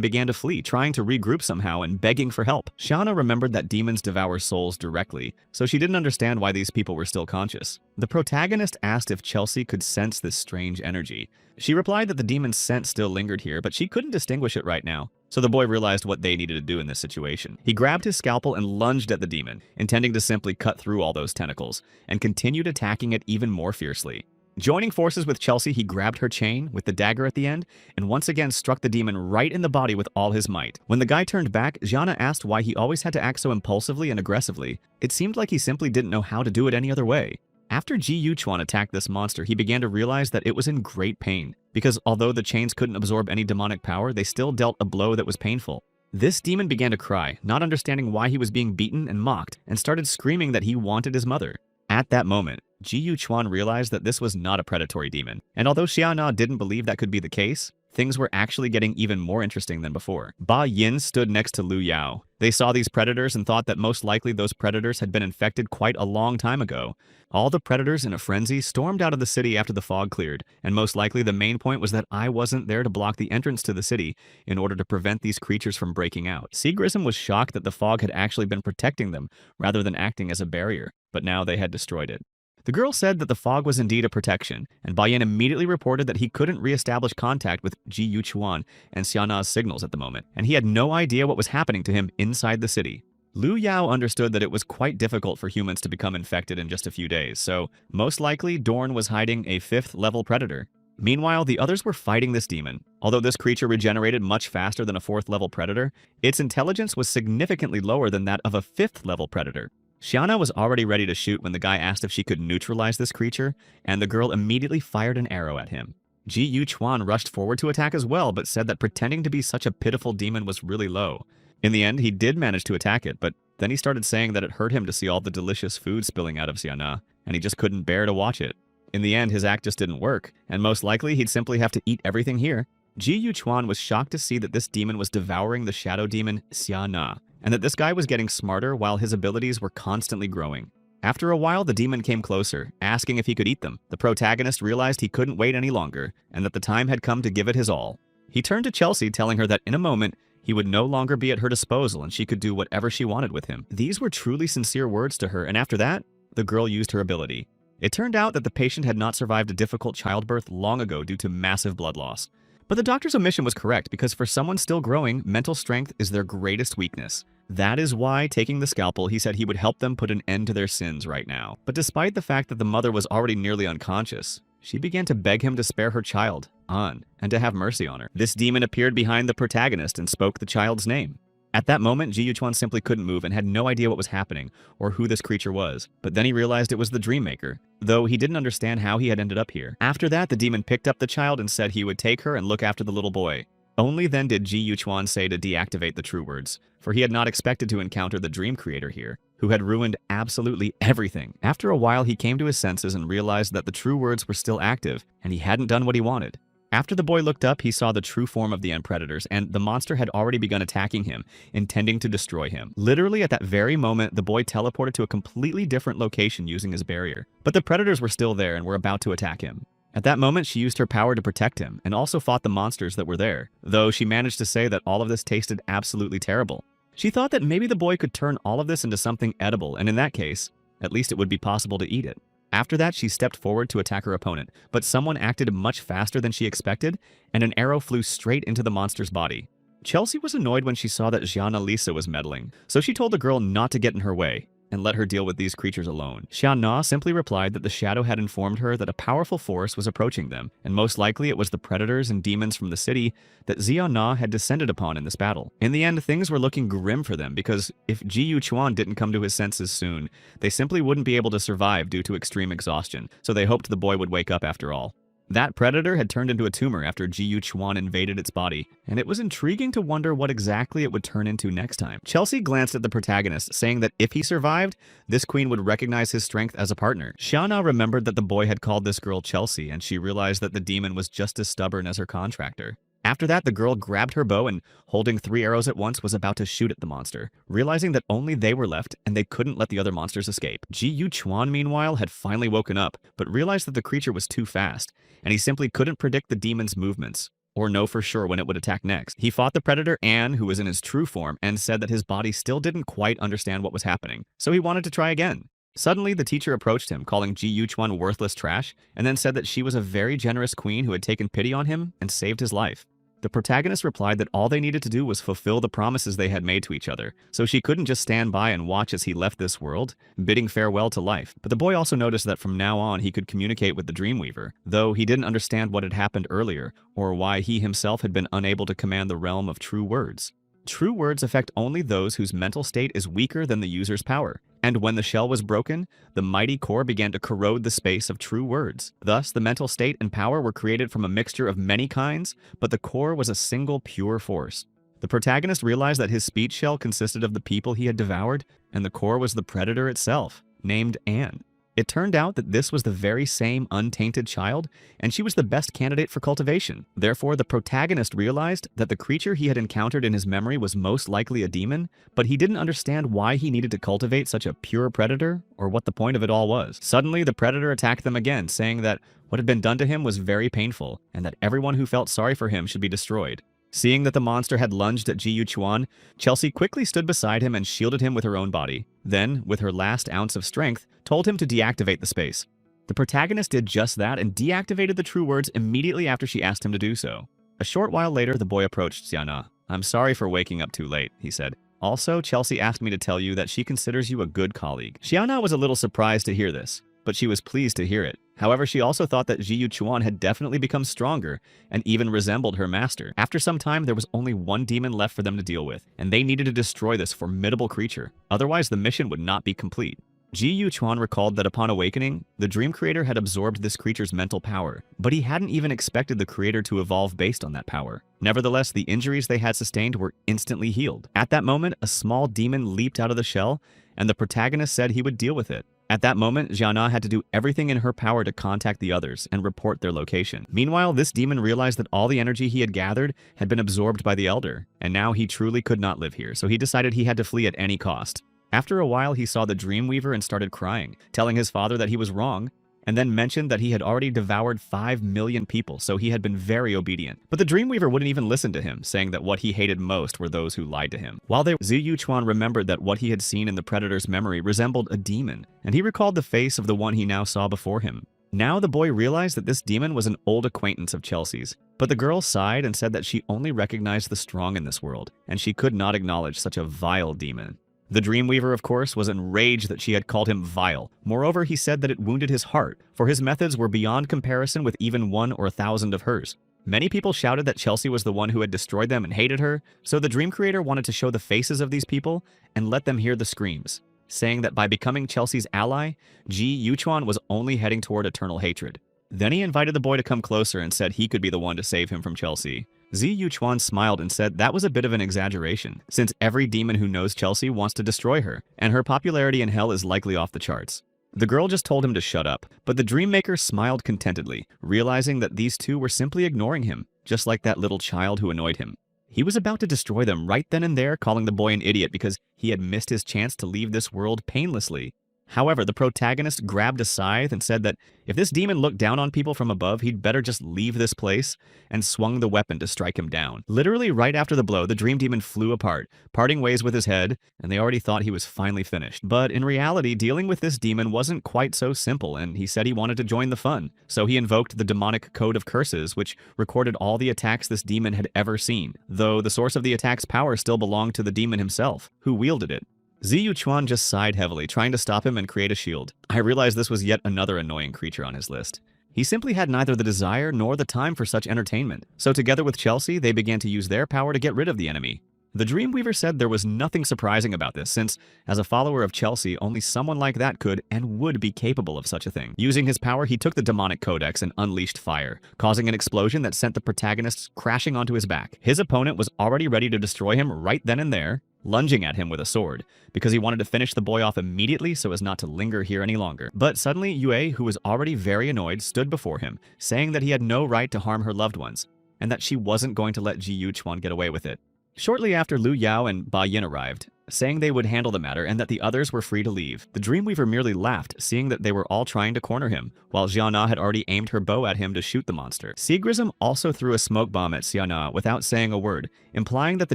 began to flee, trying to regroup somehow and begging for help. Shauna remembered that demons devour souls directly, so she didn't understand why these people were still conscious. The protagonist asked if Chelsea could sense this strange energy. She replied that the demon's scent still lingered here, but she couldn't distinguish it right now. So the boy realized what they needed to do in this situation. He grabbed his scalpel and lunged at the demon, intending to simply cut through all those tentacles, and continued attacking it even more fiercely. Joining forces with Chelsea, he grabbed her chain with the dagger at the end and once again struck the demon right in the body with all his might. When the guy turned back, Jana asked why he always had to act so impulsively and aggressively. It seemed like he simply didn't know how to do it any other way. After Ji Yuchuan attacked this monster, he began to realize that it was in great pain, because although the chains couldn't absorb any demonic power, they still dealt a blow that was painful. This demon began to cry, not understanding why he was being beaten and mocked, and started screaming that he wanted his mother. At that moment, Ji Yuchuan realized that this was not a predatory demon, and although Xiana didn't believe that could be the case, things were actually getting even more interesting than before. Ba Yin stood next to Lu Yao. They saw these predators and thought that most likely those predators had been infected quite a long time ago. All the predators in a frenzy stormed out of the city after the fog cleared, and most likely the main point was that I wasn't there to block the entrance to the city in order to prevent these creatures from breaking out. Seagrism was shocked that the fog had actually been protecting them rather than acting as a barrier, but now they had destroyed it. The girl said that the fog was indeed a protection, and Bayan immediately reported that he couldn't re-establish contact with Ji Yuchuan and Xiana's signals at the moment, and he had no idea what was happening to him inside the city. Lu Yao understood that it was quite difficult for humans to become infected in just a few days, so most likely Dorn was hiding a 5th-level predator. Meanwhile, the others were fighting this demon. Although this creature regenerated much faster than a 4th-level predator, its intelligence was significantly lower than that of a 5th-level predator. Xiana was already ready to shoot when the guy asked if she could neutralize this creature, and the girl immediately fired an arrow at him. Ji Yuchuan rushed forward to attack as well, but said that pretending to be such a pitiful demon was really low. In the end, he did manage to attack it, but then he started saying that it hurt him to see all the delicious food spilling out of Xiana, and he just couldn't bear to watch it. In the end, his act just didn't work, and most likely he'd simply have to eat everything here. Ji Yuchuan was shocked to see that this demon was devouring the shadow demon Xiana, and that this guy was getting smarter while his abilities were constantly growing. After a while, the demon came closer, asking if he could eat them. The protagonist realized he couldn't wait any longer, and that the time had come to give it his all. He turned to Chelsea, telling her that in a moment, he would no longer be at her disposal and she could do whatever she wanted with him. These were truly sincere words to her, and after that, the girl used her ability. It turned out that the patient had not survived a difficult childbirth long ago due to massive blood loss. But the doctor's omission was correct, because for someone still growing, mental strength is their greatest weakness. That is why, taking the scalpel, he said he would help them put an end to their sins right now. But despite the fact that the mother was already nearly unconscious, she began to beg him to spare her child, An, and to have mercy on her. This demon appeared behind the protagonist and spoke the child's name. At that moment, Ji Yuchuan simply couldn't move and had no idea what was happening or who this creature was. But then he realized it was the Dream Maker, though he didn't understand how he had ended up here. After that, the demon picked up the child and said he would take her and look after the little boy. Only then did Ji Yuchuan say to deactivate the true words, for he had not expected to encounter the Dream Creator here, who had ruined absolutely everything. After a while, he came to his senses and realized that the true words were still active, and he hadn't done what he wanted. After the boy looked up, he saw the true form of the end predators, and the monster had already begun attacking him, intending to destroy him. Literally at that very moment, the boy teleported to a completely different location using his barrier. But the predators were still there and were about to attack him. At that moment, she used her power to protect him, and also fought the monsters that were there, though she managed to say that all of this tasted absolutely terrible. She thought that maybe the boy could turn all of this into something edible, and in that case, at least it would be possible to eat it. After that, she stepped forward to attack her opponent, but someone acted much faster than she expected, and an arrow flew straight into the monster's body. Chelsea was annoyed when she saw that Xiana Lisa was meddling, so she told the girl not to get in her way and let her deal with these creatures alone. Xiana simply replied that the shadow had informed her that a powerful force was approaching them, and most likely it was the predators and demons from the city that Xiana had descended upon in this battle. In the end, things were looking grim for them because if Ji Yuquan didn't come to his senses soon, they simply wouldn't be able to survive due to extreme exhaustion, so they hoped the boy would wake up after all. That predator had turned into a tumor after Ji Yuquan invaded its body, and it was intriguing to wonder what exactly it would turn into next time. Chelsea glanced at the protagonist, saying that if he survived, this queen would recognize his strength as a partner. Xiana remembered that the boy had called this girl Chelsea, and she realized that the demon was just as stubborn as her contractor. After that, the girl grabbed her bow and, holding 3 arrows at once, was about to shoot at the monster, realizing that only they were left and they couldn't let the other monsters escape. Ji Yuquan, meanwhile, had finally woken up, but realized that the creature was too fast, and he simply couldn't predict the demon's movements, or know for sure when it would attack next. He fought the predator An, who was in his true form, and said that his body still didn't quite understand what was happening, so he wanted to try again. Suddenly, the teacher approached him, calling Ji Yuquan worthless trash, and then said that she was a very generous queen who had taken pity on him and saved his life. The protagonist replied that all they needed to do was fulfill the promises they had made to each other, so she couldn't just stand by and watch as he left this world, bidding farewell to life. But the boy also noticed that from now on he could communicate with the Dreamweaver, though he didn't understand what had happened earlier, or why he himself had been unable to command the realm of true words. True words affect only those whose mental state is weaker than the user's power, and when the shell was broken, the mighty core began to corrode the space of true words. Thus, the mental state and power were created from a mixture of many kinds, but the core was a single pure force. The protagonist realized that his speech shell consisted of the people he had devoured, and the core was the predator itself, named An. It turned out that this was the very same untainted child, and she was the best candidate for cultivation. Therefore, the protagonist realized that the creature he had encountered in his memory was most likely a demon, but he didn't understand why he needed to cultivate such a pure predator, or what the point of it all was. Suddenly, the predator attacked them again, saying that what had been done to him was very painful, and that everyone who felt sorry for him should be destroyed. Seeing that the monster had lunged at Ji Yuquan, Chelsea quickly stood beside him and shielded him with her own body. Then, with her last ounce of strength, told him to deactivate the space. The protagonist did just that and deactivated the true words immediately after she asked him to do so. A short while later, the boy approached Xiana. "I'm sorry for waking up too late," he said. "Also, Chelsea asked me to tell you that she considers you a good colleague." Xiana was a little surprised to hear this, but she was pleased to hear it. However, she also thought that Ji Yuquan had definitely become stronger and even resembled her master. After some time, there was only one demon left for them to deal with, and they needed to destroy this formidable creature. Otherwise, the mission would not be complete. Ji Yuquan recalled that upon awakening, the Dream Creator had absorbed this creature's mental power, but he hadn't even expected the creator to evolve based on that power. Nevertheless, the injuries they had sustained were instantly healed. At that moment, a small demon leaped out of the shell, and the protagonist said he would deal with it. At that moment, Xiana had to do everything in her power to contact the others and report their location. Meanwhile, this demon realized that all the energy he had gathered had been absorbed by the Elder, and now he truly could not live here, so he decided he had to flee at any cost. After a while, he saw the Dreamweaver and started crying, telling his father that he was wrong, and then mentioned that he had already devoured 5 million people, so he had been very obedient. But the Dreamweaver wouldn't even listen to him, saying that what he hated most were those who lied to him. While there, Ji Yuquan remembered that what he had seen in the Predator's memory resembled a demon, and he recalled the face of the one he now saw before him. Now the boy realized that this demon was an old acquaintance of Chelsea's, but the girl sighed and said that she only recognized the strong in this world, and she could not acknowledge such a vile demon. The Dreamweaver, of course, was enraged that she had called him vile. Moreover, he said that it wounded his heart, for his methods were beyond comparison with even 1 or 1,000 of hers. Many people shouted that Chelsea was the one who had destroyed them and hated her, so the Dream Creator wanted to show the faces of these people and let them hear the screams, saying that by becoming Chelsea's ally, Ji Yuquan was only heading toward eternal hatred. Then he invited the boy to come closer and said he could be the one to save him from Chelsea. Ji Yuquan smiled and said that was a bit of an exaggeration, since every demon who knows Chelsea wants to destroy her, and her popularity in hell is likely off the charts. The girl just told him to shut up, but the Dreammaker smiled contentedly, realizing that these two were simply ignoring him, just like that little child who annoyed him. He was about to destroy them right then and there, calling the boy an idiot because he had missed his chance to leave this world painlessly. However, the protagonist grabbed a scythe and said that if this demon looked down on people from above, he'd better just leave this place, and swung the weapon to strike him down. Literally right after the blow, the dream demon flew apart, parting ways with his head, and they already thought he was finally finished. But in reality, dealing with this demon wasn't quite so simple, and he said he wanted to join the fun. So he invoked the demonic code of curses, which recorded all the attacks this demon had ever seen, though the source of the attack's power still belonged to the demon himself, who wielded it. Ziyu Chuan just sighed heavily, trying to stop him and create a shield. I realized this was yet another annoying creature on his list. He simply had neither the desire nor the time for such entertainment. So together with Chelsea, they began to use their power to get rid of the enemy. The Dreamweaver said there was nothing surprising about this, since, as a follower of Chelsea, only someone like that could and would be capable of such a thing. Using his power, he took the demonic codex and unleashed fire, causing an explosion that sent the protagonist crashing onto his back. His opponent was already ready to destroy him right then and there, lunging at him with a sword, because he wanted to finish the boy off immediately so as not to linger here any longer. But suddenly, Yue, who was already very annoyed, stood before him, saying that he had no right to harm her loved ones, and that she wasn't going to let Ji Yuchuan get away with it. Shortly after, Lu Yao and Ba Yin arrived, saying they would handle the matter and that the others were free to leave. The Dreamweaver merely laughed, seeing that they were all trying to corner him, while Xiana had already aimed her bow at him to shoot the monster. Seagrism also threw a smoke bomb at Xiana without saying a word, implying that the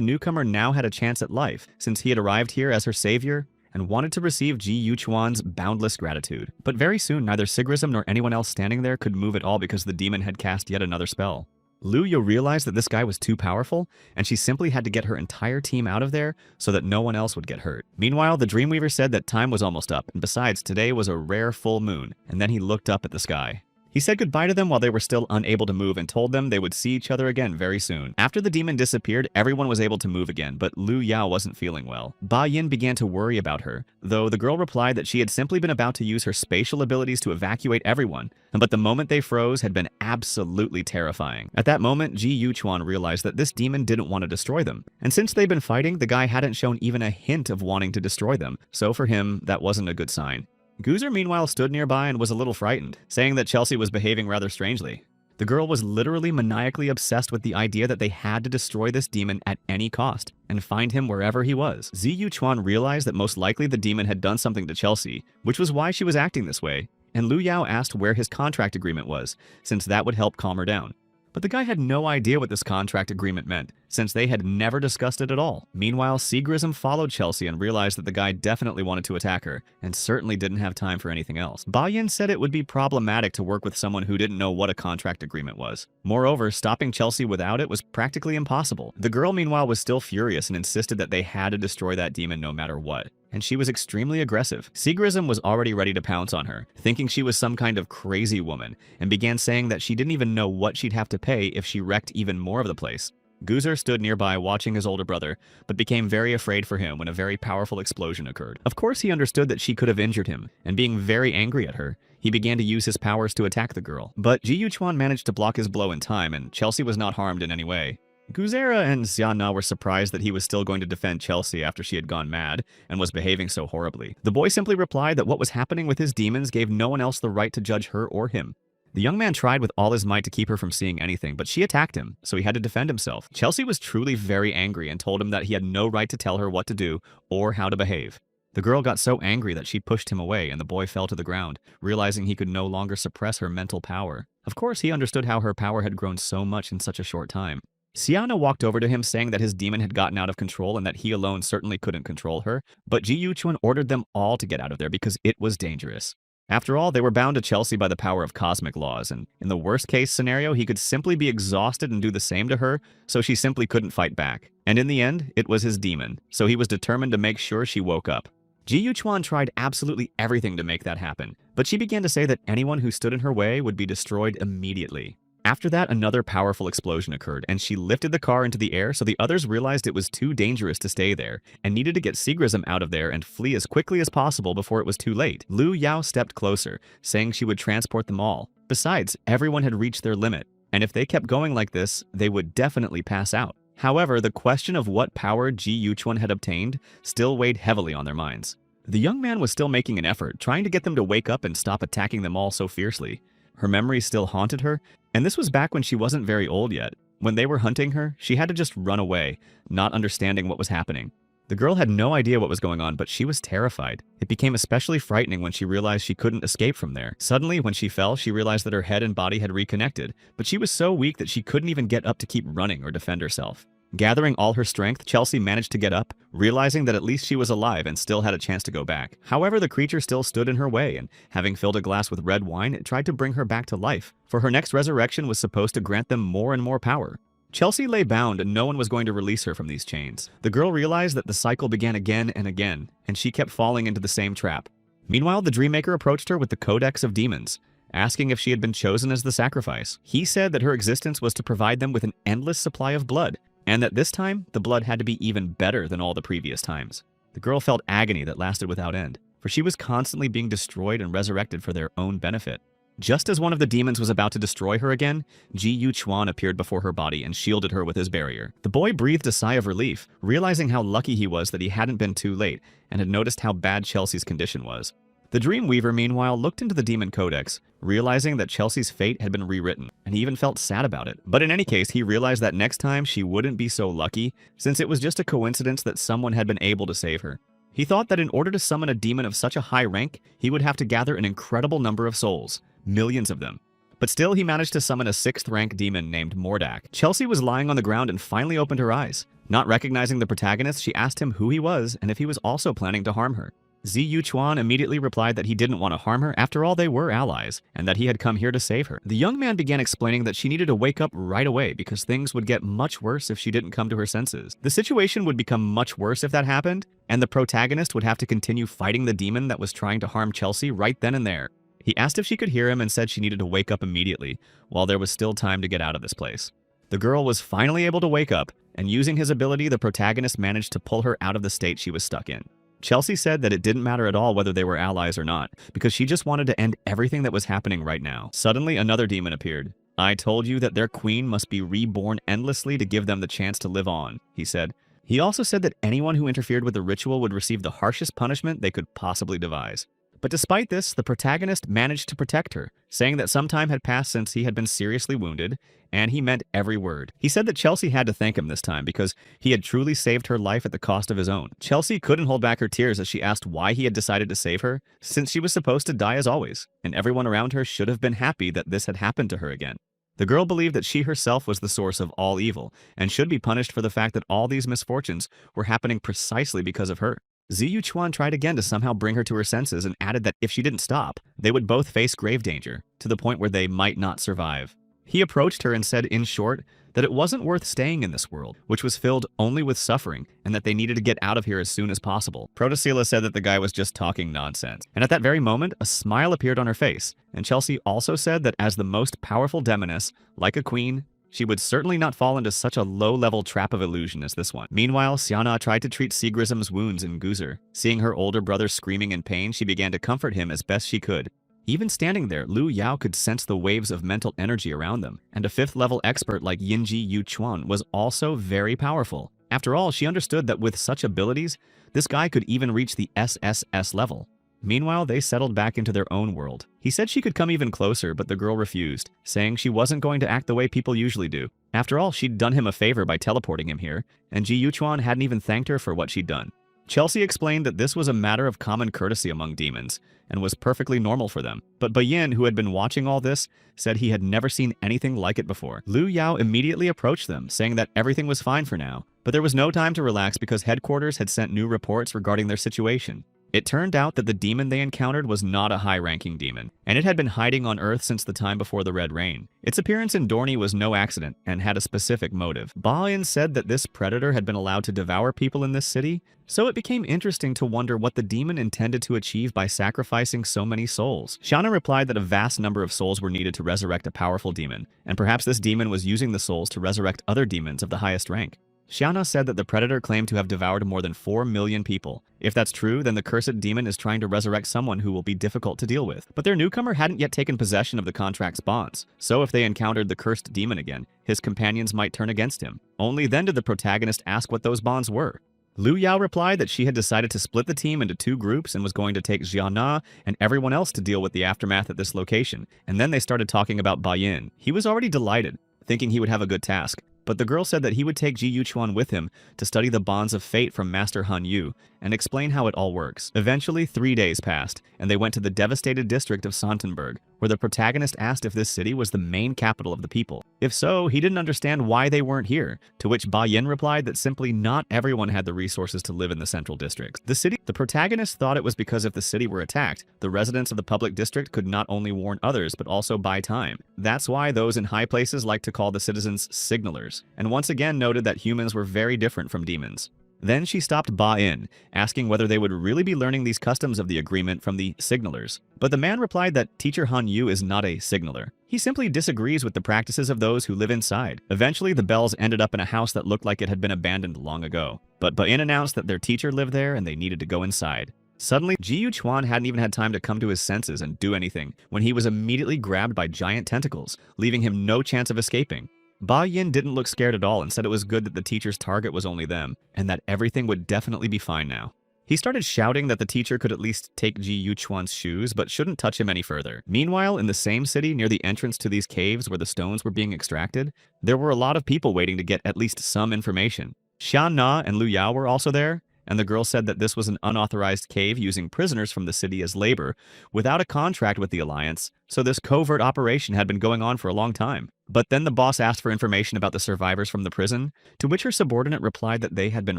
newcomer now had a chance at life, since he had arrived here as her savior and wanted to receive Ji Yuchuan's boundless gratitude. But very soon, neither Sigrism nor anyone else standing there could move at all because the demon had cast yet another spell. Luya realized that this guy was too powerful, and she simply had to get her entire team out of there so that no one else would get hurt. Meanwhile, the Dreamweaver said that time was almost up, and besides, today was a rare full moon, and then he looked up at the sky. He said goodbye to them while they were still unable to move and told them they would see each other again very soon. After the demon disappeared, everyone was able to move again, but Lu Yao wasn't feeling well. Ba Yin began to worry about her, though the girl replied that she had simply been about to use her spatial abilities to evacuate everyone, but the moment they froze had been absolutely terrifying. At that moment, Ji Yuchuan realized that this demon didn't want to destroy them, and since they'd been fighting, the guy hadn't shown even a hint of wanting to destroy them, so for him, that wasn't a good sign. Guzer meanwhile stood nearby and was a little frightened, saying that Chelsea was behaving rather strangely. The girl was literally maniacally obsessed with the idea that they had to destroy this demon at any cost, and find him wherever he was. Ziyu Chuan realized that most likely the demon had done something to Chelsea, which was why she was acting this way, and Lu Yao asked where his contract agreement was, since that would help calm her down. But the guy had no idea what this contract agreement meant, since they had never discussed it at all. Meanwhile, Seagrism followed Chelsea and realized that the guy definitely wanted to attack her, and certainly didn't have time for anything else. Ba Yin said it would be problematic to work with someone who didn't know what a contract agreement was. Moreover, stopping Chelsea without it was practically impossible. The girl, meanwhile, was still furious and insisted that they had to destroy that demon no matter what, and she was extremely aggressive. Seagrism was already ready to pounce on her, thinking she was some kind of crazy woman, and began saying that she didn't even know what she'd have to pay if she wrecked even more of the place. Guzer stood nearby watching his older brother, but became very afraid for him when a very powerful explosion occurred. Of course, he understood that she could have injured him, and being very angry at her, he began to use his powers to attack the girl. But Ji Yuchuan managed to block his blow in time, and Chelsea was not harmed in any way. Guzera and Xiana were surprised that he was still going to defend Chelsea after she had gone mad and was behaving so horribly. The boy simply replied that what was happening with his demons gave no one else the right to judge her or him. The young man tried with all his might to keep her from seeing anything, but she attacked him, so he had to defend himself. Chelsea was truly very angry and told him that he had no right to tell her what to do or how to behave. The girl got so angry that she pushed him away, and the boy fell to the ground, realizing he could no longer suppress her mental power. Of course, he understood how her power had grown so much in such a short time. Xiana walked over to him saying that his demon had gotten out of control and that he alone certainly couldn't control her, but Ji Yuchuan ordered them all to get out of there because it was dangerous. After all, they were bound to Chelsea by the power of cosmic laws, and in the worst-case scenario, he could simply be exhausted and do the same to her, so she simply couldn't fight back. And in the end, it was his demon, so he was determined to make sure she woke up. Ji Yuchuan tried absolutely everything to make that happen, but she began to say that anyone who stood in her way would be destroyed immediately. After that, another powerful explosion occurred, and she lifted the car into the air, so the others realized it was too dangerous to stay there, and needed to get Seagrism out of there and flee as quickly as possible before it was too late. Lu Yao stepped closer, saying she would transport them all. Besides, everyone had reached their limit, and if they kept going like this, they would definitely pass out. However, the question of what power Ji Yuchuan had obtained still weighed heavily on their minds. The young man was still making an effort, trying to get them to wake up and stop attacking them all so fiercely. Her memory still haunted her, and this was back when she wasn't very old yet. When they were hunting her, she had to just run away, not understanding what was happening. The girl had no idea what was going on, but she was terrified. It became especially frightening when she realized she couldn't escape from there. Suddenly, when she fell, she realized that her head and body had reconnected, but she was so weak that she couldn't even get up to keep running or defend herself. Gathering all her strength, Chelsea managed to get up, realizing that at least she was alive and still had a chance to go back. However, the creature still stood in her way, and having filled a glass with red wine, it tried to bring her back to life, for her next resurrection was supposed to grant them more and more power. Chelsea lay bound and no one was going to release her from these chains. The girl realized that the cycle began again and again, and she kept falling into the same trap. Meanwhile, the Dreammaker approached her with the Codex of Demons, asking if she had been chosen as the sacrifice. He said that her existence was to provide them with an endless supply of blood, and that this time, the blood had to be even better than all the previous times. The girl felt agony that lasted without end, for she was constantly being destroyed and resurrected for their own benefit. Just as one of the demons was about to destroy her again, Ji Yu Chuan appeared before her body and shielded her with his barrier. The boy breathed a sigh of relief, realizing how lucky he was that he hadn't been too late and had noticed how bad Chelsea's condition was. The Dreamweaver, meanwhile, looked into the Demon Codex, realizing that Chelsea's fate had been rewritten, and he even felt sad about it. But in any case, he realized that next time she wouldn't be so lucky, since it was just a coincidence that someone had been able to save her. He thought that in order to summon a demon of such a high rank, he would have to gather an incredible number of souls. Millions of them. But still, he managed to summon a 6th rank demon named Mordak. Chelsea was lying on the ground and finally opened her eyes. Not recognizing the protagonist, she asked him who he was and if he was also planning to harm her. Zi Yu Chuan immediately replied that he didn't want to harm her, after all they were allies, and that he had come here to save her. The young man began explaining that she needed to wake up right away because things would get much worse if she didn't come to her senses. The situation would become much worse if that happened, and the protagonist would have to continue fighting the demon that was trying to harm Chelsea right then and there. He asked if she could hear him and said she needed to wake up immediately, while there was still time to get out of this place. The girl was finally able to wake up, and using his ability, the protagonist managed to pull her out of the state she was stuck in. Chelsea said that it didn't matter at all whether they were allies or not, because she just wanted to end everything that was happening right now. Suddenly, another demon appeared. "I told you that their queen must be reborn endlessly to give them the chance to live on," he said. He also said that anyone who interfered with the ritual would receive the harshest punishment they could possibly devise. But despite this, the protagonist managed to protect her, saying that some time had passed since he had been seriously wounded, and he meant every word. He said that Chelsea had to thank him this time because he had truly saved her life at the cost of his own. Chelsea couldn't hold back her tears as she asked why he had decided to save her, since she was supposed to die as always, and everyone around her should have been happy that this had happened to her again. The girl believed that she herself was the source of all evil, and should be punished for the fact that all these misfortunes were happening precisely because of her. Zi Yu Chuan tried again to somehow bring her to her senses and added that if she didn't stop, they would both face grave danger, to the point where they might not survive. He approached her and said, in short, that it wasn't worth staying in this world, which was filled only with suffering, and that they needed to get out of here as soon as possible. Protosila said that the guy was just talking nonsense. And at that very moment, a smile appeared on her face, and Chelsea also said that as the most powerful demoness, like a queen, she would certainly not fall into such a low-level trap of illusion as this one. Meanwhile, Xiana tried to treat Sigrism's wounds in Guzer. Seeing her older brother screaming in pain, she began to comfort him as best she could. Even standing there, Lu Yao could sense the waves of mental energy around them, and a 5th-level expert like Yinji Yu Chuan was also very powerful. After all, she understood that with such abilities, this guy could even reach the SSS level. Meanwhile, they settled back into their own world. He said she could come even closer, but the girl refused, saying she wasn't going to act the way people usually do. After all, she'd done him a favor by teleporting him here, and Ji Yuchuan hadn't even thanked her for what she'd done. Chelsea explained that this was a matter of common courtesy among demons, and was perfectly normal for them. But Bayin, who had been watching all this, said he had never seen anything like it before. Lu Yao immediately approached them, saying that everything was fine for now. But there was no time to relax because headquarters had sent new reports regarding their situation. It turned out that the demon they encountered was not a high-ranking demon, and it had been hiding on Earth since the time before the Red Rain. Its appearance in Dorney was no accident, and had a specific motive. Ba-in said that this predator had been allowed to devour people in this city, so it became interesting to wonder what the demon intended to achieve by sacrificing so many souls. Shana replied that a vast number of souls were needed to resurrect a powerful demon, and perhaps this demon was using the souls to resurrect other demons of the highest rank. Xiana said that the predator claimed to have devoured more than 4 million people. If that's true, then the cursed demon is trying to resurrect someone who will be difficult to deal with. But their newcomer hadn't yet taken possession of the contract's bonds, so if they encountered the cursed demon again, his companions might turn against him. Only then did the protagonist ask what those bonds were. Lu Yao replied that she had decided to split the team into 2 groups and was going to take Xiana and everyone else to deal with the aftermath at this location, and then they started talking about Bayin. He was already delighted, thinking he would have a good task. but the girl said that he would take Ji Yuchuan with him to study the bonds of fate from Master Han Yu and explain how it all works. Eventually, 3 days passed, and they went to the devastated district of Sontenberg, where the protagonist asked if this city was the main capital of the people. If so, he didn't understand why they weren't here, to which Ba Yin replied that simply not everyone had the resources to live in the central district. The protagonist thought it was because if the city were attacked, the residents of the public district could not only warn others but also buy time. That's why those in high places like to call the citizens signalers, and once again noted that humans were very different from demons. Then she stopped Ba in, asking whether they would really be learning these customs of the agreement from the signalers. But the man replied that Teacher Han Yu is not a signaler. He simply disagrees with the practices of those who live inside. Eventually, the bells ended up in a house that looked like it had been abandoned long ago. But Ba in announced that their teacher lived there and they needed to go inside. Suddenly, Ji Yuchuan hadn't even had time to come to his senses and do anything when he was immediately grabbed by giant tentacles, leaving him no chance of escaping. Ba Yin didn't look scared at all and said it was good that the teacher's target was only them, and that everything would definitely be fine now. He started shouting that the teacher could at least take Ji Yuchuan's shoes, but shouldn't touch him any further. Meanwhile, in the same city near the entrance to these caves where the stones were being extracted, there were a lot of people waiting to get at least some information. Xian Na and Lu Yao were also there, and the girl said that this was an unauthorized cave using prisoners from the city as labor, without a contract with the Alliance, so this covert operation had been going on for a long time. But then the boss asked for information about the survivors from the prison, to which her subordinate replied that they had been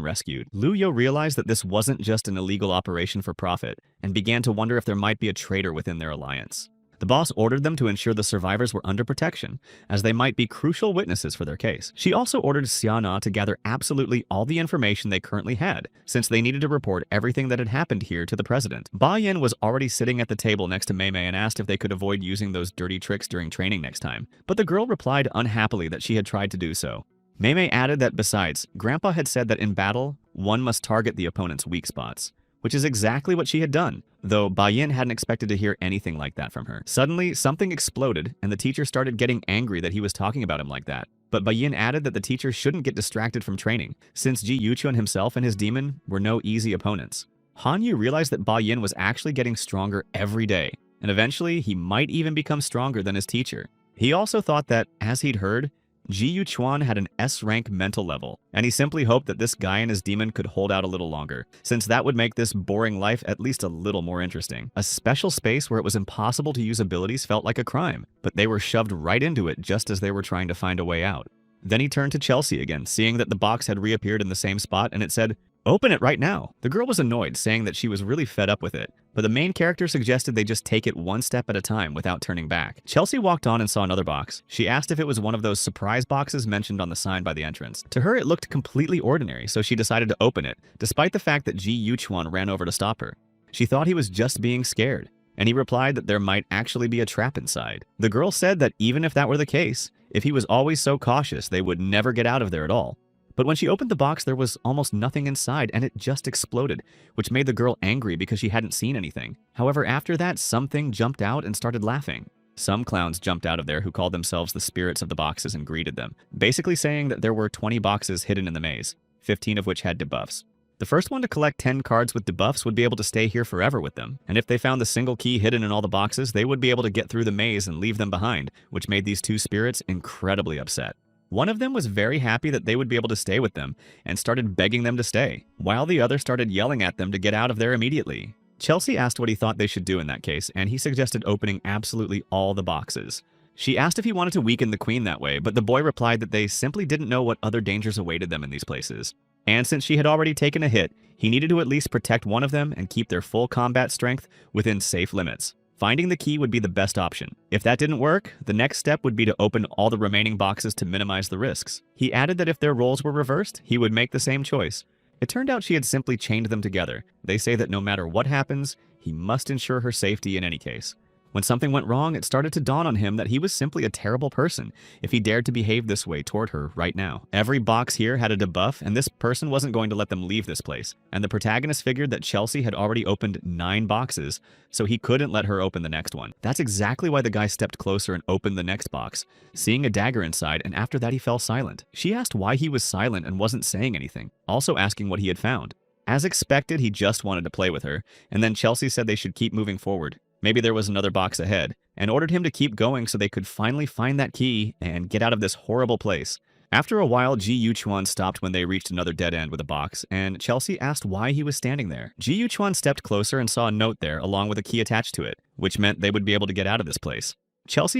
rescued. Lu Yo realized that this wasn't just an illegal operation for profit, and began to wonder if there might be a traitor within their alliance. The boss ordered them to ensure the survivors were under protection, as they might be crucial witnesses for their case. She also ordered Xiana to gather absolutely all the information they currently had, since they needed to report everything that had happened here to the president. Ba Yin was already sitting at the table next to Mei Mei and asked if they could avoid using those dirty tricks during training next time, but the girl replied unhappily that she had tried to do so. Mei Mei added that besides, Grandpa had said that in battle, one must target the opponent's weak spots, which is exactly what she had done, though Ba Yin hadn't expected to hear anything like that from her. Suddenly, something exploded, and the teacher started getting angry that he was talking about him like that. But Ba Yin added that the teacher shouldn't get distracted from training, since Ji Yuchuan himself and his demon were no easy opponents. Han Yu realized that Ba Yin was actually getting stronger every day, and eventually he might even become stronger than his teacher. He also thought that, as he'd heard, Ji Yuchuan had an S-rank mental level, and he simply hoped that this guy and his demon could hold out a little longer, since that would make this boring life at least a little more interesting. A special space where it was impossible to use abilities felt like a crime, but they were shoved right into it just as they were trying to find a way out. Then he turned to Chelsea again, seeing that the box had reappeared in the same spot, and it said, "Open it right now." The girl was annoyed, saying that she was really fed up with it, but the main character suggested they just take it one step at a time without turning back. Chelsea walked on and saw another box. She asked if it was one of those surprise boxes mentioned on the sign by the entrance. To her, it looked completely ordinary, so she decided to open it, despite the fact that Ji Yuchuan ran over to stop her. She thought he was just being scared, and he replied that there might actually be a trap inside. The girl said that even if that were the case, if he was always so cautious, they would never get out of there at all. But when she opened the box, there was almost nothing inside, and it just exploded, which made the girl angry because she hadn't seen anything. However, after that, something jumped out and started laughing. Some clowns jumped out of there who called themselves the spirits of the boxes and greeted them, basically saying that there were 20 boxes hidden in the maze, 15 of which had debuffs. The first one to collect 10 cards with debuffs would be able to stay here forever with them, and if they found the single key hidden in all the boxes, they would be able to get through the maze and leave them behind, which made these two spirits incredibly upset. One of them was very happy that they would be able to stay with them, and started begging them to stay, while the other started yelling at them to get out of there immediately. Chelsea asked what he thought they should do in that case, and he suggested opening absolutely all the boxes. She asked if he wanted to weaken the queen that way, but the boy replied that they simply didn't know what other dangers awaited them in these places. And since she had already taken a hit, he needed to at least protect one of them and keep their full combat strength within safe limits. Finding the key would be the best option. If that didn't work, the next step would be to open all the remaining boxes to minimize the risks. He added that if their roles were reversed, he would make the same choice. It turned out she had simply chained them together. They say that no matter what happens, he must ensure her safety in any case. When something went wrong, it started to dawn on him that he was simply a terrible person if he dared to behave this way toward her right now. Every box here had a debuff, and this person wasn't going to let them leave this place. And the protagonist figured that Chelsea had already opened 9 boxes, so he couldn't let her open the next one. That's exactly why the guy stepped closer and opened the next box, seeing a dagger inside, and after that he fell silent. She asked why he was silent and wasn't saying anything, also asking what he had found. As expected, he just wanted to play with her, and then Chelsea said they should keep moving forward. Maybe there was another box ahead, and ordered him to keep going so they could finally find that key and get out of this horrible place. After a while, Ji Yuchuan stopped when they reached another dead end with a box, and Chelsea asked why he was standing there. Ji Yuchuan stepped closer and saw a note there along with a key attached to it, which meant they would be able to get out of this place.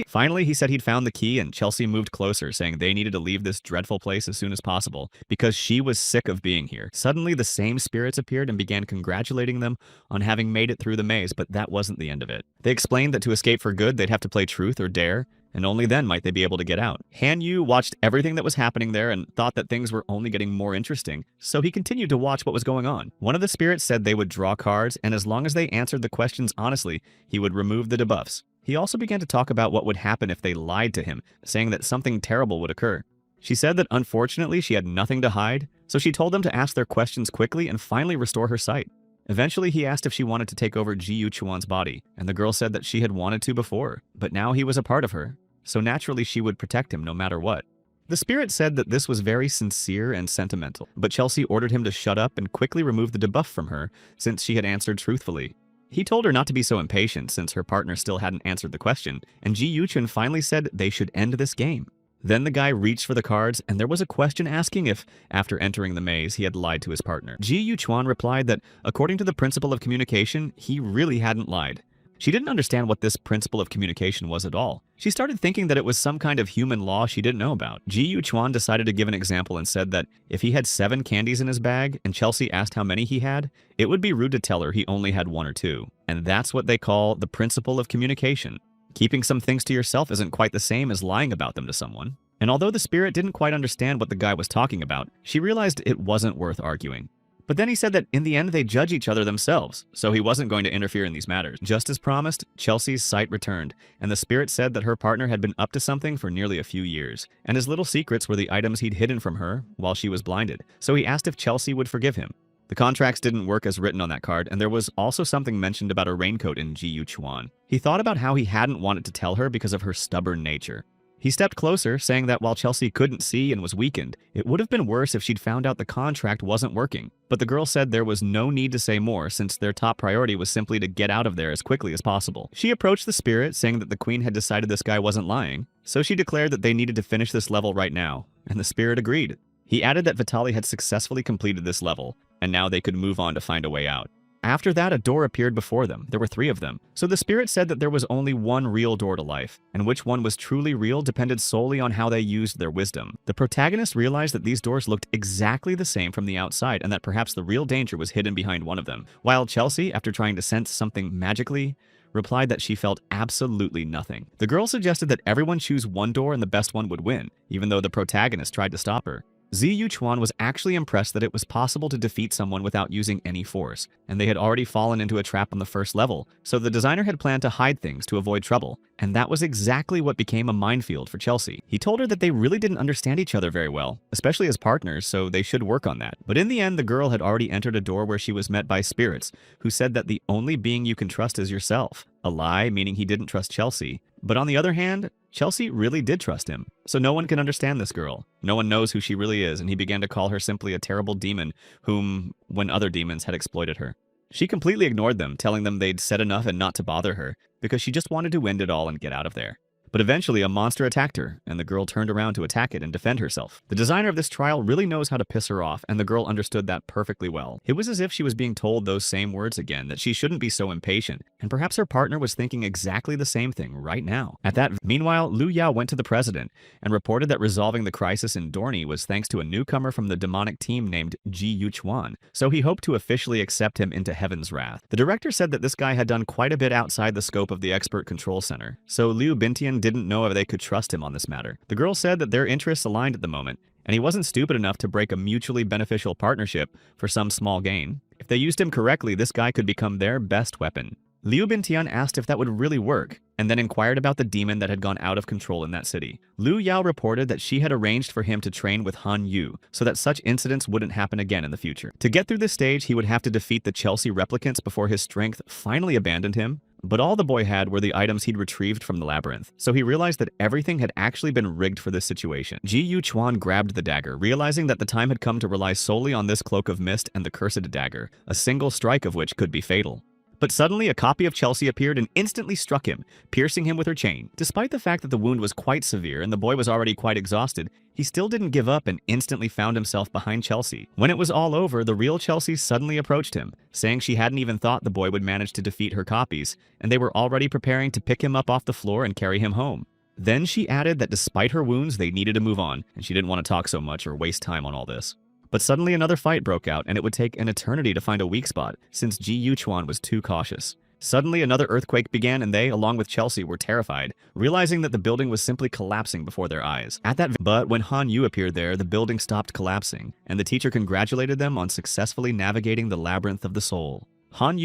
Finally, he said he'd found the key, and Chelsea moved closer, saying they needed to leave this dreadful place as soon as possible because she was sick of being here. Suddenly, the same spirits appeared and began congratulating them on having made it through the maze, but that wasn't the end of it. They explained that to escape for good, they'd have to play truth or dare, and only then might they be able to get out. Han Yu watched everything that was happening there and thought that things were only getting more interesting, so he continued to watch what was going on. One of the spirits said they would draw cards, and as long as they answered the questions honestly, he would remove the debuffs. He also began to talk about what would happen if they lied to him, saying that something terrible would occur. She said that unfortunately she had nothing to hide, so she told them to ask their questions quickly and finally restore her sight. Eventually, he asked if she wanted to take over Ji Yuchuan's body, and the girl said that she had wanted to before, but now he was a part of her, so naturally she would protect him no matter what. The spirit said that this was very sincere and sentimental, but Chelsea ordered him to shut up and quickly remove the debuff from her since she had answered truthfully. He told her not to be so impatient since her partner still hadn't answered the question, and Ji Yuchun finally said they should end this game. Then the guy reached for the cards, and there was a question asking if, after entering the maze, he had lied to his partner. Ji Yuchuan replied that, according to the principle of communication, he really hadn't lied. She didn't understand what this principle of communication was at all. She started thinking that it was some kind of human law she didn't know about. Ji Yuchuan decided to give an example and said that if he had 7 candies in his bag and Chelsea asked how many he had, it would be rude to tell her he only had 1 or 2. And that's what they call the principle of communication. Keeping some things to yourself isn't quite the same as lying about them to someone. And although the spirit didn't quite understand what the guy was talking about, she realized it wasn't worth arguing. But then he said that in the end they judge each other themselves, so he wasn't going to interfere in these matters. Just as promised, Chelsea's sight returned, and the spirit said that her partner had been up to something for nearly a few years, and his little secrets were the items he'd hidden from her while she was blinded, so he asked if Chelsea would forgive him. The contracts didn't work as written on that card, and there was also something mentioned about a raincoat in Ji Yuchuan. He thought about how he hadn't wanted to tell her because of her stubborn nature. He stepped closer, saying that while Chelsea couldn't see and was weakened, it would have been worse if she'd found out the contract wasn't working. But the girl said there was no need to say more since their top priority was simply to get out of there as quickly as possible. She approached the spirit, saying that the queen had decided this guy wasn't lying, so she declared that they needed to finish this level right now, and the spirit agreed. He added that Vitaly had successfully completed this level, and now they could move on to find a way out. After that, a door appeared before them. There were 3 of them. So the spirit said that there was only one real door to life, and which one was truly real depended solely on how they used their wisdom. The protagonist realized that these doors looked exactly the same from the outside, and that perhaps the real danger was hidden behind one of them. While Chelsea, after trying to sense something magically, replied that she felt absolutely nothing. The girl suggested that everyone choose one door and the best one would win, even though the protagonist tried to stop her. Ji Yuchuan was actually impressed that it was possible to defeat someone without using any force, and they had already fallen into a trap on the first level, so the designer had planned to hide things to avoid trouble, and that was exactly what became a minefield for Chelsea. He told her that they really didn't understand each other very well, especially as partners, so they should work on that. But in the end, the girl had already entered a door where she was met by spirits, who said that the only being you can trust is yourself. A lie, meaning he didn't trust Chelsea. But on the other hand, Chelsea really did trust him. So no one can understand this girl. No one knows who she really is, and he began to call her simply a terrible demon when other demons had exploited her. She completely ignored them, telling them they'd said enough and not to bother her, because she just wanted to end it all and get out of there. But eventually, a monster attacked her, and the girl turned around to attack it and defend herself. The designer of this trial really knows how to piss her off, and the girl understood that perfectly well. It was as if she was being told those same words again, that she shouldn't be so impatient, and perhaps her partner was thinking exactly the same thing right now. Meanwhile, Lu Yao went to the president and reported that resolving the crisis in Dorney was thanks to a newcomer from the demonic team named Ji Yuchuan, so he hoped to officially accept him into Heaven's Wrath. The director said that this guy had done quite a bit outside the scope of the Expert Control Center, so Liu Bintian didn't know if they could trust him on this matter. The girl said that their interests aligned at the moment, and he wasn't stupid enough to break a mutually beneficial partnership for some small gain. If they used him correctly, this guy could become their best weapon. Liu Bintian asked if that would really work, and then inquired about the demon that had gone out of control in that city. Lu Yao reported that she had arranged for him to train with Han Yu, so that such incidents wouldn't happen again in the future. To get through this stage, he would have to defeat the Chelsea replicants before his strength finally abandoned him. But all the boy had were the items he'd retrieved from the labyrinth, so he realized that everything had actually been rigged for this situation. Ji Yuchuan grabbed the dagger, realizing that the time had come to rely solely on this cloak of mist and the cursed dagger, a single strike of which could be fatal. But suddenly, a copy of Chelsea appeared and instantly struck him, piercing him with her chain. Despite the fact that the wound was quite severe and the boy was already quite exhausted, he still didn't give up and instantly found himself behind Chelsea. When it was all over, the real Chelsea suddenly approached him, saying she hadn't even thought the boy would manage to defeat her copies, and they were already preparing to pick him up off the floor and carry him home. Then she added that despite her wounds, they needed to move on, and she didn't want to talk so much or waste time on all this. But suddenly another fight broke out, and it would take an eternity to find a weak spot, since Ji Yuchuan was too cautious. Suddenly another earthquake began, and they, along with Chelsea, were terrified, realizing that the building was simply collapsing before their eyes. But when Han Yu appeared there, the building stopped collapsing, and the teacher congratulated them on successfully navigating the labyrinth of the soul.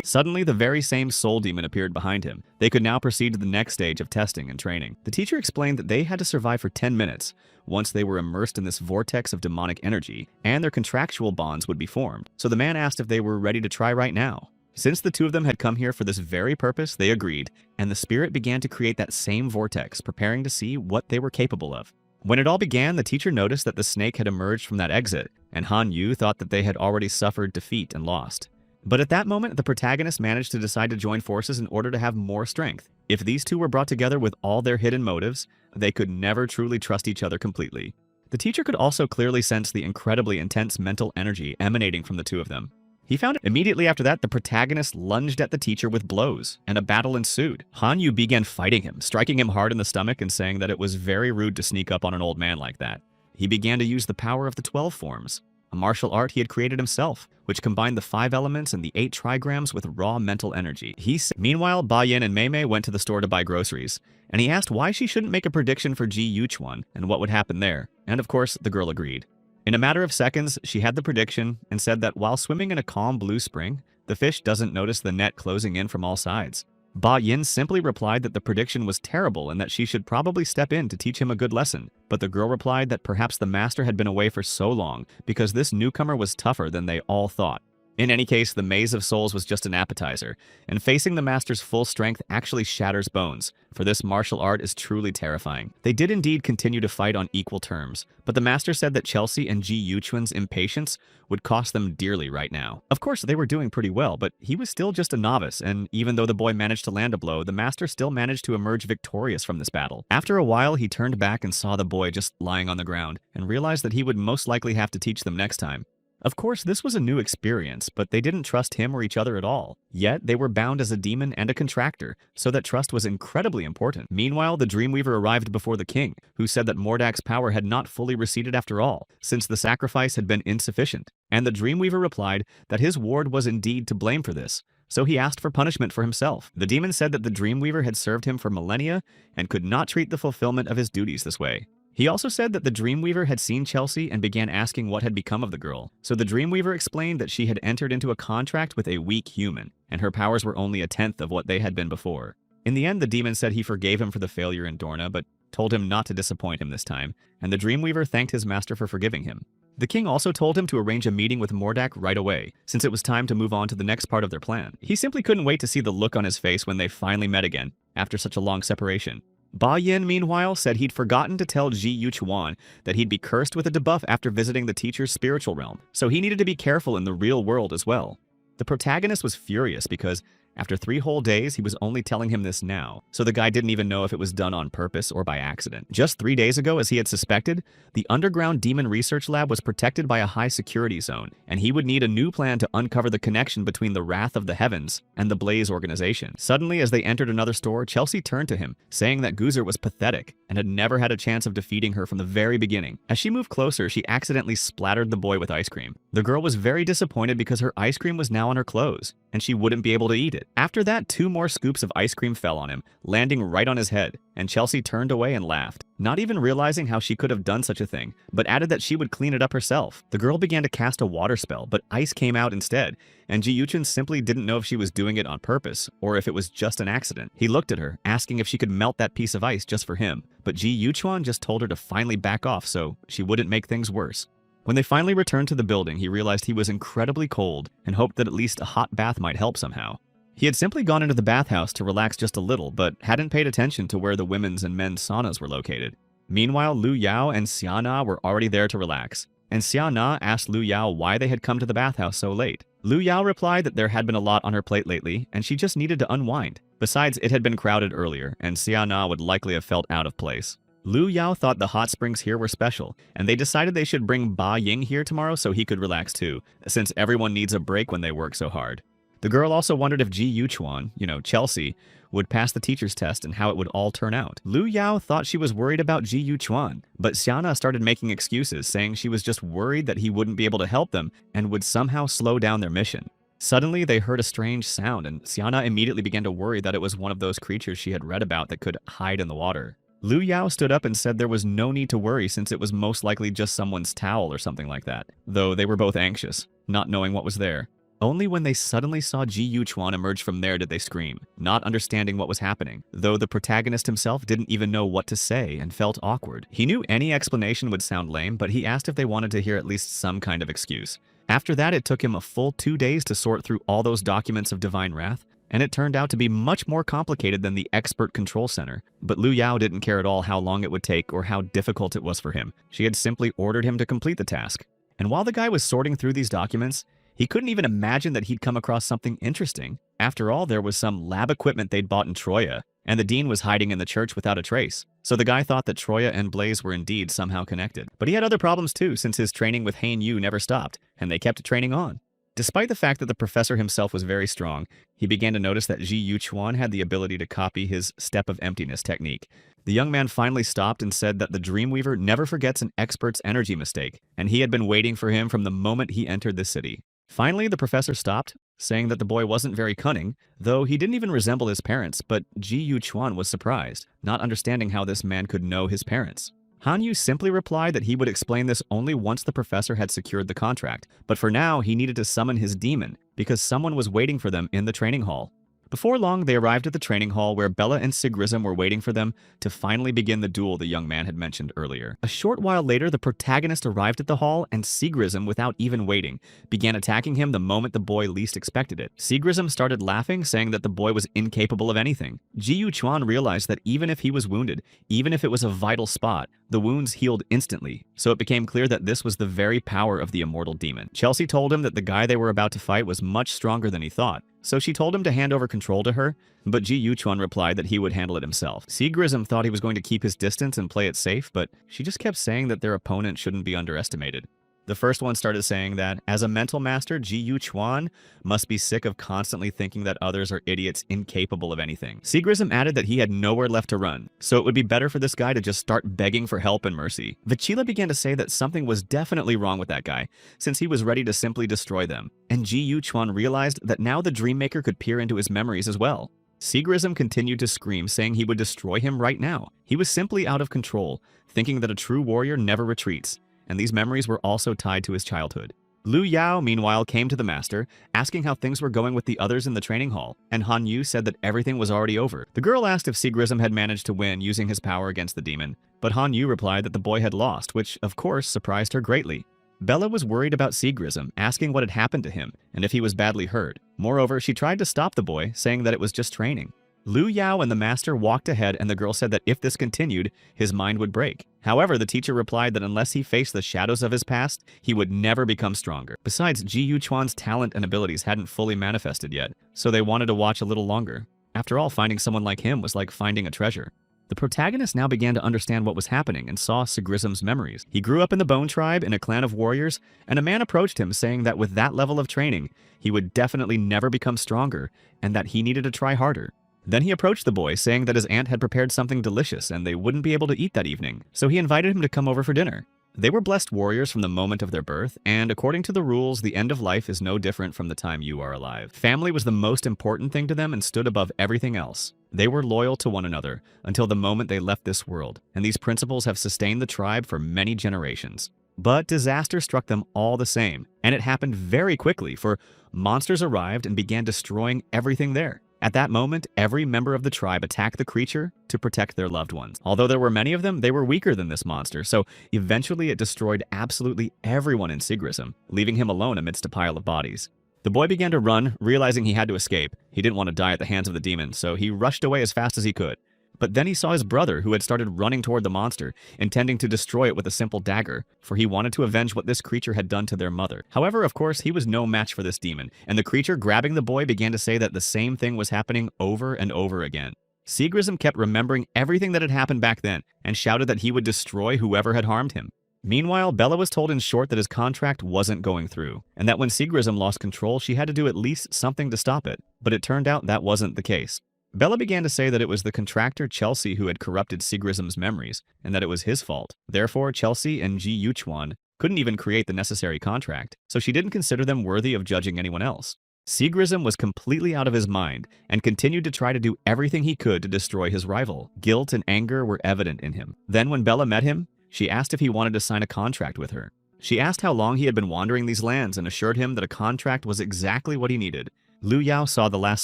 Suddenly, the very same soul demon appeared behind him. They could now proceed to the next stage of testing and training. The teacher explained that they had to survive for 10 minutes. Once they were immersed in this vortex of demonic energy, and their contractual bonds would be formed. So the man asked if they were ready to try right now. Since the two of them had come here for this very purpose, they agreed, and the spirit began to create that same vortex, preparing to see what they were capable of. When it all began, the teacher noticed that the snake had emerged from that exit, and Han Yu thought that they had already suffered defeat and lost. But at that moment, the protagonist managed to decide to join forces in order to have more strength. If these two were brought together with all their hidden motives, they could never truly trust each other completely. The teacher could also clearly sense the incredibly intense mental energy emanating from the two of them. He found it. Immediately after that, the protagonist lunged at the teacher with blows, and a battle ensued. Han Yu began fighting him, striking him hard in the stomach and saying that it was very rude to sneak up on an old man like that. He began to use the power of the 12 forms, a martial art he had created himself, which combined the 5 elements and the 8 trigrams with raw mental energy. Meanwhile, Ba Yin and Mei Mei went to the store to buy groceries, and he asked why she shouldn't make a prediction for Ji Yuchuan and what would happen there, and of course, the girl agreed. In a matter of seconds, she had the prediction and said that while swimming in a calm blue spring, the fish doesn't notice the net closing in from all sides. Ba Yin simply replied that the prediction was terrible and that she should probably step in to teach him a good lesson. But the girl replied that perhaps the master had been away for so long because this newcomer was tougher than they all thought. In any case, the Maze of Souls was just an appetizer, and facing the master's full strength actually shatters bones, for this martial art is truly terrifying. They did indeed continue to fight on equal terms, but the master said that Chelsea and Ji Yuchuan's impatience would cost them dearly right now. Of course, they were doing pretty well, but he was still just a novice, and even though the boy managed to land a blow, the master still managed to emerge victorious from this battle. After a while, he turned back and saw the boy just lying on the ground, and realized that he would most likely have to teach them next time. Of course, this was a new experience, but they didn't trust him or each other at all. Yet, they were bound as a demon and a contractor, so that trust was incredibly important. Meanwhile, the Dreamweaver arrived before the king, who said that Mordak's power had not fully receded after all, since the sacrifice had been insufficient. And the Dreamweaver replied that his ward was indeed to blame for this, so he asked for punishment for himself. The demon said that the Dreamweaver had served him for millennia and could not treat the fulfillment of his duties this way. He also said that the Dreamweaver had seen Chelsea and began asking what had become of the girl. So the Dreamweaver explained that she had entered into a contract with a weak human, and her powers were only a tenth of what they had been before. In the end, the demon said he forgave him for the failure in Dorna, but told him not to disappoint him this time, and the Dreamweaver thanked his master for forgiving him. The king also told him to arrange a meeting with Mordak right away, since it was time to move on to the next part of their plan. He simply couldn't wait to see the look on his face when they finally met again, after such a long separation. Ba Yin, meanwhile, said he'd forgotten to tell Ji Yuchuan that he'd be cursed with a debuff after visiting the teacher's spiritual realm, so he needed to be careful in the real world as well. The protagonist was furious because after 3 whole days, he was only telling him this now, so the guy didn't even know if it was done on purpose or by accident. Just 3 days ago, as he had suspected, the underground demon research lab was protected by a high security zone, and he would need a new plan to uncover the connection between the Wrath of the Heavens and the Blaze organization. Suddenly, as they entered another store, Chelsea turned to him, saying that Guzer was pathetic and had never had a chance of defeating her from the very beginning. As she moved closer, she accidentally splattered the boy with ice cream. The girl was very disappointed because her ice cream was now on her clothes, and she wouldn't be able to eat it. After that, 2 more scoops of ice cream fell on him, landing right on his head, and Chelsea turned away and laughed, not even realizing how she could have done such a thing, but added that she would clean it up herself. The girl began to cast a water spell, but ice came out instead, and Ji Yuchuan simply didn't know if she was doing it on purpose, or if it was just an accident. He looked at her, asking if she could melt that piece of ice just for him, but Ji Yuchuan just told her to finally back off so she wouldn't make things worse. When they finally returned to the building, he realized he was incredibly cold and hoped that at least a hot bath might help somehow. He had simply gone into the bathhouse to relax just a little, but hadn't paid attention to where the women's and men's saunas were located. Meanwhile, Lu Yao and Xiana were already there to relax. and Xia Na asked Lu Yao why they had come to the bathhouse so late. Lu Yao replied that there had been a lot on her plate lately, and she just needed to unwind. Besides, it had been crowded earlier, and Xia Na would likely have felt out of place. Lu Yao thought the hot springs here were special, and they decided they should bring Ba Ying here tomorrow so he could relax too, since everyone needs a break when they work so hard. The girl also wondered if Ji Yuchuan, Chelsea, would pass the teacher's test and how it would all turn out. Lu Yao thought she was worried about Ji Yuchuan, but Xiana started making excuses, saying she was just worried that he wouldn't be able to help them and would somehow slow down their mission. Suddenly, they heard a strange sound, and Xiana immediately began to worry that it was one of those creatures she had read about that could hide in the water. Lu Yao stood up and said there was no need to worry since it was most likely just someone's towel or something like that, though they were both anxious, not knowing what was there. Only when they suddenly saw Ji Yuchuan emerge from there did they scream, not understanding what was happening, though the protagonist himself didn't even know what to say and felt awkward. He knew any explanation would sound lame, but he asked if they wanted to hear at least some kind of excuse. After that, it took him a full 2 days to sort through all those documents of divine wrath, and it turned out to be much more complicated than the expert control center. But Lu Yao didn't care at all how long it would take or how difficult it was for him. She had simply ordered him to complete the task. And while the guy was sorting through these documents, he couldn't even imagine that he'd come across something interesting. After all, there was some lab equipment they'd bought in Troya, and the dean was hiding in the church without a trace. So the guy thought that Troya and Blaze were indeed somehow connected. But he had other problems too, since his training with Hein Yu never stopped, and they kept training on. Despite the fact that the professor himself was very strong, he began to notice that Ji Yuchuan had the ability to copy his Step of Emptiness technique. The young man finally stopped and said that the Dreamweaver never forgets an expert's energy mistake, and he had been waiting for him from the moment he entered the city. Finally, the professor stopped, saying that the boy wasn't very cunning, though he didn't even resemble his parents, but Ji Yuchuan was surprised, not understanding how this man could know his parents. Han Yu simply replied that he would explain this only once the professor had secured the contract, but for now he needed to summon his demon, because someone was waiting for them in the training hall. Before long, they arrived at the training hall where Bella and Sigrism were waiting for them to finally begin the duel the young man had mentioned earlier. A short while later, the protagonist arrived at the hall, and Sigrism, without even waiting, began attacking him the moment the boy least expected it. Sigrism started laughing, saying that the boy was incapable of anything. Ji Yuchuan realized that even if he was wounded, even if it was a vital spot, the wounds healed instantly, so it became clear that this was the very power of the immortal demon. Chelsea told him that the guy they were about to fight was much stronger than he thought, so she told him to hand over control to her, but Ji Yuchuan replied that he would handle it himself. Sigrism thought he was going to keep his distance and play it safe, but she just kept saying that their opponent shouldn't be underestimated. The first one started saying that, as a mental master, Ji Yuchuan must be sick of constantly thinking that others are idiots incapable of anything. Sigrism added that he had nowhere left to run, so it would be better for this guy to just start begging for help and mercy. Vachila began to say that something was definitely wrong with that guy, since he was ready to simply destroy them. And Ji Yuchuan realized that now the Dreammaker could peer into his memories as well. Sigrism continued to scream, saying he would destroy him right now. He was simply out of control, thinking that a true warrior never retreats, and these memories were also tied to his childhood. Lu Yao, meanwhile, came to the master, asking how things were going with the others in the training hall, and Han Yu said that everything was already over. The girl asked if Sigrism had managed to win using his power against the demon, but Han Yu replied that the boy had lost, which, of course, surprised her greatly. Bella was worried about Sigrism, asking what had happened to him, and if he was badly hurt. Moreover, she tried to stop the boy, saying that it was just training. Lu Yao and the master walked ahead, and the girl said that if this continued, his mind would break. However, the teacher replied that unless he faced the shadows of his past, he would never become stronger. Besides, Ji Yuchuan's talent and abilities hadn't fully manifested yet, so they wanted to watch a little longer. After all, finding someone like him was like finding a treasure. The protagonist now began to understand what was happening and saw Sigrism's memories. He grew up in the Bone Tribe in a clan of warriors, and a man approached him saying that with that level of training, he would definitely never become stronger, and that he needed to try harder. Then he approached the boy, saying that his aunt had prepared something delicious and they wouldn't be able to eat that evening, so he invited him to come over for dinner. They were blessed warriors from the moment of their birth, and according to the rules, the end of life is no different from the time you are alive. Family was the most important thing to them and stood above everything else. They were loyal to one another until the moment they left this world, and these principles have sustained the tribe for many generations. But disaster struck them all the same, and it happened very quickly, for monsters arrived and began destroying everything there. At that moment, every member of the tribe attacked the creature to protect their loved ones. Although there were many of them, they were weaker than this monster, so eventually it destroyed absolutely everyone in Sigrism, leaving him alone amidst a pile of bodies. The boy began to run, realizing he had to escape. He didn't want to die at the hands of the demon, so he rushed away as fast as he could. But then he saw his brother, who had started running toward the monster, intending to destroy it with a simple dagger, for he wanted to avenge what this creature had done to their mother. However, of course, he was no match for this demon, and the creature grabbing the boy began to say that the same thing was happening over and over again. Seagrism kept remembering everything that had happened back then, and shouted that he would destroy whoever had harmed him. Meanwhile, Bella was told in short that his contract wasn't going through, and that when Seagrism lost control, she had to do at least something to stop it, but it turned out that wasn't the case. Bella began to say that it was the contractor Chelsea who had corrupted Seagrism's memories, and that it was his fault. Therefore, Chelsea and Ji Yuchuan couldn't even create the necessary contract, so she didn't consider them worthy of judging anyone else. Seagrism was completely out of his mind and continued to try to do everything he could to destroy his rival. Guilt and anger were evident in him. Then when Bella met him, she asked if he wanted to sign a contract with her. She asked how long he had been wandering these lands and assured him that a contract was exactly what he needed. Lu Yao saw the last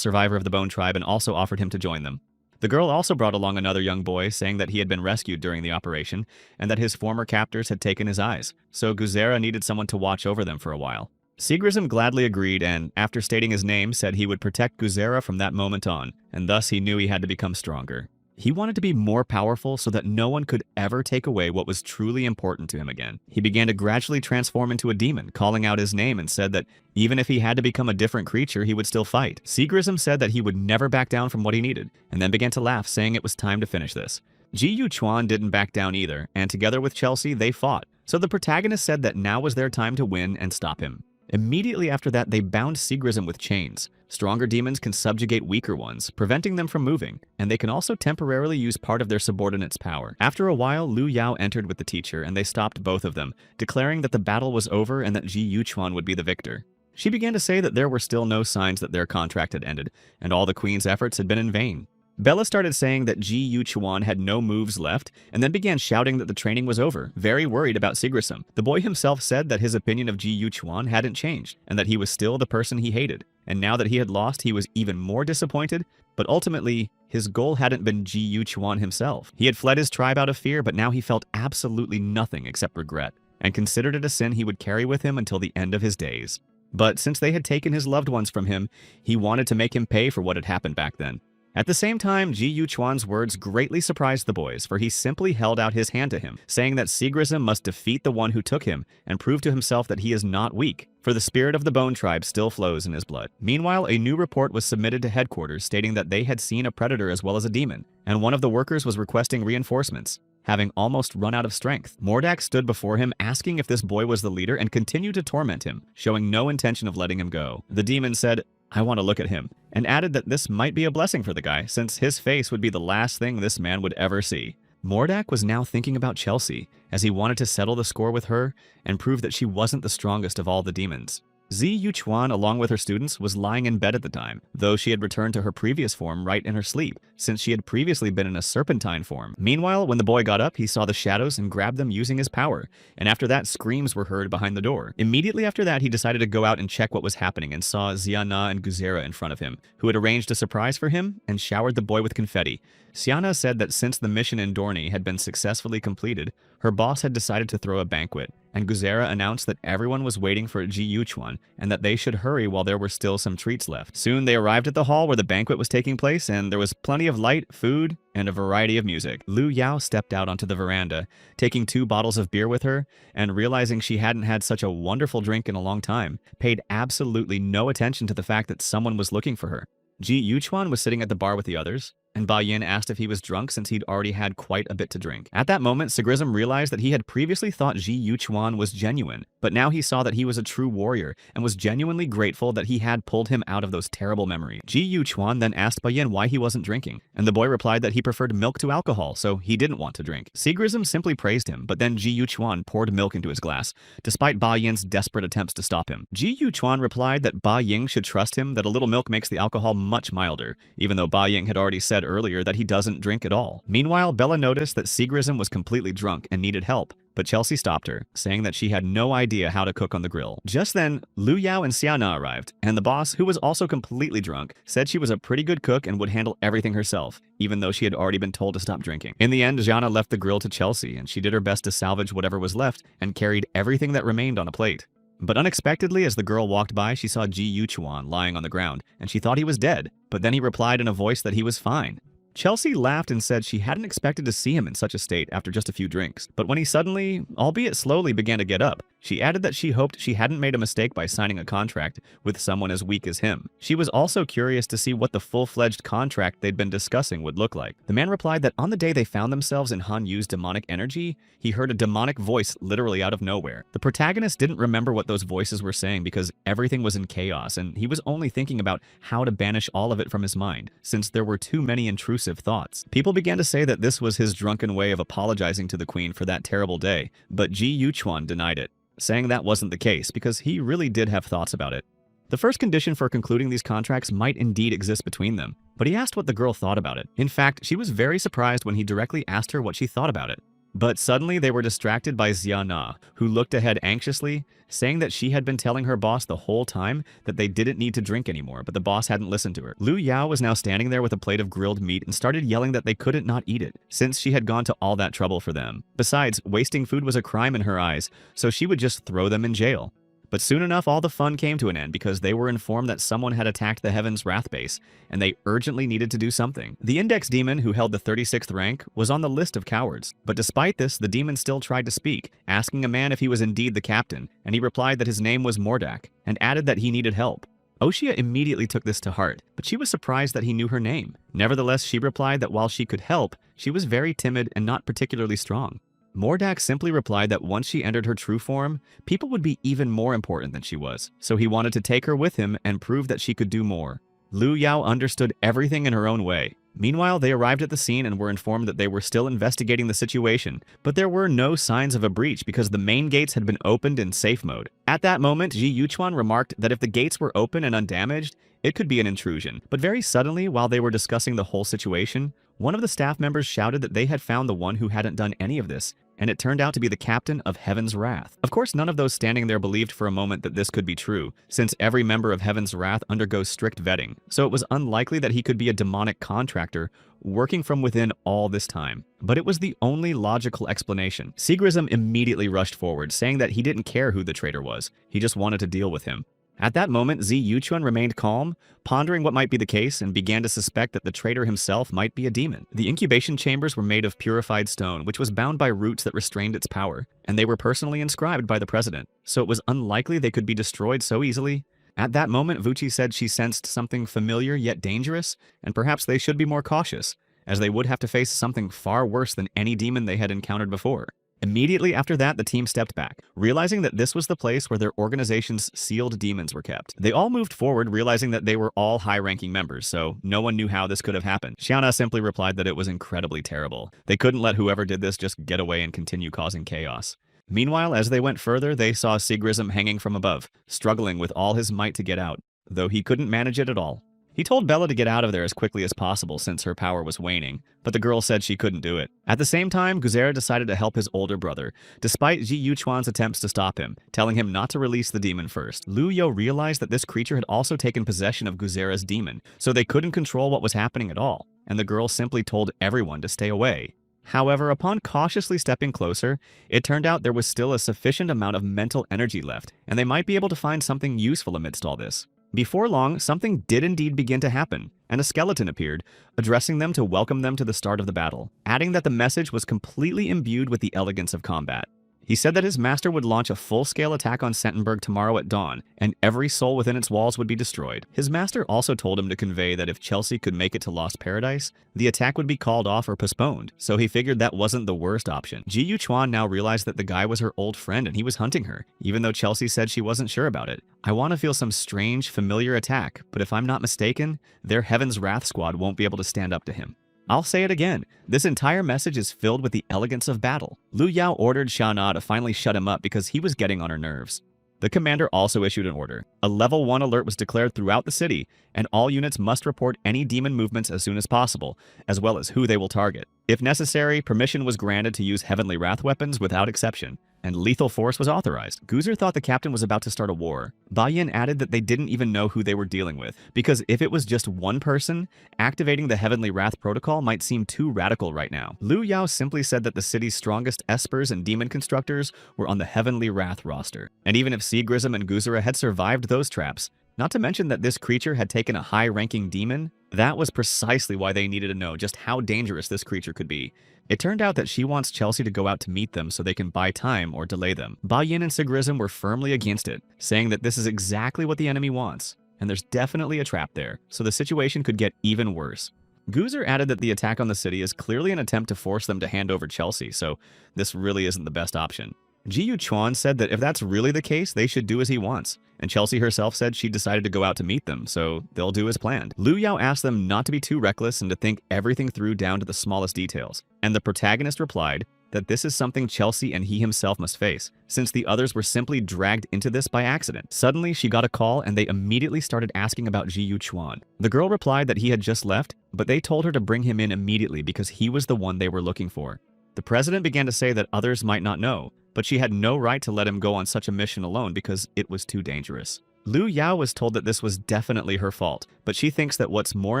survivor of the Bone Tribe and also offered him to join them. The girl also brought along another young boy, saying that he had been rescued during the operation and that his former captors had taken his eyes, so Guzera needed someone to watch over them for a while. Seagrism gladly agreed and, after stating his name, said he would protect Guzera from that moment on, and thus he knew he had to become stronger. He wanted to be more powerful so that no one could ever take away what was truly important to him again. He began to gradually transform into a demon, calling out his name, and said that even if he had to become a different creature, he would still fight. Seagrism said that he would never back down from what he needed, and then began to laugh, saying it was time to finish this. Ji Yuchuan didn't back down either, and together with Chelsea, they fought. So the protagonist said that now was their time to win and stop him. Immediately after that, they bound Seagrism with chains. Stronger demons can subjugate weaker ones, preventing them from moving, and they can also temporarily use part of their subordinate's power. After a while, Lu Yao entered with the teacher, and they stopped both of them, declaring that the battle was over and that Ji Yuchuan would be the victor. She began to say that there were still no signs that their contract had ended, and all the queen's efforts had been in vain. Bella started saying that Ji Yuchuan had no moves left, and then began shouting that the training was over, very worried about Seagrism. The boy himself said that his opinion of Ji Yuchuan hadn't changed, and that he was still the person he hated. And now that he had lost, he was even more disappointed, but ultimately, his goal hadn't been Ji Yuchuan himself. He had fled his tribe out of fear, but now he felt absolutely nothing except regret, and considered it a sin he would carry with him until the end of his days. But since they had taken his loved ones from him, he wanted to make him pay for what had happened back then. At the same time, Ji Yuchuan's words greatly surprised the boys, for he simply held out his hand to him, saying that Seagrism must defeat the one who took him and prove to himself that he is not weak, for the spirit of the Bone Tribe still flows in his blood. Meanwhile, a new report was submitted to headquarters stating that they had seen a predator as well as a demon, and one of the workers was requesting reinforcements, having almost run out of strength. Mordak stood before him, asking if this boy was the leader, and continued to torment him, showing no intention of letting him go. The demon said, "I want to look at him," and added that this might be a blessing for the guy, since his face would be the last thing this man would ever see. Mordak was now thinking about Chelsea, as he wanted to settle the score with her and prove that she wasn't the strongest of all the demons. Ji Yuchuan, along with her students, was lying in bed at the time, though she had returned to her previous form right in her sleep, since she had previously been in a serpentine form. Meanwhile, when the boy got up, he saw the shadows and grabbed them using his power, and after that, screams were heard behind the door. Immediately after that, he decided to go out and check what was happening and saw Xiana and Guzera in front of him, who had arranged a surprise for him and showered the boy with confetti. Xiana said that since the mission in Dorney had been successfully completed, her boss had decided to throw a banquet, and Guzera announced that everyone was waiting for Ji Yuchuan and that they should hurry while there were still some treats left. Soon they arrived at the hall where the banquet was taking place, and there was plenty of light, food, and a variety of music. Lu Yao stepped out onto the veranda, taking 2 bottles of beer with her, and realizing she hadn't had such a wonderful drink in a long time, paid absolutely no attention to the fact that someone was looking for her. Ji Yuchuan was sitting at the bar with the others, and Ba Yin asked if he was drunk since he'd already had quite a bit to drink. At that moment, Seagrism realized that he had previously thought Ji Yuchuan was genuine, but now he saw that he was a true warrior and was genuinely grateful that he had pulled him out of those terrible memories. Ji Yuchuan then asked Ba Yin why he wasn't drinking, and the boy replied that he preferred milk to alcohol, so he didn't want to drink. Seagrism simply praised him, but then Ji Yuchuan poured milk into his glass, despite Ba Yin's desperate attempts to stop him. Ji Yuchuan replied that Ba Yin should trust him, that a little milk makes the alcohol much milder, even though Ba Yin had already said earlier that he doesn't drink at all. Meanwhile, Bella noticed that Seagrism was completely drunk and needed help, but Chelsea stopped her, saying that she had no idea how to cook on the grill. Just then, Lu Yao and Xiana arrived, and the boss, who was also completely drunk, said she was a pretty good cook and would handle everything herself, even though she had already been told to stop drinking. In the end, Xiana left the grill to Chelsea, and she did her best to salvage whatever was left and carried everything that remained on a plate. But unexpectedly, as the girl walked by, she saw Ji Yuchuan lying on the ground, and she thought he was dead, but then he replied in a voice that he was fine. Chelsea laughed and said she hadn't expected to see him in such a state after just a few drinks. But when he suddenly, albeit slowly, began to get up, she added that she hoped she hadn't made a mistake by signing a contract with someone as weak as him. She was also curious to see what the full-fledged contract they'd been discussing would look like. The man replied that on the day they found themselves in Han Yu's demonic energy, he heard a demonic voice literally out of nowhere. The protagonist didn't remember what those voices were saying because everything was in chaos, and he was only thinking about how to banish all of it from his mind, since there were too many intrusive thoughts. People began to say that this was his drunken way of apologizing to the queen for that terrible day, but Ji Yuchuan denied it, saying that wasn't the case because he really did have thoughts about it. The first condition for concluding these contracts might indeed exist between them, but he asked what the girl thought about it. In fact, she was very surprised when he directly asked her what she thought about it. But suddenly they were distracted by Xia Na, who looked ahead anxiously, saying that she had been telling her boss the whole time that they didn't need to drink anymore, but the boss hadn't listened to her. Lu Yao was now standing there with a plate of grilled meat and started yelling that they couldn't not eat it, since she had gone to all that trouble for them. Besides, wasting food was a crime in her eyes, so she would just throw them in jail. But soon enough, all the fun came to an end because they were informed that someone had attacked the Heaven's Wrath base, and they urgently needed to do something. The Index Demon, who held the 36th rank, was on the list of cowards. But despite this, the demon still tried to speak, asking a man if he was indeed the captain, and he replied that his name was Mordak, and added that he needed help. Oshia immediately took this to heart, but she was surprised that he knew her name. Nevertheless, she replied that while she could help, she was very timid and not particularly strong. Mordak simply replied that once she entered her true form, people would be even more important than she was, so he wanted to take her with him and prove that she could do more. Lu Yao understood everything in her own way. Meanwhile, they arrived at the scene and were informed that they were still investigating the situation, but there were no signs of a breach because the main gates had been opened in safe mode. At that moment, Ji Yuchuan remarked that if the gates were open and undamaged, it could be an intrusion. But very suddenly, while they were discussing the whole situation, one of the staff members shouted that they had found the one who hadn't done any of this, and it turned out to be the captain of Heaven's Wrath. Of course, none of those standing there believed for a moment that this could be true, since every member of Heaven's Wrath undergoes strict vetting, so it was unlikely that he could be a demonic contractor working from within all this time. But it was the only logical explanation. Sigrism immediately rushed forward, saying that he didn't care who the traitor was, he just wanted to deal with him. At that moment, Zi Yuchuan remained calm, pondering what might be the case, and began to suspect that the traitor himself might be a demon. The incubation chambers were made of purified stone, which was bound by roots that restrained its power, and they were personally inscribed by the president, so it was unlikely they could be destroyed so easily. At that moment, Vuchi said she sensed something familiar yet dangerous, and perhaps they should be more cautious, as they would have to face something far worse than any demon they had encountered before. Immediately after that, the team stepped back, realizing that this was the place where their organization's sealed demons were kept. They all moved forward, realizing that they were all high-ranking members, so no one knew how this could have happened. Xiana simply replied that it was incredibly terrible. They couldn't let whoever did this just get away and continue causing chaos. Meanwhile, as they went further, they saw Sigrism hanging from above, struggling with all his might to get out, though he couldn't manage it at all. He told Bella to get out of there as quickly as possible since her power was waning, but the girl said she couldn't do it. At the same time, Guzera decided to help his older brother, despite Ji Yuchuan's attempts to stop him, telling him not to release the demon first. Lu Yo realized that this creature had also taken possession of Guzera's demon, so they couldn't control what was happening at all, and the girl simply told everyone to stay away. However, upon cautiously stepping closer, it turned out there was still a sufficient amount of mental energy left, and they might be able to find something useful amidst all this. Before long, something did indeed begin to happen, and a skeleton appeared, addressing them to welcome them to the start of the battle, adding that the message was completely imbued with the elegance of combat. He said that his master would launch a full-scale attack on Sentenberg tomorrow at dawn, and every soul within its walls would be destroyed. His master also told him to convey that if Chelsea could make it to Lost Paradise, the attack would be called off or postponed, so he figured that wasn't the worst option. Ji Yuchuan now realized that the guy was her old friend and he was hunting her, even though Chelsea said she wasn't sure about it. I want to feel some strange, familiar attack, but if I'm not mistaken, their Heaven's Wrath squad won't be able to stand up to him. I'll say it again, this entire message is filled with the elegance of battle. Lu Yao ordered Xia Na to finally shut him up because he was getting on her nerves. The commander also issued an order. A level 1 alert was declared throughout the city, and all units must report any demon movements as soon as possible, as well as who they will target. If necessary, permission was granted to use Heavenly Wrath weapons without exception, and lethal force was authorized. Guzer thought the captain was about to start a war. Ba Yin added that they didn't even know who they were dealing with, because if it was just one person, activating the Heavenly Wrath protocol might seem too radical right now. Lu Yao simply said that the city's strongest espers and demon constructors were on the Heavenly Wrath roster, and even if Sigrism and Guzera had survived those traps, Not to mention that this creature had taken a high-ranking demon. That was precisely why they needed to know just how dangerous this creature could be. It turned out that she wants Chelsea to go out to meet them so they can buy time or delay them. Ba Yin and Sigrism were firmly against it, saying that this is exactly what the enemy wants, and there's definitely a trap there, so the situation could get even worse. Goozer added that the attack on the city is clearly an attempt to force them to hand over Chelsea, so this really isn't the best option. Ji Yu Chuan said that if that's really the case, they should do as he wants, and Chelsea herself said she decided to go out to meet them, so they'll do as planned. Liu Yao asked them not to be too reckless and to think everything through down to the smallest details, and the protagonist replied that this is something Chelsea and he himself must face, since the others were simply dragged into this by accident. Suddenly, she got a call and they immediately started asking about Ji Yu Chuan. The girl replied that he had just left, but they told her to bring him in immediately because he was the one they were looking for. The president began to say that others might not know, but she had no right to let him go on such a mission alone because it was too dangerous. Liu Yao was told that this was definitely her fault, but she thinks that what's more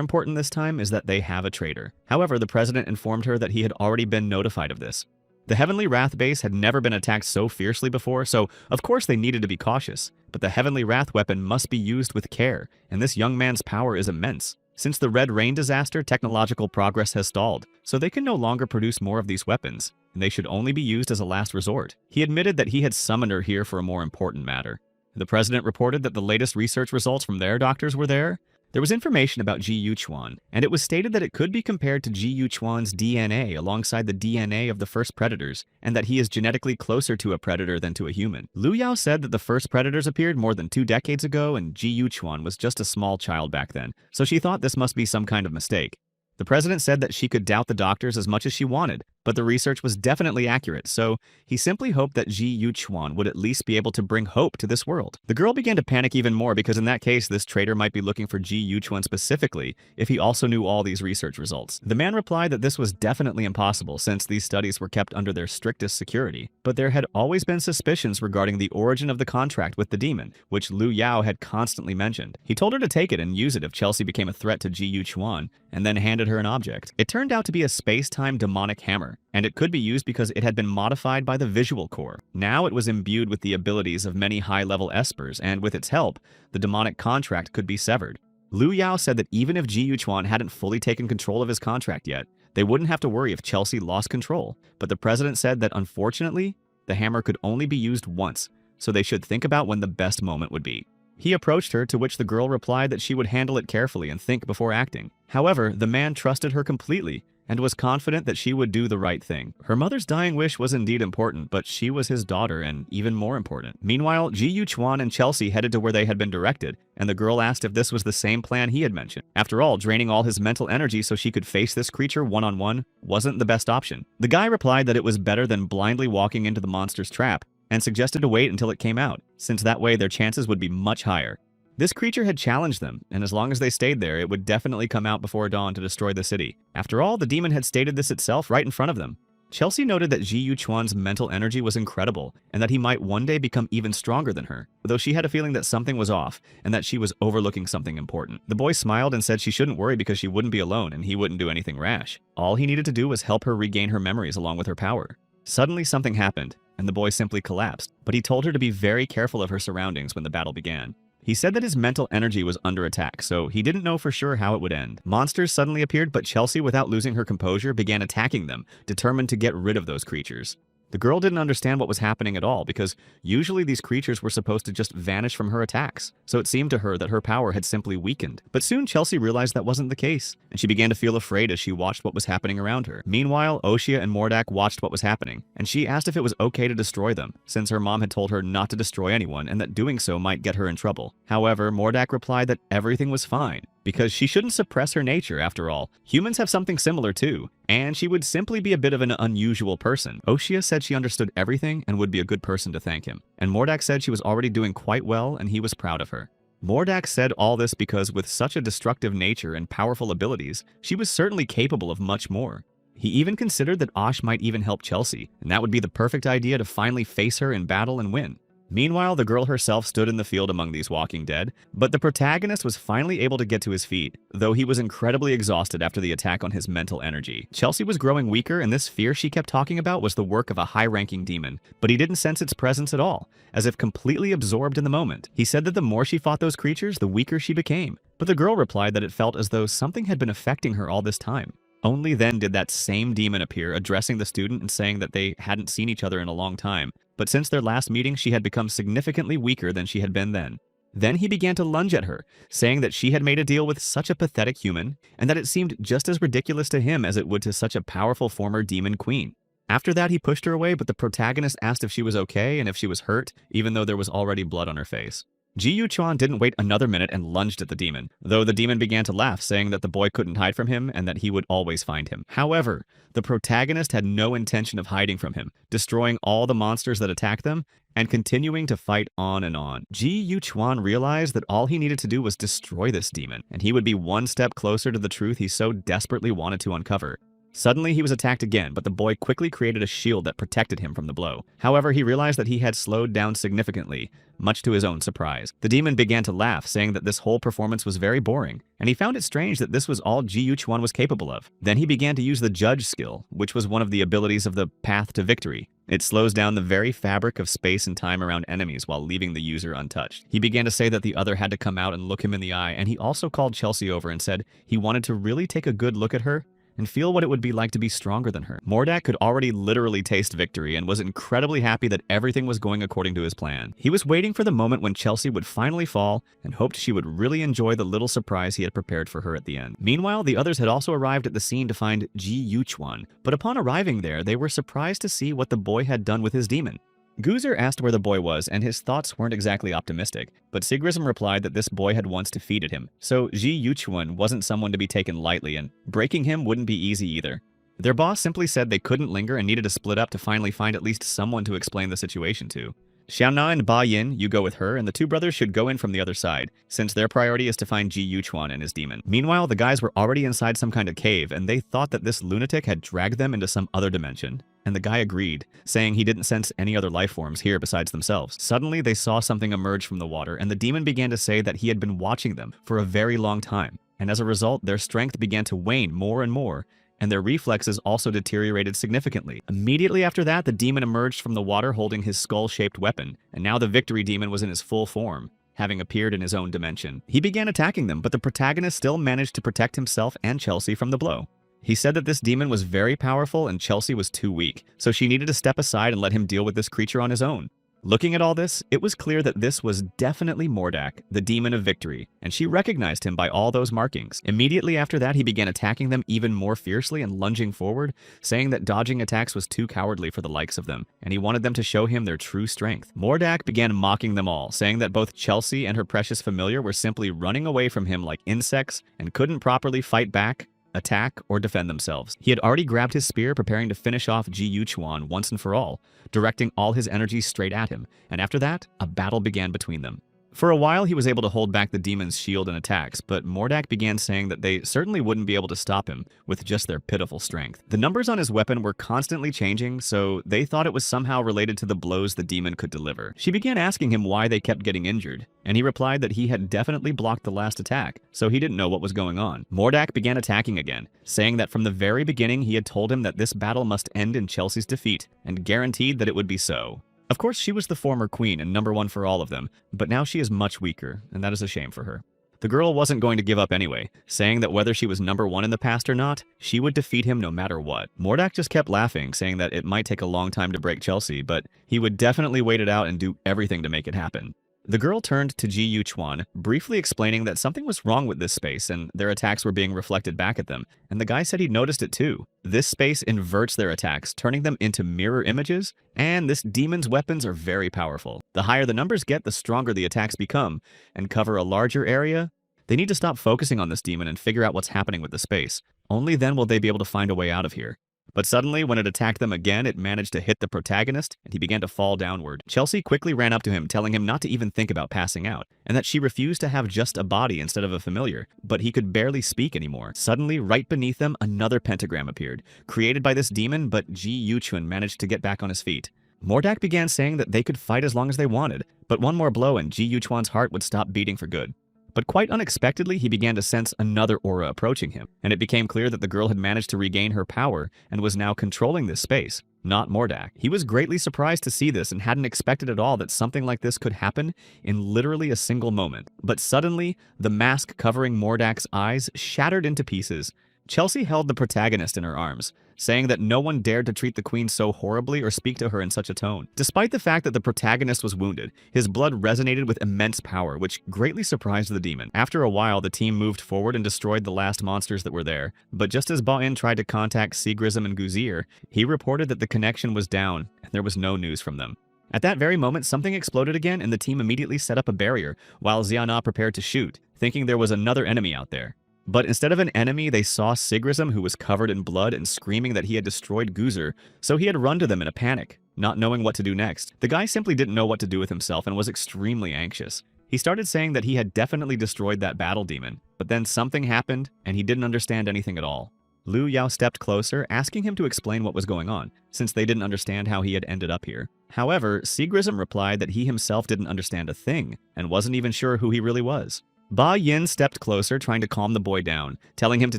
important this time is that they have a traitor. However, the president informed her that he had already been notified of this. The Heavenly Wrath base had never been attacked so fiercely before, so of course they needed to be cautious, but the Heavenly Wrath weapon must be used with care, and this young man's power is immense. Since the Red Rain disaster, technological progress has stalled, so they can no longer produce more of these weapons, and they should only be used as a last resort. He admitted that he had summoned her here for a more important matter. The president reported that the latest research results from their doctors were there. There was information about Ji Yu Chuan, and it was stated that it could be compared to Ji Yu Chuan's DNA alongside the DNA of the first predators, and that he is genetically closer to a predator than to a human. Liu Yao said that the first predators appeared more than 2 decades ago, and Ji Yu Chuan was just a small child back then, so she thought this must be some kind of mistake. The president said that she could doubt the doctors as much as she wanted, but the research was definitely accurate, so he simply hoped that Ji Yu Chuan would at least be able to bring hope to this world. The girl began to panic even more because in that case, this traitor might be looking for Ji Yu Chuan specifically if he also knew all these research results. The man replied that this was definitely impossible since these studies were kept under their strictest security, but there had always been suspicions regarding the origin of the contract with the demon, which Liu Yao had constantly mentioned. He told her to take it and use it if Chelsea became a threat to Ji Yu Chuan, and then handed her an object. It turned out to be a space-time demonic hammer, and it could be used because it had been modified by the visual core. Now it was imbued with the abilities of many high-level espers, and with its help, the demonic contract could be severed. Liu Yao said that even if Ji Yu Chuan hadn't fully taken control of his contract yet, they wouldn't have to worry if Chelsea lost control. But the president said that unfortunately, the hammer could only be used once, so they should think about when the best moment would be. He approached her, to which the girl replied that she would handle it carefully and think before acting. However, the man trusted her completely and was confident that she would do the right thing. Her mother's dying wish was indeed important, but she was his daughter and even more important. Meanwhile, Ji Yu Chuan and Chelsea headed to where they had been directed, and the girl asked if this was the same plan he had mentioned. After all, draining all his mental energy so she could face this creature one-on-one wasn't the best option. The guy replied that it was better than blindly walking into the monster's trap, and suggested to wait until it came out, since that way their chances would be much higher. This creature had challenged them, and as long as they stayed there, it would definitely come out before dawn to destroy the city. After all, the demon had stated this itself right in front of them. Chelsea noted that Ji Yu Chuan's mental energy was incredible, and that he might one day become even stronger than her, though she had a feeling that something was off, and that she was overlooking something important. The boy smiled and said she shouldn't worry because she wouldn't be alone and he wouldn't do anything rash. All he needed to do was help her regain her memories along with her power. Suddenly something happened, and the boy simply collapsed, but he told her to be very careful of her surroundings when the battle began. He said that his mental energy was under attack, so he didn't know for sure how it would end. Monsters suddenly appeared, but Chelsea, without losing her composure, began attacking them, determined to get rid of those creatures. The girl didn't understand what was happening at all, because usually these creatures were supposed to just vanish from her attacks, so it seemed to her that her power had simply weakened. But soon Chelsea realized that wasn't the case, and she began to feel afraid as she watched what was happening around her. Meanwhile, Oshia and Mordak watched what was happening, and she asked if it was okay to destroy them, since her mom had told her not to destroy anyone and that doing so might get her in trouble. However, Mordak replied that everything was fine, because she shouldn't suppress her nature after all. Humans have something similar too, and she would simply be a bit of an unusual person. Oshia said she understood everything and would be a good person to thank him, and Mordak said she was already doing quite well and he was proud of her. Mordak said all this because with such a destructive nature and powerful abilities, she was certainly capable of much more. He even considered that Osh might even help Chelsea, and that would be the perfect idea to finally face her in battle and win. Meanwhile, the girl herself stood in the field among these walking dead, but the protagonist was finally able to get to his feet, though he was incredibly exhausted after the attack on his mental energy. Chelsea was growing weaker, and this fear she kept talking about was the work of a high-ranking demon, but he didn't sense its presence at all, as if completely absorbed in the moment. He said that the more she fought those creatures, the weaker she became, but the girl replied that it felt as though something had been affecting her all this time. Only then did that same demon appear, addressing the student and saying that they hadn't seen each other in a long time, but since their last meeting she had become significantly weaker than she had been then. Then he began to lunge at her, saying that she had made a deal with such a pathetic human, and that it seemed just as ridiculous to him as it would to such a powerful former demon queen. After that, he pushed her away, but the protagonist asked if she was okay and if she was hurt, even though there was already blood on her face. Ji Yu-chuan didn't wait another minute and lunged at the demon, though the demon began to laugh, saying that the boy couldn't hide from him and that he would always find him. However, the protagonist had no intention of hiding from him, destroying all the monsters that attacked them and continuing to fight on and on. Ji Yu-chuan realized that all he needed to do was destroy this demon, and he would be one step closer to the truth he so desperately wanted to uncover. Suddenly, he was attacked again, but the boy quickly created a shield that protected him from the blow. However, he realized that he had slowed down significantly, much to his own surprise. The demon began to laugh, saying that this whole performance was very boring, and he found it strange that this was all Ji Yu-chuan was capable of. Then he began to use the Judge skill, which was one of the abilities of the Path to Victory. It slows down the very fabric of space and time around enemies while leaving the user untouched. He began to say that the other had to come out and look him in the eye, and he also called Chelsea over and said he wanted to really take a good look at her and feel what it would be like to be stronger than her. Mordak could already literally taste victory and was incredibly happy that everything was going according to his plan. He was waiting for the moment when Chelsea would finally fall and hoped she would really enjoy the little surprise he had prepared for her at the end. Meanwhile, the others had also arrived at the scene to find Ji Yu-chuan, but upon arriving there, they were surprised to see what the boy had done with his demon. Guzer asked where the boy was, and his thoughts weren't exactly optimistic, but Sigrism replied that this boy had once defeated him, so Ji Yu-chuan wasn't someone to be taken lightly, and breaking him wouldn't be easy either. Their boss simply said they couldn't linger and needed to split up to finally find at least someone to explain the situation to. Xiaona and Ba Yin, you go with her, and the two brothers should go in from the other side, since their priority is to find Ji Yu-chuan and his demon. Meanwhile, the guys were already inside some kind of cave, and they thought that this lunatic had dragged them into some other dimension. And the guy agreed, saying he didn't sense any other life forms here besides themselves. Suddenly, they saw something emerge from the water, and the demon began to say that he had been watching them for a very long time. And as a result, their strength began to wane more and more, and their reflexes also deteriorated significantly. Immediately after that, the demon emerged from the water holding his skull-shaped weapon, and now the victory demon was in his full form, having appeared in his own dimension. He began attacking them, but the protagonist still managed to protect himself and Chelsea from the blow. He said that this demon was very powerful and Chelsea was too weak, so she needed to step aside and let him deal with this creature on his own. Looking at all this, it was clear that this was definitely Mordak, the demon of victory, and she recognized him by all those markings. Immediately after that, he began attacking them even more fiercely and lunging forward, saying that dodging attacks was too cowardly for the likes of them, and he wanted them to show him their true strength. Mordak began mocking them all, saying that both Chelsea and her precious familiar were simply running away from him like insects and couldn't properly fight back, attack, or defend themselves. He had already grabbed his spear, preparing to finish off Ji Yu-chuan once and for all, directing all his energy straight at him, and after that, a battle began between them. For a while, he was able to hold back the demon's shield and attacks, but Mordak began saying that they certainly wouldn't be able to stop him with just their pitiful strength. The numbers on his weapon were constantly changing, so they thought it was somehow related to the blows the demon could deliver. She began asking him why they kept getting injured, and he replied that he had definitely blocked the last attack, so he didn't know what was going on. Mordak began attacking again, saying that from the very beginning he had told him that this battle must end in Chelsea's defeat, and guaranteed that it would be so. Of course, she was the former queen and number one for all of them, but now she is much weaker, and that is a shame for her. The girl wasn't going to give up anyway, saying that whether she was number one in the past or not, she would defeat him no matter what. Mordak just kept laughing, saying that it might take a long time to break Chelsea, but he would definitely wait it out and do everything to make it happen. The girl turned to Ji Yu-chuan, briefly explaining that something was wrong with this space and their attacks were being reflected back at them, and the guy said he'd noticed it too. This space inverts their attacks, turning them into mirror images, and this demon's weapons are very powerful. The higher the numbers get, the stronger the attacks become, and cover a larger area. They need to stop focusing on this demon and figure out what's happening with the space. Only then will they be able to find a way out of here. But suddenly, when it attacked them again, it managed to hit the protagonist, and he began to fall downward. Chelsea quickly ran up to him, telling him not to even think about passing out, and that she refused to have just a body instead of a familiar, but he could barely speak anymore. Suddenly, right beneath them, another pentagram appeared, created by this demon, but Ji Yu-chuan managed to get back on his feet. Mordak began saying that they could fight as long as they wanted, but one more blow and Ji Yuchuan's heart would stop beating for good. But quite unexpectedly, he began to sense another aura approaching him, and it became clear that the girl had managed to regain her power and was now controlling this space, not Mordak. He was greatly surprised to see this and hadn't expected at all that something like this could happen in literally a single moment. But suddenly, the mask covering Mordak's eyes shattered into pieces. Chelsea held the protagonist in her arms, saying that no one dared to treat the queen so horribly or speak to her in such a tone. Despite the fact that the protagonist was wounded, his blood resonated with immense power, which greatly surprised the demon. After a while, the team moved forward and destroyed the last monsters that were there, but just as Ba-in tried to contact Sigrism and Guzir, he reported that the connection was down, and there was no news from them. At that very moment, something exploded again, and the team immediately set up a barrier, while Xiana prepared to shoot, thinking there was another enemy out there. But instead of an enemy, they saw Sigrism, who was covered in blood and screaming that he had destroyed Guzir, so he had run to them in a panic, not knowing what to do next. The guy simply didn't know what to do with himself and was extremely anxious. He started saying that he had definitely destroyed that battle demon, but then something happened and he didn't understand anything at all. Liu Yao stepped closer, asking him to explain what was going on, since they didn't understand how he had ended up here. However, Sigrism replied that he himself didn't understand a thing and wasn't even sure who he really was. Ba Yin stepped closer, trying to calm the boy down, telling him to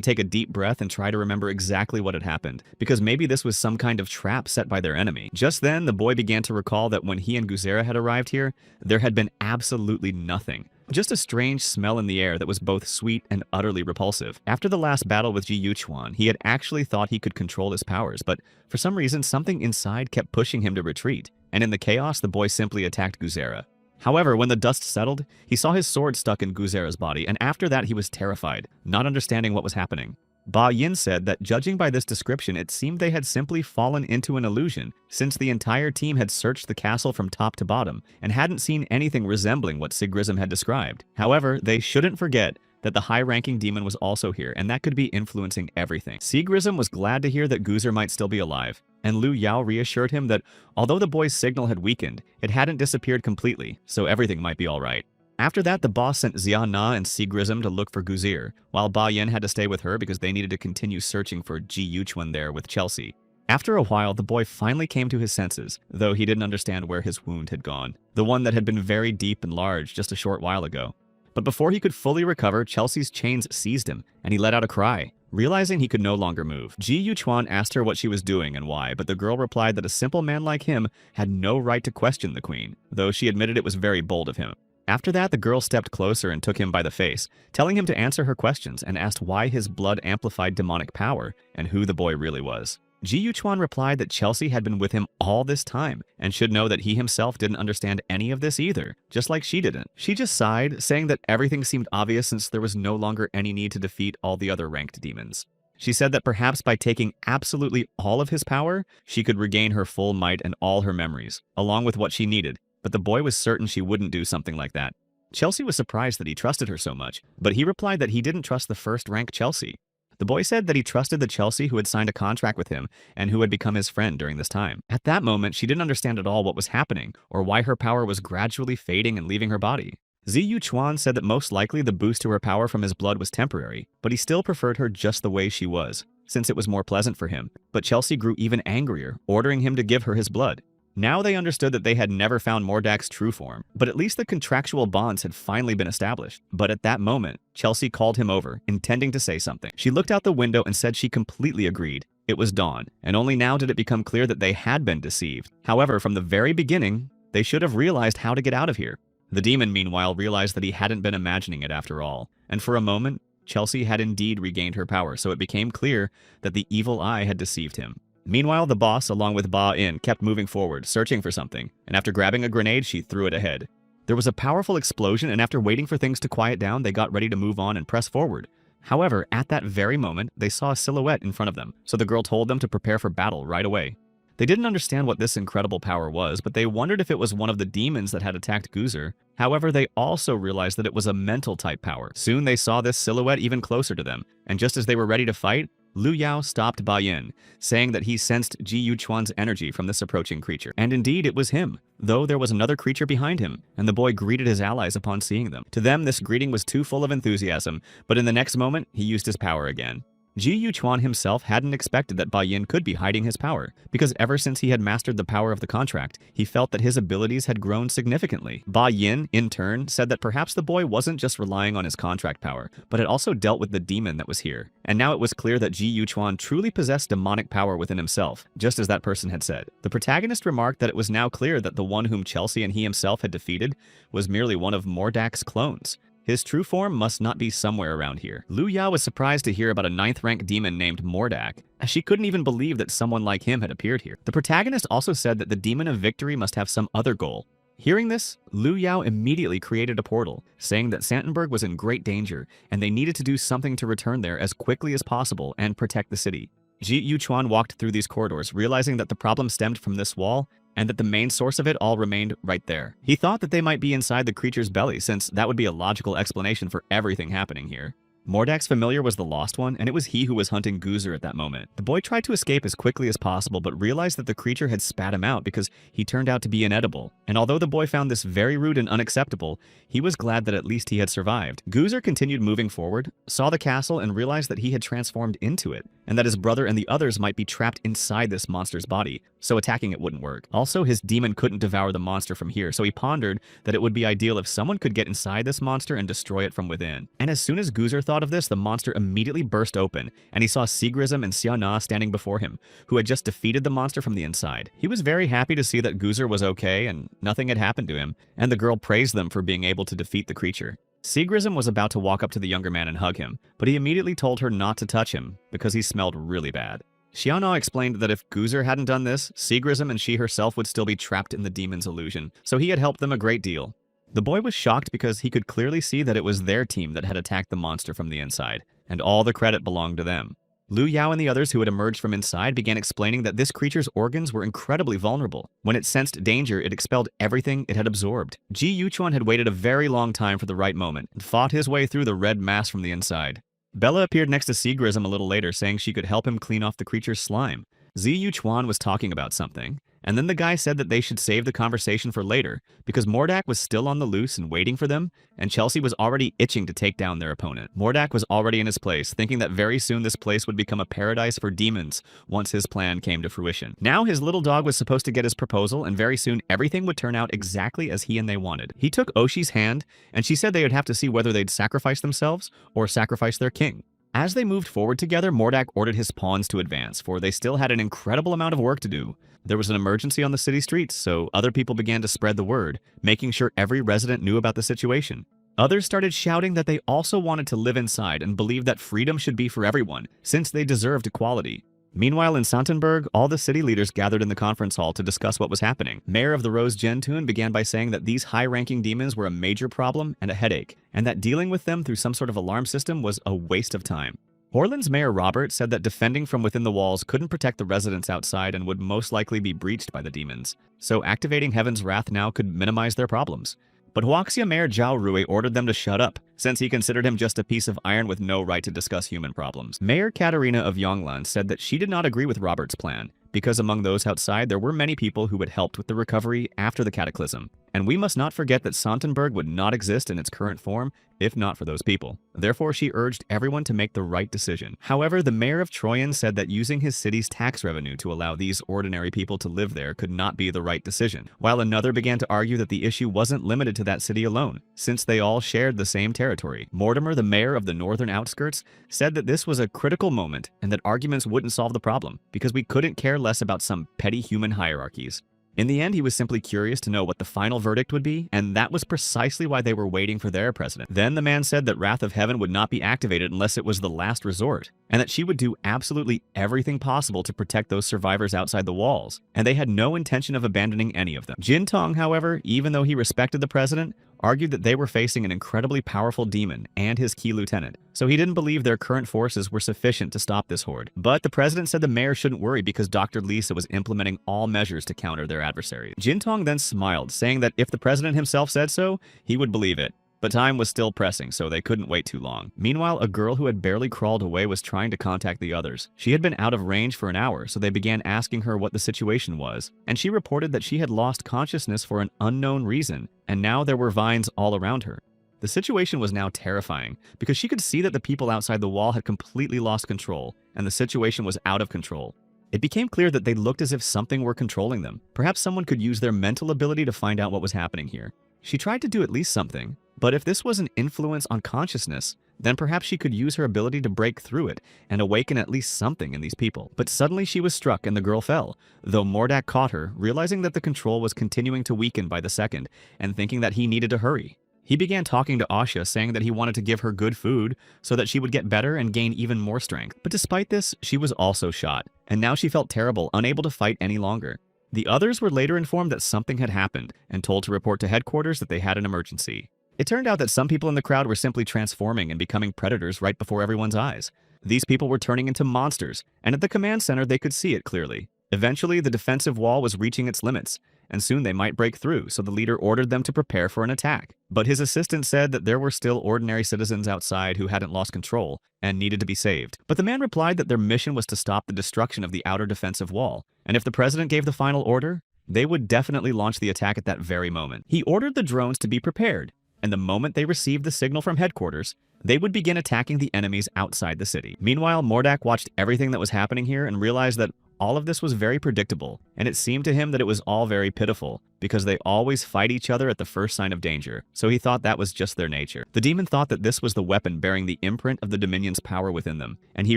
take a deep breath and try to remember exactly what had happened, because maybe this was some kind of trap set by their enemy. Just then, the boy began to recall that when he and Guzera had arrived here, there had been absolutely nothing. Just a strange smell in the air that was both sweet and utterly repulsive. After the last battle with Ji Yuchuan, he had actually thought he could control his powers, but for some reason, something inside kept pushing him to retreat, and in the chaos, the boy simply attacked Guzera. However, when the dust settled, he saw his sword stuck in Guzera's body, and after that he was terrified, not understanding what was happening. Ba Yin said that judging by this description, it seemed they had simply fallen into an illusion, since the entire team had searched the castle from top to bottom, and hadn't seen anything resembling what Sigrism had described. However, they shouldn't forget that the high-ranking demon was also here, and that could be influencing everything. Sigrism was glad to hear that Guzir might still be alive, and Liu Yao reassured him that although the boy's signal had weakened, it hadn't disappeared completely, so everything might be alright. After that, the boss sent Xia Na and Sigrism to look for Guzir, while Ba Yin had to stay with her because they needed to continue searching for Ji Yuchuan there with Chelsea. After a while, the boy finally came to his senses, though he didn't understand where his wound had gone, the one that had been very deep and large just a short while ago. But before he could fully recover, Chelsea's chains seized him, and he let out a cry. Realizing he could no longer move, Ji Yuchuan asked her what she was doing and why, but the girl replied that a simple man like him had no right to question the queen, though she admitted it was very bold of him. After that, the girl stepped closer and took him by the face, telling him to answer her questions, and asked why his blood amplified demonic power and who the boy really was. Ji Yuchuan replied that Chelsea had been with him all this time and should know that he himself didn't understand any of this either, just like she didn't. She just sighed, saying that everything seemed obvious since there was no longer any need to defeat all the other ranked demons. She said that perhaps by taking absolutely all of his power, she could regain her full might and all her memories, along with what she needed, but the boy was certain she wouldn't do something like that. Chelsea was surprised that he trusted her so much, but he replied that he didn't trust the first-rank Chelsea. The boy said that he trusted the Chelsea who had signed a contract with him and who had become his friend during this time. At that moment, she didn't understand at all what was happening or why her power was gradually fading and leaving her body. Zi Yuchuan said that most likely the boost to her power from his blood was temporary, but he still preferred her just the way she was, since it was more pleasant for him. But Chelsea grew even angrier, ordering him to give her his blood. Now they understood that they had never found Mordak's true form, but at least the contractual bonds had finally been established. But at that moment, Chelsea called him over, intending to say something. She looked out the window and said she completely agreed. It was dawn, and only now did it become clear that they had been deceived. However, from the very beginning, they should have realized how to get out of here. The demon, meanwhile, realized that he hadn't been imagining it after all, and for a moment, Chelsea had indeed regained her power, so it became clear that the evil eye had deceived him. Meanwhile, the boss, along with Ba-in, kept moving forward, searching for something, and after grabbing a grenade, she threw it ahead. There was a powerful explosion, and after waiting for things to quiet down, they got ready to move on and press forward. However, at that very moment, they saw a silhouette in front of them, so the girl told them to prepare for battle right away. They didn't understand what this incredible power was, but they wondered if it was one of the demons that had attacked Guzir. However, they also realized that it was a mental-type power. Soon they saw this silhouette even closer to them, and just as they were ready to fight, Liu Yao stopped Ba-in, saying that he sensed Ji Yuchuan's energy from this approaching creature. And indeed, it was him, though there was another creature behind him, and the boy greeted his allies upon seeing them. To them, this greeting was too full of enthusiasm, but in the next moment, he used his power again. Ji Yuchuan himself hadn't expected that Ba Yin could be hiding his power, because ever since he had mastered the power of the contract, he felt that his abilities had grown significantly. Ba Yin, in turn, said that perhaps the boy wasn't just relying on his contract power, but had also dealt with the demon that was here. And now it was clear that Ji Yuchuan truly possessed demonic power within himself, just as that person had said. The protagonist remarked that it was now clear that the one whom Chelsea and he himself had defeated was merely one of Mordak's clones. His true form must not be somewhere around here. Lu Ya was surprised to hear about a 9th rank demon named Mordak, as she couldn't even believe that someone like him had appeared here. The protagonist also said that the demon of victory must have some other goal. Hearing this, Lu Yao immediately created a portal, saying that Santenberg was in great danger, and they needed to do something to return there as quickly as possible and protect the city. Ji Yuchuan walked through these corridors, realizing that the problem stemmed from this wall, and that the main source of it all remained right there. He thought that they might be inside the creature's belly, since that would be a logical explanation for everything happening here. Mordak's familiar was the Lost One, and it was he who was hunting Guzer at that moment. The boy tried to escape as quickly as possible, but realized that the creature had spat him out because he turned out to be inedible. And although the boy found this very rude and unacceptable, he was glad that at least he had survived. Guzer continued moving forward, saw the castle, and realized that he had transformed into it, and that his brother and the others might be trapped inside this monster's body, so attacking it wouldn't work. Also, his demon couldn't devour the monster from here, so he pondered that it would be ideal if someone could get inside this monster and destroy it from within. And as soon as Guzer thought of this, the monster immediately burst open, and he saw Sigrism and Xiana standing before him, who had just defeated the monster from the inside. He was very happy to see that Guzer was okay and nothing had happened to him, and the girl praised them for being able to defeat the creature. Sigrism was about to walk up to the younger man and hug him, but he immediately told her not to touch him because he smelled really bad. Xiana explained that if Guzer hadn't done this, Sigrism and she herself would still be trapped in the demon's illusion, so he had helped them a great deal. The boy was shocked because he could clearly see that it was their team that had attacked the monster from the inside, and all the credit belonged to them. Lu Yao and the others who had emerged from inside began explaining that this creature's organs were incredibly vulnerable. When it sensed danger, it expelled everything it had absorbed. Ji Yuchuan had waited a very long time for the right moment and fought his way through the red mass from the inside. Bella appeared next to Sigrism a little later, saying she could help him clean off the creature's slime. Ji Yuchuan was talking about something, and then the guy said that they should save the conversation for later because Mordak was still on the loose and waiting for them, and Chelsea was already itching to take down their opponent. Mordak was already in his place, thinking that very soon this place would become a paradise for demons once his plan came to fruition. Now his little dog was supposed to get his proposal, and very soon everything would turn out exactly as he and they wanted. He took Oshi's hand, and she said they would have to see whether they'd sacrifice themselves or sacrifice their king. As they moved forward together, Mordak ordered his pawns to advance, for they still had an incredible amount of work to do. There was an emergency on the city streets, so other people began to spread the word, making sure every resident knew about the situation. Others started shouting that they also wanted to live inside and believed that freedom should be for everyone, since they deserved equality. Meanwhile, in Santenberg, all the city leaders gathered in the conference hall to discuss what was happening. Mayor of the Rose Gentun began by saying that these high-ranking demons were a major problem and a headache, and that dealing with them through some sort of alarm system was a waste of time. Orland's Mayor Robert said that defending from within the walls couldn't protect the residents outside and would most likely be breached by the demons, so activating Heaven's Wrath now could minimize their problems. But Huaxia Mayor Zhao Rui ordered them to shut up, since he considered him just a piece of iron with no right to discuss human problems. Mayor Katarina of Yonglan said that she did not agree with Robert's plan, because among those outside there were many people who had helped with the recovery after the cataclysm, and we must not forget that Santenberg would not exist in its current form if not for those people. Therefore, she urged everyone to make the right decision. However, the mayor of Troyan said that using his city's tax revenue to allow these ordinary people to live there could not be the right decision, while another began to argue that the issue wasn't limited to that city alone, since they all shared the same territory. Mortimer, the mayor of the northern outskirts, said that this was a critical moment and that arguments wouldn't solve the problem, because we couldn't care less about some petty human hierarchies. In the end, he was simply curious to know what the final verdict would be, and that was precisely why they were waiting for their president. Then the man said that Wrath of Heaven would not be activated unless it was the last resort, and that she would do absolutely everything possible to protect those survivors outside the walls, and they had no intention of abandoning any of them. Jin Tong, however, even though he respected the president, argued that they were facing an incredibly powerful demon and his key lieutenant, so he didn't believe their current forces were sufficient to stop this horde. But the president said the mayor shouldn't worry because Dr. Lisa was implementing all measures to counter their adversary. Jin Tong then smiled, saying that if the president himself said so, he would believe it. But time was still pressing, so they couldn't wait too long. Meanwhile, a girl who had barely crawled away was trying to contact the others. She had been out of range for an hour, so they began asking her what the situation was, and she reported that she had lost consciousness for an unknown reason, and now there were vines all around her. The situation was now terrifying because she could see that the people outside the wall had completely lost control, and the situation was out of control. It became clear that they looked as if something were controlling them. Perhaps someone could use their mental ability to find out what was happening here. She tried to do at least something, but if this was an influence on consciousness, then perhaps she could use her ability to break through it and awaken at least something in these people. But suddenly she was struck and the girl fell, though Mordak caught her, realizing that the control was continuing to weaken by the second and thinking that he needed to hurry. He began talking to Asha, saying that he wanted to give her good food so that she would get better and gain even more strength. But despite this, she was also shot, and now she felt terrible, unable to fight any longer. The others were later informed that something had happened and told to report to headquarters that they had an emergency. It turned out that some people in the crowd were simply transforming and becoming predators right before everyone's eyes. These people were turning into monsters, and at the command center they could see it clearly. Eventually, the defensive wall was reaching its limits, and soon they might break through, so the leader ordered them to prepare for an attack. But his assistant said that there were still ordinary citizens outside who hadn't lost control and needed to be saved. But the man replied that their mission was to stop the destruction of the outer defensive wall, and if the president gave the final order, they would definitely launch the attack at that very moment. He ordered the drones to be prepared, and the moment they received the signal from headquarters, they would begin attacking the enemies outside the city. Meanwhile, Mordak watched everything that was happening here and realized that all of this was very predictable, and it seemed to him that it was all very pitiful, because they always fight each other at the first sign of danger, so he thought that was just their nature. The demon thought that this was the weapon bearing the imprint of the Dominion's power within them, and he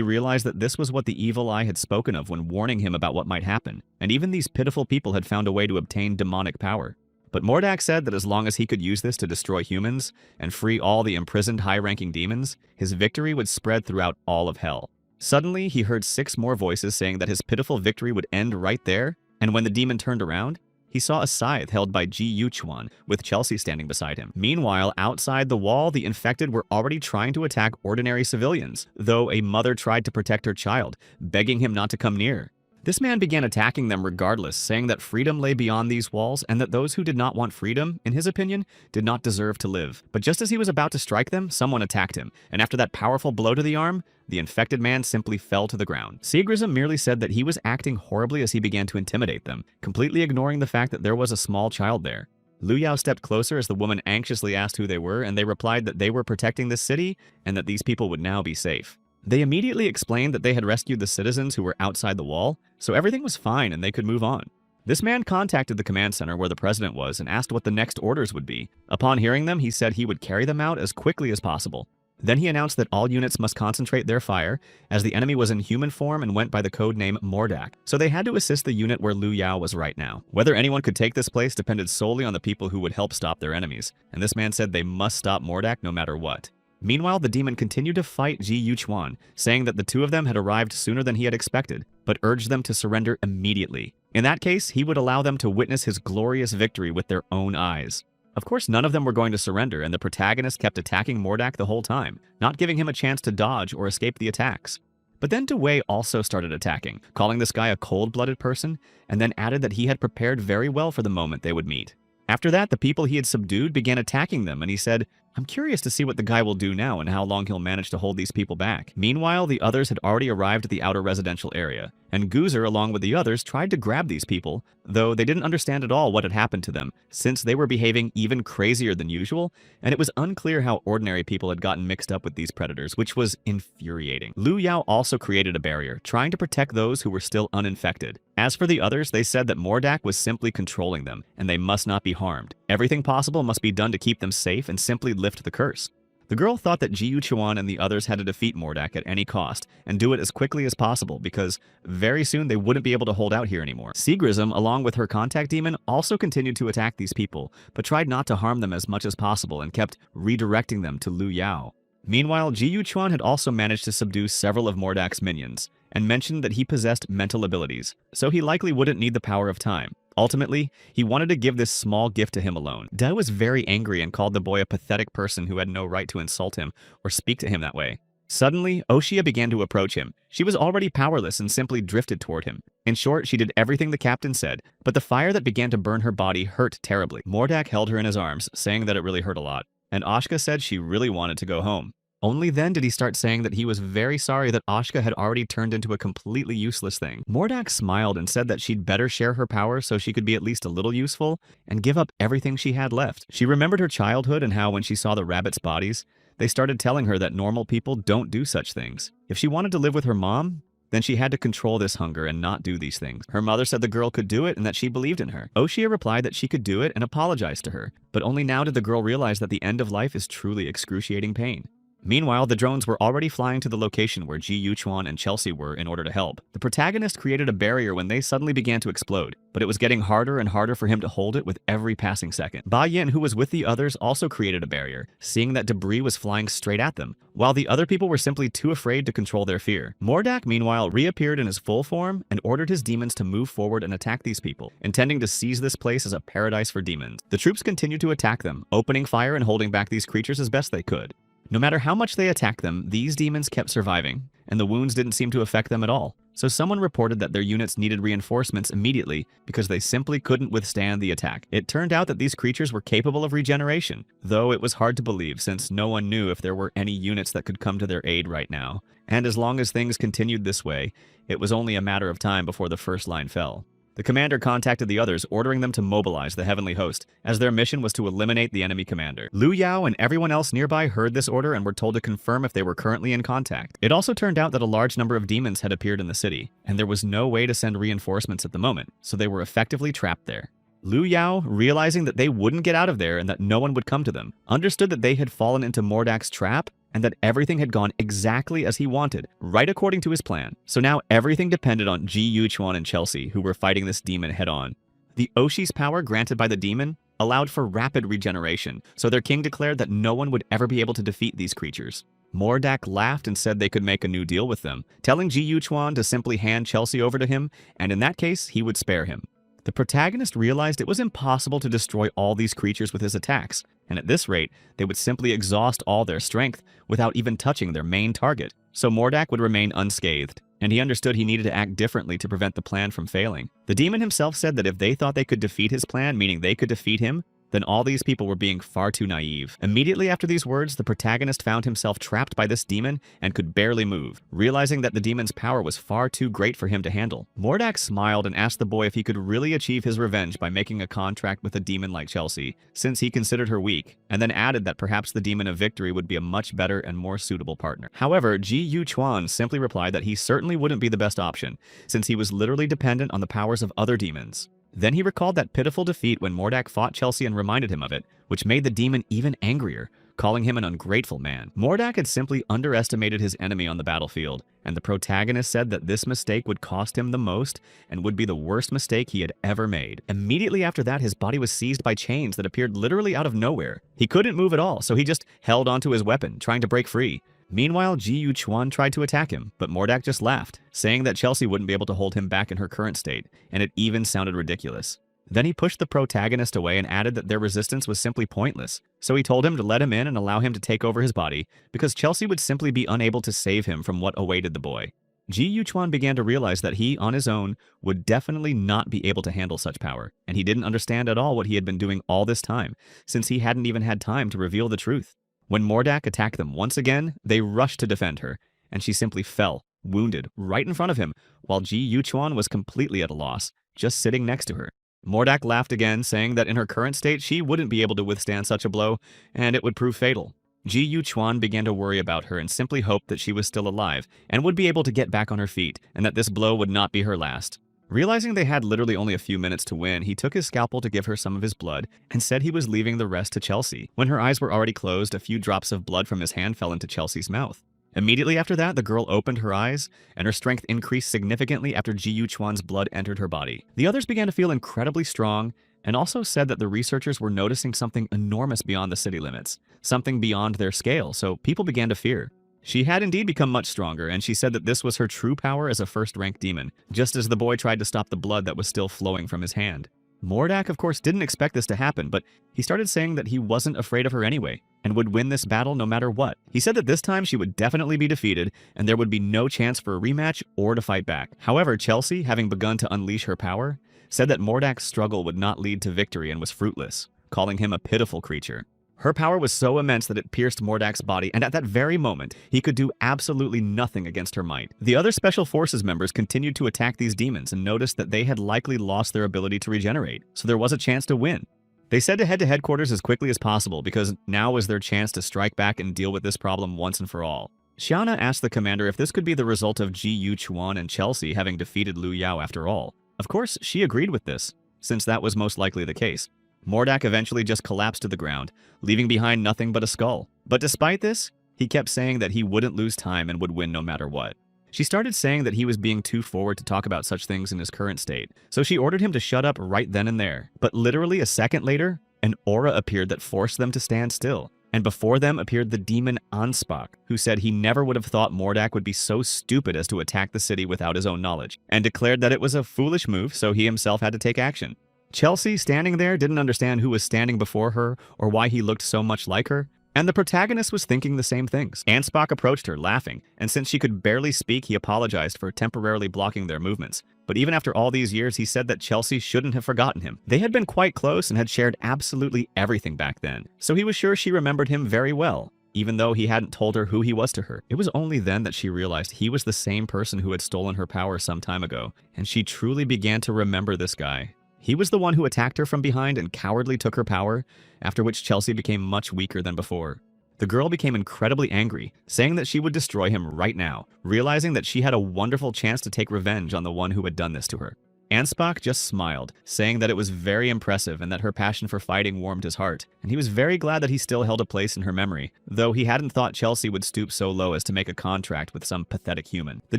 realized that this was what the evil eye had spoken of when warning him about what might happen, and even these pitiful people had found a way to obtain demonic power. But Mordak said that as long as he could use this to destroy humans and free all the imprisoned high-ranking demons, his victory would spread throughout all of hell. Suddenly, he heard 6 more voices saying that his pitiful victory would end right there, and when the demon turned around, he saw a scythe held by Ji Yuchuan, with Chelsea standing beside him. Meanwhile, outside the wall, the infected were already trying to attack ordinary civilians, though a mother tried to protect her child, begging him not to come near. This man began attacking them regardless, saying that freedom lay beyond these walls and that those who did not want freedom, in his opinion, did not deserve to live. But just as he was about to strike them, someone attacked him, and after that powerful blow to the arm, the infected man simply fell to the ground. Seagrism merely said that he was acting horribly as he began to intimidate them, completely ignoring the fact that there was a small child there. Lu Yao stepped closer as the woman anxiously asked who they were, and they replied that they were protecting this city and that these people would now be safe. They immediately explained that they had rescued the citizens who were outside the wall, so everything was fine and they could move on. This man contacted the command center where the president was and asked what the next orders would be. Upon hearing them, he said he would carry them out as quickly as possible. Then he announced that all units must concentrate their fire, as the enemy was in human form and went by the code name Mordak, so they had to assist the unit where Lu Yao was right now. Whether anyone could take this place depended solely on the people who would help stop their enemies, and this man said they must stop Mordak no matter what. Meanwhile, the demon continued to fight Ji Yuchuan, saying that the two of them had arrived sooner than he had expected, but urged them to surrender immediately. In that case, he would allow them to witness his glorious victory with their own eyes. Of course, none of them were going to surrender, and the protagonist kept attacking Mordak the whole time, not giving him a chance to dodge or escape the attacks. But then Dewey also started attacking, calling this guy a cold-blooded person, and then added that he had prepared very well for the moment they would meet. After that, the people he had subdued began attacking them, and he said, "I'm curious to see what the guy will do now and how long he'll manage to hold these people back." Meanwhile, the others had already arrived at the outer residential area, and Goozer, along with the others, tried to grab these people, though they didn't understand at all what had happened to them, since they were behaving even crazier than usual, and it was unclear how ordinary people had gotten mixed up with these predators, which was infuriating. Lu Yao also created a barrier, trying to protect those who were still uninfected. As for the others, they said that Mordak was simply controlling them, and they must not be harmed. Everything possible must be done to keep them safe and simply lift the curse. The girl thought that Ji Yuchuan and the others had to defeat Mordak at any cost, and do it as quickly as possible, because very soon they wouldn't be able to hold out here anymore. Seagrism, along with her contact demon, also continued to attack these people, but tried not to harm them as much as possible and kept redirecting them to Lu Yao. Meanwhile, Ji Yuchuan had also managed to subdue several of Mordak's minions, and mentioned that he possessed mental abilities, so he likely wouldn't need the power of time. Ultimately, he wanted to give this small gift to him alone. Dai was very angry and called the boy a pathetic person who had no right to insult him or speak to him that way. Suddenly, Oshia began to approach him. She was already powerless and simply drifted toward him. In short, she did everything the captain said, but the fire that began to burn her body hurt terribly. Mordak held her in his arms, saying that it really hurt a lot, and Ashka said she really wanted to go home. Only then did he start saying that he was very sorry that Ashka had already turned into a completely useless thing. Mordak smiled and said that she'd better share her power so she could be at least a little useful and give up everything she had left. She remembered her childhood and how when she saw the rabbits' bodies, they started telling her that normal people don't do such things. If she wanted to live with her mom, then she had to control this hunger and not do these things. Her mother said the girl could do it and that she believed in her. Oshia replied that she could do it and apologized to her, but only now did the girl realize that the end of life is truly excruciating pain. Meanwhile, the drones were already flying to the location where Ji Yuchuan and Chelsea were in order to help. The protagonist created a barrier when they suddenly began to explode, but it was getting harder and harder for him to hold it with every passing second. Ba Yin, who was with the others, also created a barrier, seeing that debris was flying straight at them, while the other people were simply too afraid to control their fear. Mordak, meanwhile, reappeared in his full form and ordered his demons to move forward and attack these people, intending to seize this place as a paradise for demons. The troops continued to attack them, opening fire and holding back these creatures as best they could. No matter how much they attacked them, these demons kept surviving, and the wounds didn't seem to affect them at all. So someone reported that their units needed reinforcements immediately because they simply couldn't withstand the attack. It turned out that these creatures were capable of regeneration, though it was hard to believe since no one knew if there were any units that could come to their aid right now. And as long as things continued this way, it was only a matter of time before the first line fell. The commander contacted the others, ordering them to mobilize the heavenly host, as their mission was to eliminate the enemy commander. Liu Yao and everyone else nearby heard this order and were told to confirm if they were currently in contact. It also turned out that a large number of demons had appeared in the city, and there was no way to send reinforcements at the moment, so they were effectively trapped there. Liu Yao, realizing that they wouldn't get out of there and that no one would come to them, understood that they had fallen into Mordak's trap and that everything had gone exactly as he wanted, right according to his plan. So now everything depended on Ji Yuchuan and Chelsea, who were fighting this demon head-on. The Oshi's power granted by the demon allowed for rapid regeneration, so their king declared that no one would ever be able to defeat these creatures. Mordak laughed and said they could make a new deal with them, telling Ji Yuchuan to simply hand Chelsea over to him, and in that case, he would spare him. The protagonist realized it was impossible to destroy all these creatures with his attacks, and at this rate, they would simply exhaust all their strength without even touching their main target. So Mordak would remain unscathed, and he understood he needed to act differently to prevent the plan from failing. The demon himself said that if they thought they could defeat his plan, meaning they could defeat him, then all these people were being far too naive. Immediately after these words, the protagonist found himself trapped by this demon and could barely move, realizing that the demon's power was far too great for him to handle. Mordak smiled and asked the boy if he could really achieve his revenge by making a contract with a demon like Chelsea, since he considered her weak, and then added that perhaps the demon of victory would be a much better and more suitable partner. However, Ji Yuchuan simply replied that he certainly wouldn't be the best option, since he was literally dependent on the powers of other demons. Then he recalled that pitiful defeat when Mordak fought Chelsea and reminded him of it, which made the demon even angrier, calling him an ungrateful man. Mordak had simply underestimated his enemy on the battlefield, and the protagonist said that this mistake would cost him the most and would be the worst mistake he had ever made. Immediately after that, his body was seized by chains that appeared literally out of nowhere. He couldn't move at all, so he just held onto his weapon, trying to break free. Meanwhile, Ji Yuchuan tried to attack him, but Mordak just laughed, saying that Chelsea wouldn't be able to hold him back in her current state, and it even sounded ridiculous. Then he pushed the protagonist away and added that their resistance was simply pointless, so he told him to let him in and allow him to take over his body, because Chelsea would simply be unable to save him from what awaited the boy. Ji Yuchuan began to realize that he, on his own, would definitely not be able to handle such power, and he didn't understand at all what he had been doing all this time, since he hadn't even had time to reveal the truth. When Mordak attacked them once again, they rushed to defend her, and she simply fell, wounded, right in front of him, while Ji Yuchuan was completely at a loss, just sitting next to her. Mordak laughed again, saying that in her current state she wouldn't be able to withstand such a blow, and it would prove fatal. Ji Yuchuan began to worry about her and simply hoped that she was still alive, and would be able to get back on her feet, and that this blow would not be her last. Realizing they had literally only a few minutes to win, he took his scalpel to give her some of his blood and said he was leaving the rest to Chelsea. When her eyes were already closed, a few drops of blood from his hand fell into Chelsea's mouth. Immediately after that, the girl opened her eyes, and her strength increased significantly after Ji Yuchuan's blood entered her body. The others began to feel incredibly strong, and also said that the researchers were noticing something enormous beyond the city limits, something beyond their scale, so people began to fear. She had indeed become much stronger, and she said that this was her true power as a first-rank demon, just as the boy tried to stop the blood that was still flowing from his hand. Mordak, of course, didn't expect this to happen, but he started saying that he wasn't afraid of her anyway, and would win this battle no matter what. He said that this time she would definitely be defeated, and there would be no chance for a rematch or to fight back. However, Chelsea, having begun to unleash her power, said that Mordak's struggle would not lead to victory and was fruitless, calling him a pitiful creature. Her power was so immense that it pierced Mordak's body, and at that very moment, he could do absolutely nothing against her might. The other Special Forces members continued to attack these demons and noticed that they had likely lost their ability to regenerate, so there was a chance to win. They said to head to headquarters as quickly as possible because now was their chance to strike back and deal with this problem once and for all. Xiana asked the commander if this could be the result of Ji Yuchuan and Chelsea having defeated Lu Yao after all. Of course, she agreed with this, since that was most likely the case. Mordak eventually just collapsed to the ground, leaving behind nothing but a skull. But despite this, he kept saying that he wouldn't lose time and would win no matter what. She started saying that he was being too forward to talk about such things in his current state, so she ordered him to shut up right then and there. But literally a second later, an aura appeared that forced them to stand still. And before them appeared the demon Anspach, who said he never would have thought Mordak would be so stupid as to attack the city without his own knowledge, and declared that it was a foolish move, so he himself had to take action. Chelsea, standing there, didn't understand who was standing before her or why he looked so much like her, and the protagonist was thinking the same things. Anspach approached her, laughing, and since she could barely speak, he apologized for temporarily blocking their movements. But even after all these years, he said that Chelsea shouldn't have forgotten him. They had been quite close and had shared absolutely everything back then, so he was sure she remembered him very well, even though he hadn't told her who he was to her. It was only then that she realized he was the same person who had stolen her power some time ago, and she truly began to remember this guy. He was the one who attacked her from behind and cowardly took her power, after which Chelsea became much weaker than before. The girl became incredibly angry, saying that she would destroy him right now, realizing that she had a wonderful chance to take revenge on the one who had done this to her. Anspach just smiled, saying that it was very impressive and that her passion for fighting warmed his heart, and he was very glad that he still held a place in her memory, though he hadn't thought Chelsea would stoop so low as to make a contract with some pathetic human. The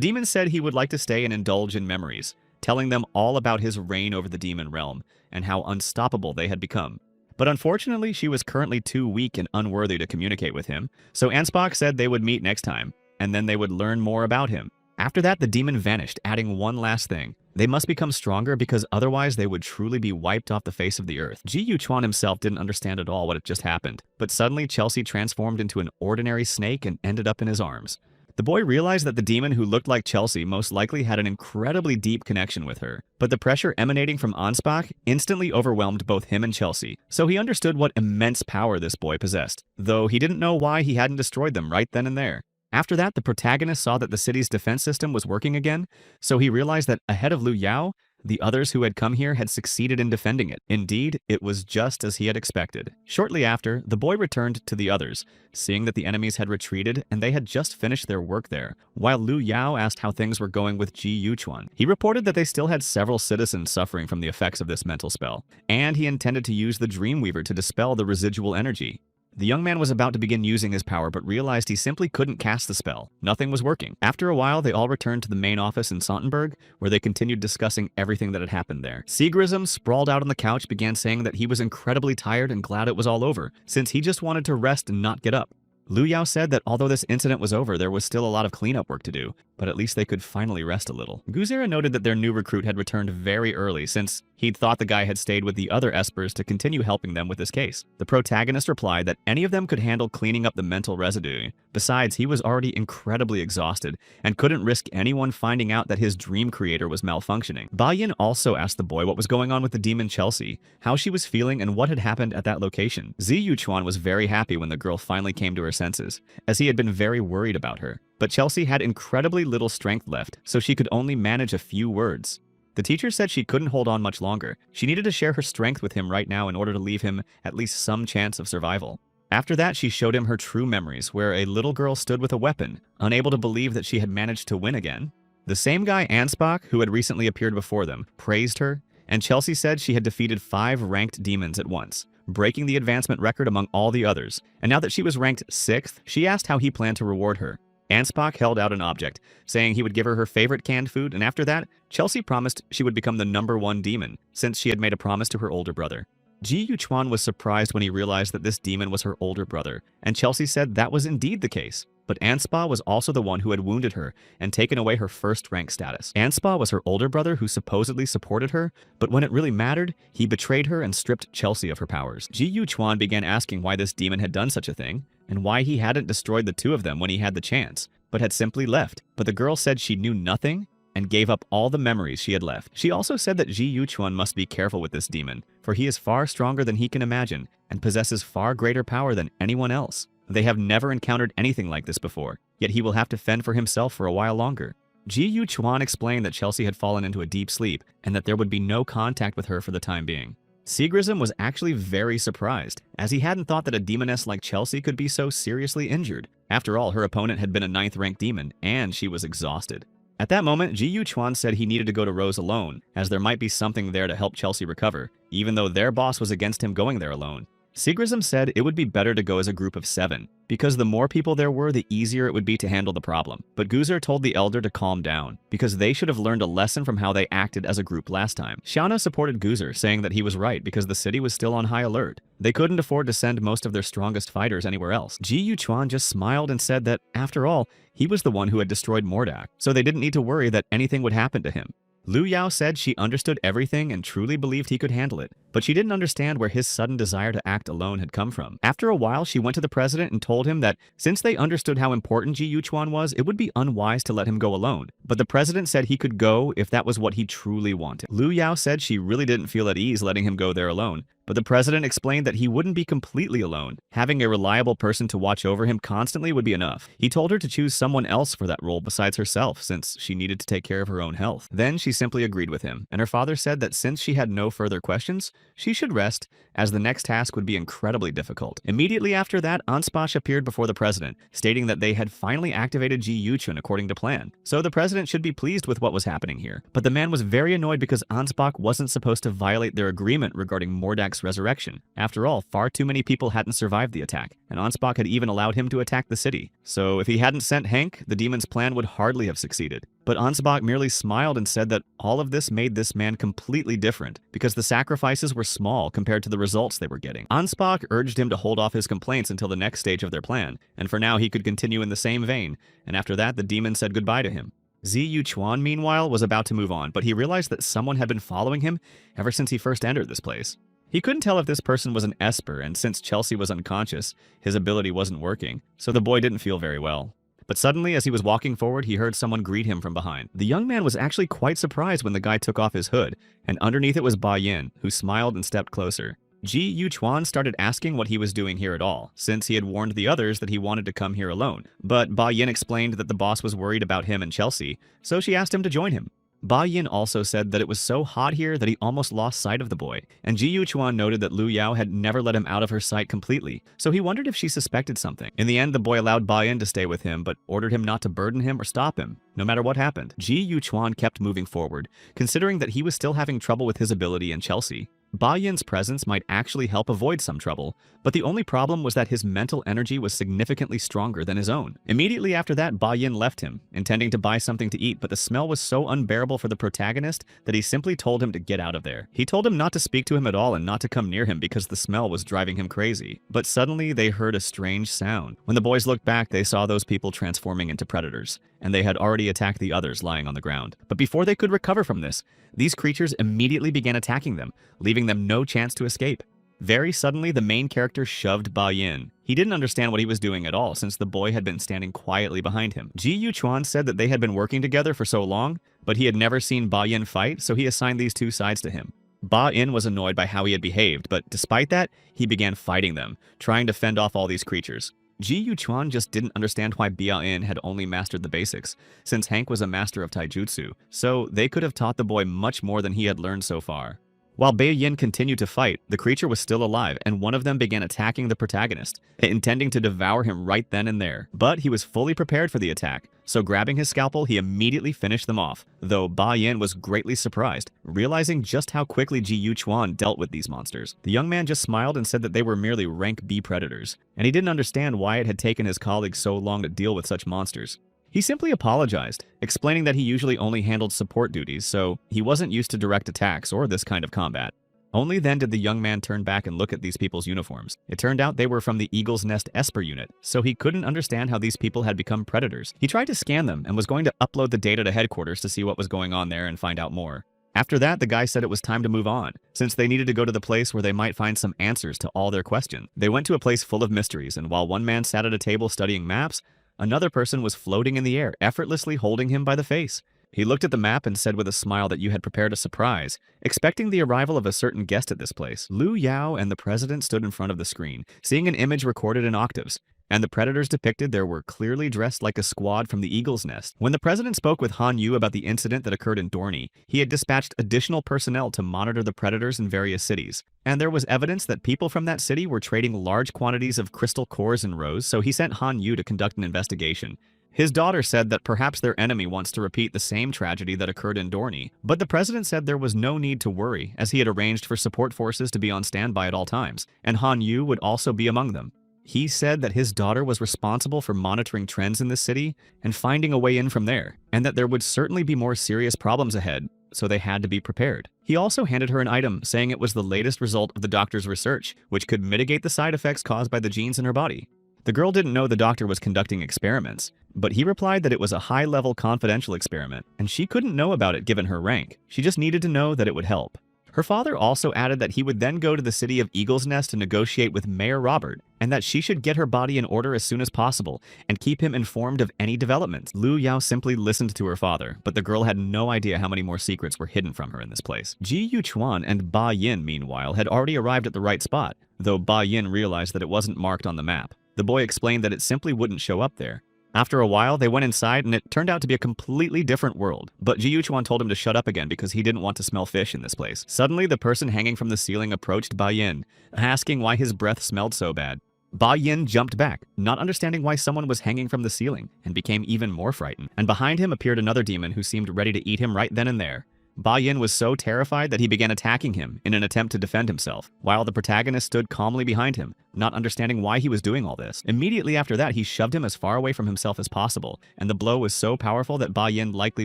demon said he would like to stay and indulge in memories, telling them all about his reign over the demon realm and how unstoppable they had become. But unfortunately, she was currently too weak and unworthy to communicate with him, so Anspach said they would meet next time, and then they would learn more about him. After that, the demon vanished, adding one last thing. They must become stronger because otherwise they would truly be wiped off the face of the earth. Ji Yuchuan himself didn't understand at all what had just happened, but suddenly Chelsea transformed into an ordinary snake and ended up in his arms. The boy realized that the demon who looked like Chelsea most likely had an incredibly deep connection with her, but the pressure emanating from Anspach instantly overwhelmed both him and Chelsea, so he understood what immense power this boy possessed, though he didn't know why he hadn't destroyed them right then and there. After that, the protagonist saw that the city's defense system was working again, so he realized that ahead of Lu Yao, the others who had come here had succeeded in defending it. Indeed, it was just as he had expected. Shortly after, the boy returned to the others, seeing that the enemies had retreated and they had just finished their work there, while Lu Yao asked how things were going with Ji Yuchuan. He reported that they still had several citizens suffering from the effects of this mental spell, and he intended to use the Dreamweaver to dispel the residual energy. The young man was about to begin using his power, but realized he simply couldn't cast the spell. Nothing was working. After a while, they all returned to the main office in Sontenberg, where they continued discussing everything that had happened there. Seagrism, sprawled out on the couch, began saying that he was incredibly tired and glad it was all over, since he just wanted to rest and not get up. Lu Yao said that although this incident was over, there was still a lot of cleanup work to do, but at least they could finally rest a little. Guzera noted that their new recruit had returned very early, since he'd thought the guy had stayed with the other espers to continue helping them with this case. The protagonist replied that any of them could handle cleaning up the mental residue. Besides, he was already incredibly exhausted and couldn't risk anyone finding out that his dream creator was malfunctioning. Ba Yin also asked the boy what was going on with the demon Chelsea, how she was feeling, and what had happened at that location. Zi Yuchuan was very happy when the girl finally came to her senses, as he had been very worried about her. But Chelsea had incredibly little strength left, so she could only manage a few words. The teacher said she couldn't hold on much longer. She needed to share her strength with him right now in order to leave him at least some chance of survival. After that, she showed him her true memories, where a little girl stood with a weapon, unable to believe that she had managed to win again. The same guy, Anspach, who had recently appeared before them, praised her, and Chelsea said she had defeated 5 ranked demons at once, breaking the advancement record among all the others. And now that she was ranked 6th, she asked how he planned to reward her. Anspach held out an object, saying he would give her her favorite canned food, and after that, Chelsea promised she would become the #1 demon, since she had made a promise to her older brother. Ji Yuchuan was surprised when he realized that this demon was her older brother, and Chelsea said that was indeed the case. But Anspach was also the one who had wounded her and taken away her first rank status. Anspach was her older brother who supposedly supported her, but when it really mattered, he betrayed her and stripped Chelsea of her powers. Ji Yuchuan began asking why this demon had done such a thing, and why he hadn't destroyed the two of them when he had the chance, but had simply left. But the girl said she knew nothing, and gave up all the memories she had left. She also said that Ji Yuchuan must be careful with this demon, for he is far stronger than he can imagine and possesses far greater power than anyone else. They have never encountered anything like this before, yet he will have to fend for himself for a while longer. Ji Yuchuan explained that Chelsea had fallen into a deep sleep and that there would be no contact with her for the time being. Seagrism was actually very surprised, as he hadn't thought that a demoness like Chelsea could be so seriously injured. After all, her opponent had been a 9th-ranked demon, and she was exhausted. At that moment, Ji Yuchuan said he needed to go to Rose alone, as there might be something there to help Chelsea recover, even though their boss was against him going there alone. Seagrism said it would be better to go as a group of 7, because the more people there were, the easier it would be to handle the problem. But Guzer told the elder to calm down, because they should have learned a lesson from how they acted as a group last time. Shauna supported Guzer, saying that he was right because the city was still on high alert. They couldn't afford to send most of their strongest fighters anywhere else. Ji Yuchuan just smiled and said that, after all, he was the one who had destroyed Mordak, so they didn't need to worry that anything would happen to him. Lu Yao said she understood everything and truly believed he could handle it, but she didn't understand where his sudden desire to act alone had come from. After a while, she went to the president and told him that since they understood how important Ji Yuchuan was, it would be unwise to let him go alone. But the president said he could go if that was what he truly wanted. Lu Yao said she really didn't feel at ease letting him go there alone, but the president explained that he wouldn't be completely alone. Having a reliable person to watch over him constantly would be enough. He told her to choose someone else for that role besides herself, since she needed to take care of her own health. Then she simply agreed with him, and her father said that since she had no further questions, she should rest, as the next task would be incredibly difficult. Immediately after that, Anspach appeared before the president, stating that they had finally activated Ji Yuchuan according to plan. So the president should be pleased with what was happening here. But the man was very annoyed because Anspach wasn't supposed to violate their agreement regarding Mordak's resurrection. After all, far too many people hadn't survived the attack, and Anspach had even allowed him to attack the city. So if he hadn't sent Hank, the demon's plan would hardly have succeeded. But Ansbach merely smiled and said that all of this made this man completely different, because the sacrifices were small compared to the results they were getting. Ansbach urged him to hold off his complaints until the next stage of their plan, and for now he could continue in the same vein, and after that the demon said goodbye to him. Zi Yuchuan, meanwhile, was about to move on, but he realized that someone had been following him ever since he first entered this place. He couldn't tell if this person was an Esper, and since Chelsea was unconscious, his ability wasn't working, so the boy didn't feel very well. But suddenly, as he was walking forward, he heard someone greet him from behind. The young man was actually quite surprised when the guy took off his hood, and underneath it was Ba Yin, who smiled and stepped closer. Ji Yuchuan started asking what he was doing here at all, since he had warned the others that he wanted to come here alone. But Ba Yin explained that the boss was worried about him and Chelsea, so she asked him to join him. Ba Yin also said that it was so hot here that he almost lost sight of the boy, and Ji Yuchuan noted that Lu Yao had never let him out of her sight completely, so he wondered if she suspected something. In the end, the boy allowed Ba Yin to stay with him, but ordered him not to burden him or stop him, no matter what happened. Ji Yuchuan kept moving forward, considering that he was still having trouble with his ability and Chelsea. Ba Yin's presence might actually help avoid some trouble, but the only problem was that his mental energy was significantly stronger than his own. Immediately after that, Ba Yin left him, intending to buy something to eat, but the smell was so unbearable for the protagonist that he simply told him to get out of there. He told him not to speak to him at all and not to come near him because the smell was driving him crazy. But suddenly, they heard a strange sound. When the boys looked back, they saw those people transforming into predators, and they had already attacked the others lying on the ground. But before they could recover from this, these creatures immediately began attacking them, leaving them no chance to escape. Very suddenly, the main character shoved Ba Yin. He didn't understand what he was doing at all, since the boy had been standing quietly behind him. Ji Yuchuan said that they had been working together for so long, but he had never seen Ba Yin fight, so he assigned these two sides to him. Ba Yin was annoyed by how he had behaved, but despite that, he began fighting them, trying to fend off all these creatures. Ji Yuchuan just didn't understand why Ba Yin had only mastered the basics, since Hank was a master of taijutsu, so they could have taught the boy much more than he had learned so far. While Ba Yin continued to fight, the creature was still alive, and one of them began attacking the protagonist, intending to devour him right then and there. But he was fully prepared for the attack, so grabbing his scalpel, he immediately finished them off, though Ba Yin was greatly surprised, realizing just how quickly Ji Yuchuan dealt with these monsters. The young man just smiled and said that they were merely rank B predators, and he didn't understand why it had taken his colleagues so long to deal with such monsters. He simply apologized, explaining that he usually only handled support duties, so he wasn't used to direct attacks or this kind of combat. Only then did the young man turn back and look at these people's uniforms. It turned out they were from the Eagle's Nest Esper unit, so he couldn't understand how these people had become predators. He tried to scan them and was going to upload the data to headquarters to see what was going on there and find out more. After that, the guy said it was time to move on, since they needed to go to the place where they might find some answers to all their questions. They went to a place full of mysteries, and while one man sat at a table studying maps, another person was floating in the air, effortlessly holding him by the face. He looked at the map and said with a smile that you had prepared a surprise, expecting the arrival of a certain guest at this place. Lu Yao and the president stood in front of the screen, seeing an image recorded in octaves, and the predators depicted there were clearly dressed like a squad from the Eagle's Nest. When the president spoke with Han Yu about the incident that occurred in Dorney, he had dispatched additional personnel to monitor the predators in various cities. And there was evidence that people from that city were trading large quantities of crystal cores and rows, so he sent Han Yu to conduct an investigation. His daughter said that perhaps their enemy wants to repeat the same tragedy that occurred in Dorney, but the president said there was no need to worry, as he had arranged for support forces to be on standby at all times, and Han Yu would also be among them. He said that his daughter was responsible for monitoring trends in the city and finding a way in from there, and that there would certainly be more serious problems ahead, so they had to be prepared. He also handed her an item saying it was the latest result of the doctor's research, which could mitigate the side effects caused by the genes in her body. The girl didn't know the doctor was conducting experiments, but he replied that it was a high-level confidential experiment, and she couldn't know about it given her rank. She just needed to know that it would help. Her father also added that he would then go to the city of Eagle's Nest to negotiate with Mayor Robert, and that she should get her body in order as soon as possible and keep him informed of any developments. Lu Yao simply listened to her father, but the girl had no idea how many more secrets were hidden from her in this place. Ji Yuchuan and Ba Yin, meanwhile, had already arrived at the right spot, though Ba Yin realized that it wasn't marked on the map. The boy explained that it simply wouldn't show up there. After a while, they went inside and it turned out to be a completely different world. But Ji Yuchuan told him to shut up again because he didn't want to smell fish in this place. Suddenly, the person hanging from the ceiling approached Ba Yin, asking why his breath smelled so bad. Ba Yin jumped back, not understanding why someone was hanging from the ceiling, and became even more frightened. And behind him appeared another demon who seemed ready to eat him right then and there. Ba Yin was so terrified that he began attacking him in an attempt to defend himself, while the protagonist stood calmly behind him, not understanding why he was doing all this. Immediately after that, he shoved him as far away from himself as possible, and the blow was so powerful that Ba Yin likely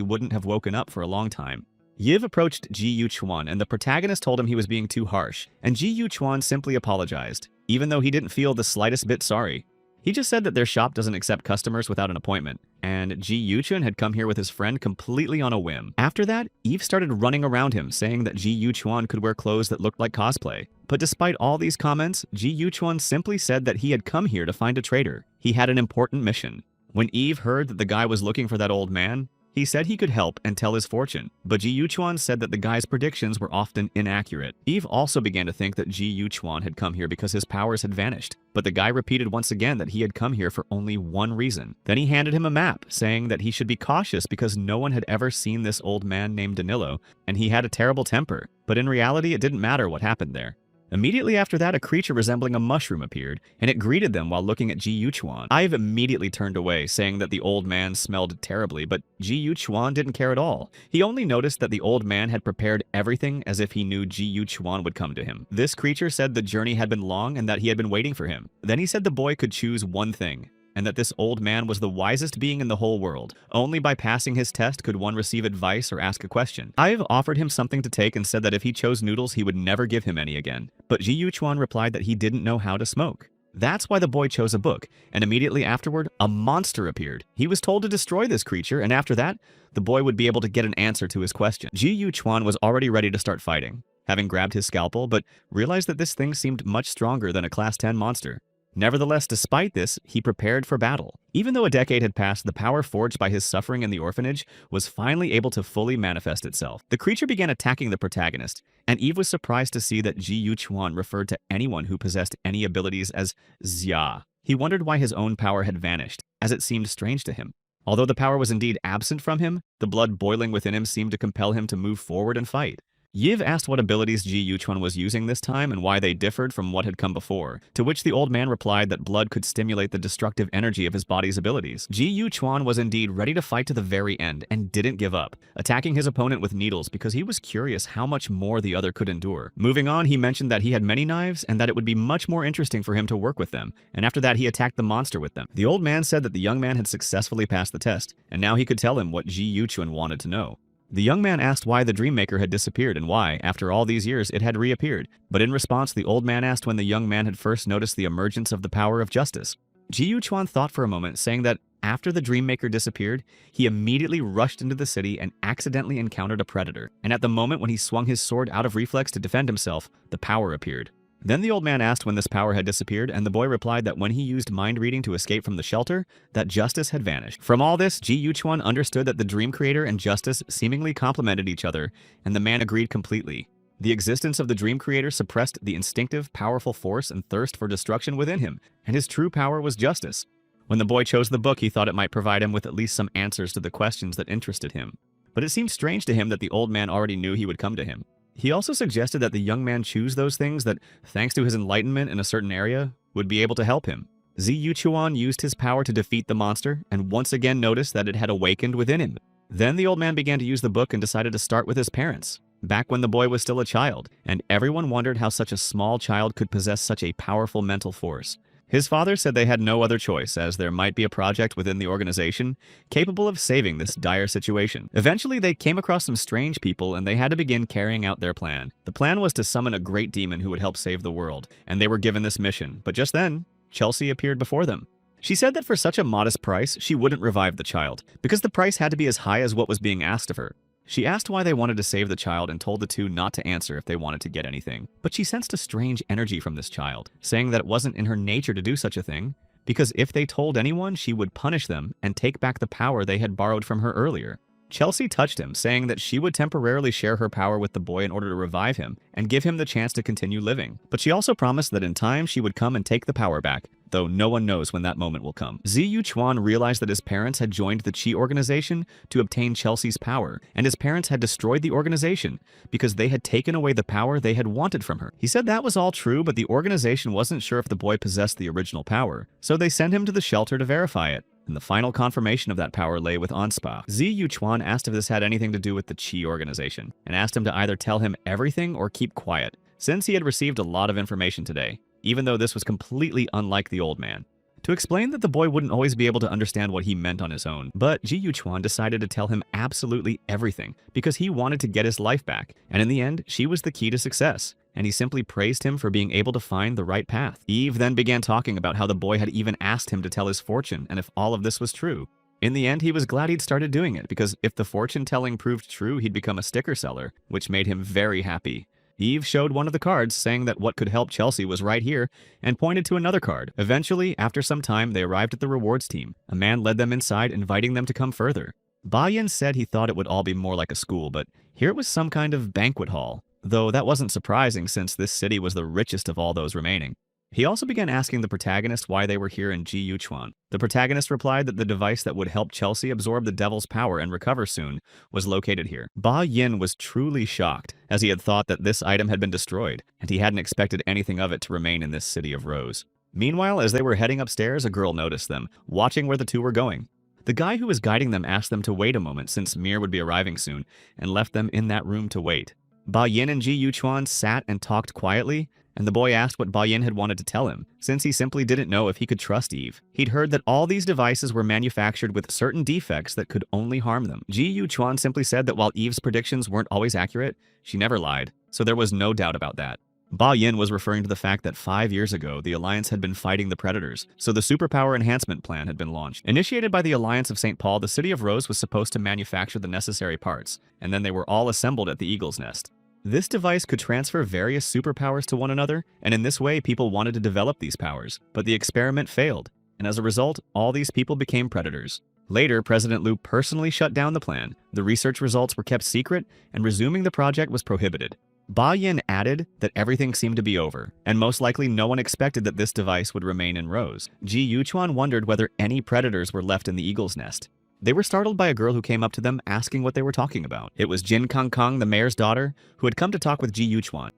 wouldn't have woken up for a long time. Yiv approached Ji Yuchuan, and the protagonist told him he was being too harsh, and Ji Yuchuan simply apologized, even though he didn't feel the slightest bit sorry. He just said that their shop doesn't accept customers without an appointment, and Ji Yuchun had come here with his friend completely on a whim. After that, Eve started running around him, saying that Ji Yuchuan could wear clothes that looked like cosplay. But despite all these comments, Ji Yuchuan simply said that he had come here to find a traitor. He had an important mission. When Eve heard that the guy was looking for that old man, he said he could help and tell his fortune, but Ji Yuchuan said that the guy's predictions were often inaccurate. Eve also began to think that Ji Yuchuan had come here because his powers had vanished, but the guy repeated once again that he had come here for only one reason. Then he handed him a map, saying that he should be cautious because no one had ever seen this old man named Danilo, and he had a terrible temper, but in reality it didn't matter what happened there. Immediately after that, a creature resembling a mushroom appeared, and it greeted them while looking at Ji Yuchuan. Ive immediately turned away, saying that the old man smelled terribly, but Ji Yuchuan didn't care at all. He only noticed that the old man had prepared everything as if he knew Ji Yuchuan would come to him. This creature said the journey had been long and that he had been waiting for him. Then he said the boy could choose one thing, and that this old man was the wisest being in the whole world. Only by passing his test could one receive advice or ask a question. Ive offered him something to take and said that if he chose noodles, he would never give him any again. But Ji Yuchuan replied that he didn't know how to smoke. That's why the boy chose a book, and immediately afterward, a monster appeared. He was told to destroy this creature, and after that, the boy would be able to get an answer to his question. Ji Yuchuan was already ready to start fighting, having grabbed his scalpel, but realized that this thing seemed much stronger than a Class 10 monster. Nevertheless, despite this, he prepared for battle. Even though a decade had passed, the power forged by his suffering in the orphanage was finally able to fully manifest itself. The creature began attacking the protagonist, and Eve was surprised to see that Ji Yuchuan referred to anyone who possessed any abilities as Xia. He wondered why his own power had vanished, as it seemed strange to him. Although the power was indeed absent from him, the blood boiling within him seemed to compel him to move forward and fight. Yiv asked what abilities Ji Yuchuan was using this time and why they differed from what had come before, to which the old man replied that blood could stimulate the destructive energy of his body's abilities. Ji Yuchuan was indeed ready to fight to the very end and didn't give up, attacking his opponent with needles because he was curious how much more the other could endure. Moving on, he mentioned that he had many knives and that it would be much more interesting for him to work with them, and after that he attacked the monster with them. The old man said that the young man had successfully passed the test, and now he could tell him what Ji Yuchuan wanted to know. The young man asked why the Dream Maker had disappeared and why, after all these years, it had reappeared. But in response, the old man asked when the young man had first noticed the emergence of the power of justice. Ji Yuchuan thought for a moment, saying that after the Dream Maker disappeared, he immediately rushed into the city and accidentally encountered a predator. And at the moment when he swung his sword out of reflex to defend himself, the power appeared. Then the old man asked when this power had disappeared, and the boy replied that when he used mind reading to escape from the shelter, that justice had vanished. From all this, Ji Yuchuan understood that the dream creator and justice seemingly complemented each other, and the man agreed completely. The existence of the dream creator suppressed the instinctive, powerful force and thirst for destruction within him, and his true power was justice. When the boy chose the book, he thought it might provide him with at least some answers to the questions that interested him. But it seemed strange to him that the old man already knew he would come to him. He also suggested that the young man choose those things that, thanks to his enlightenment in a certain area, would be able to help him. Ji Yuchuan used his power to defeat the monster, and once again noticed that it had awakened within him. Then the old man began to use the book and decided to start with his parents, back when the boy was still a child, and everyone wondered how such a small child could possess such a powerful mental force. His father said they had no other choice, as there might be a project within the organization capable of saving this dire situation. Eventually, they came across some strange people, and they had to begin carrying out their plan. The plan was to summon a great demon who would help save the world, and they were given this mission. But just then, Chelsea appeared before them. She said that for such a modest price, she wouldn't revive the child, because the price had to be as high as what was being asked of her. She asked why they wanted to save the child and told the two not to answer if they wanted to get anything. But she sensed a strange energy from this child, saying that it wasn't in her nature to do such a thing, because if they told anyone, she would punish them and take back the power they had borrowed from her earlier. Chelsea touched him, saying that she would temporarily share her power with the boy in order to revive him and give him the chance to continue living. But she also promised that in time she would come and take the power back, though no one knows when that moment will come. Ji Yuchuan realized that his parents had joined the Qi organization to obtain Chelsea's power, and his parents had destroyed the organization because they had taken away the power they had wanted from her. He said that was all true, but the organization wasn't sure if the boy possessed the original power, so they sent him to the shelter to verify it. And the final confirmation of that power lay with Anspa. Ji Yuchuan asked if this had anything to do with the Qi organization, and asked him to either tell him everything or keep quiet, since he had received a lot of information today, even though this was completely unlike the old man. To explain that the boy wouldn't always be able to understand what he meant on his own, but Ji Yuchuan decided to tell him absolutely everything, because he wanted to get his life back, and in the end, she was the key to success. And he simply praised him for being able to find the right path. Eve then began talking about how the boy had even asked him to tell his fortune and if all of this was true. In the end, he was glad he'd started doing it, because if the fortune telling proved true, he'd become a sticker seller, which made him very happy. Eve showed one of the cards, saying that what could help Chelsea was right here, and pointed to another card. Eventually, after some time, they arrived at the rewards team. A man led them inside, inviting them to come further. Ba Yin said he thought it would all be more like a school, but here it was some kind of banquet hall. Though that wasn't surprising, since this city was the richest of all those remaining. He also began asking the protagonist why they were here in Ji Yuchuan. The protagonist replied that the device that would help Chelsea absorb the devil's power and recover soon was located here. Ba Yin was truly shocked, as he had thought that this item had been destroyed, and he hadn't expected anything of it to remain in this city of Rose. Meanwhile, as they were heading upstairs, a girl noticed them, watching where the two were going. The guy who was guiding them asked them to wait a moment since Mir would be arriving soon, and left them in that room to wait. Ba Yin and Ji Yuchuan sat and talked quietly, and the boy asked what Ba Yin had wanted to tell him, since he simply didn't know if he could trust Eve. He'd heard that all these devices were manufactured with certain defects that could only harm them. Ji Yuchuan simply said that while Eve's predictions weren't always accurate, she never lied, so there was no doubt about that. Ba Yin was referring to the fact that 5 years ago, the Alliance had been fighting the Predators, so the Superpower Enhancement Plan had been launched. Initiated by the Alliance of St. Paul, the City of Rose was supposed to manufacture the necessary parts, and then they were all assembled at the Eagle's Nest. This device could transfer various superpowers to one another, and in this way, people wanted to develop these powers. But the experiment failed, and as a result, all these people became Predators. Later, President Liu personally shut down the plan, the research results were kept secret, and resuming the project was prohibited. Ba Yin added that everything seemed to be over, and most likely no one expected that this device would remain in Rose. Ji Yuchuan wondered whether any Predators were left in the Eagle's Nest. They were startled by a girl who came up to them asking what they were talking about. It was Jin Kangkang, the mayor's daughter, who had come to talk with Ji Yuchuan.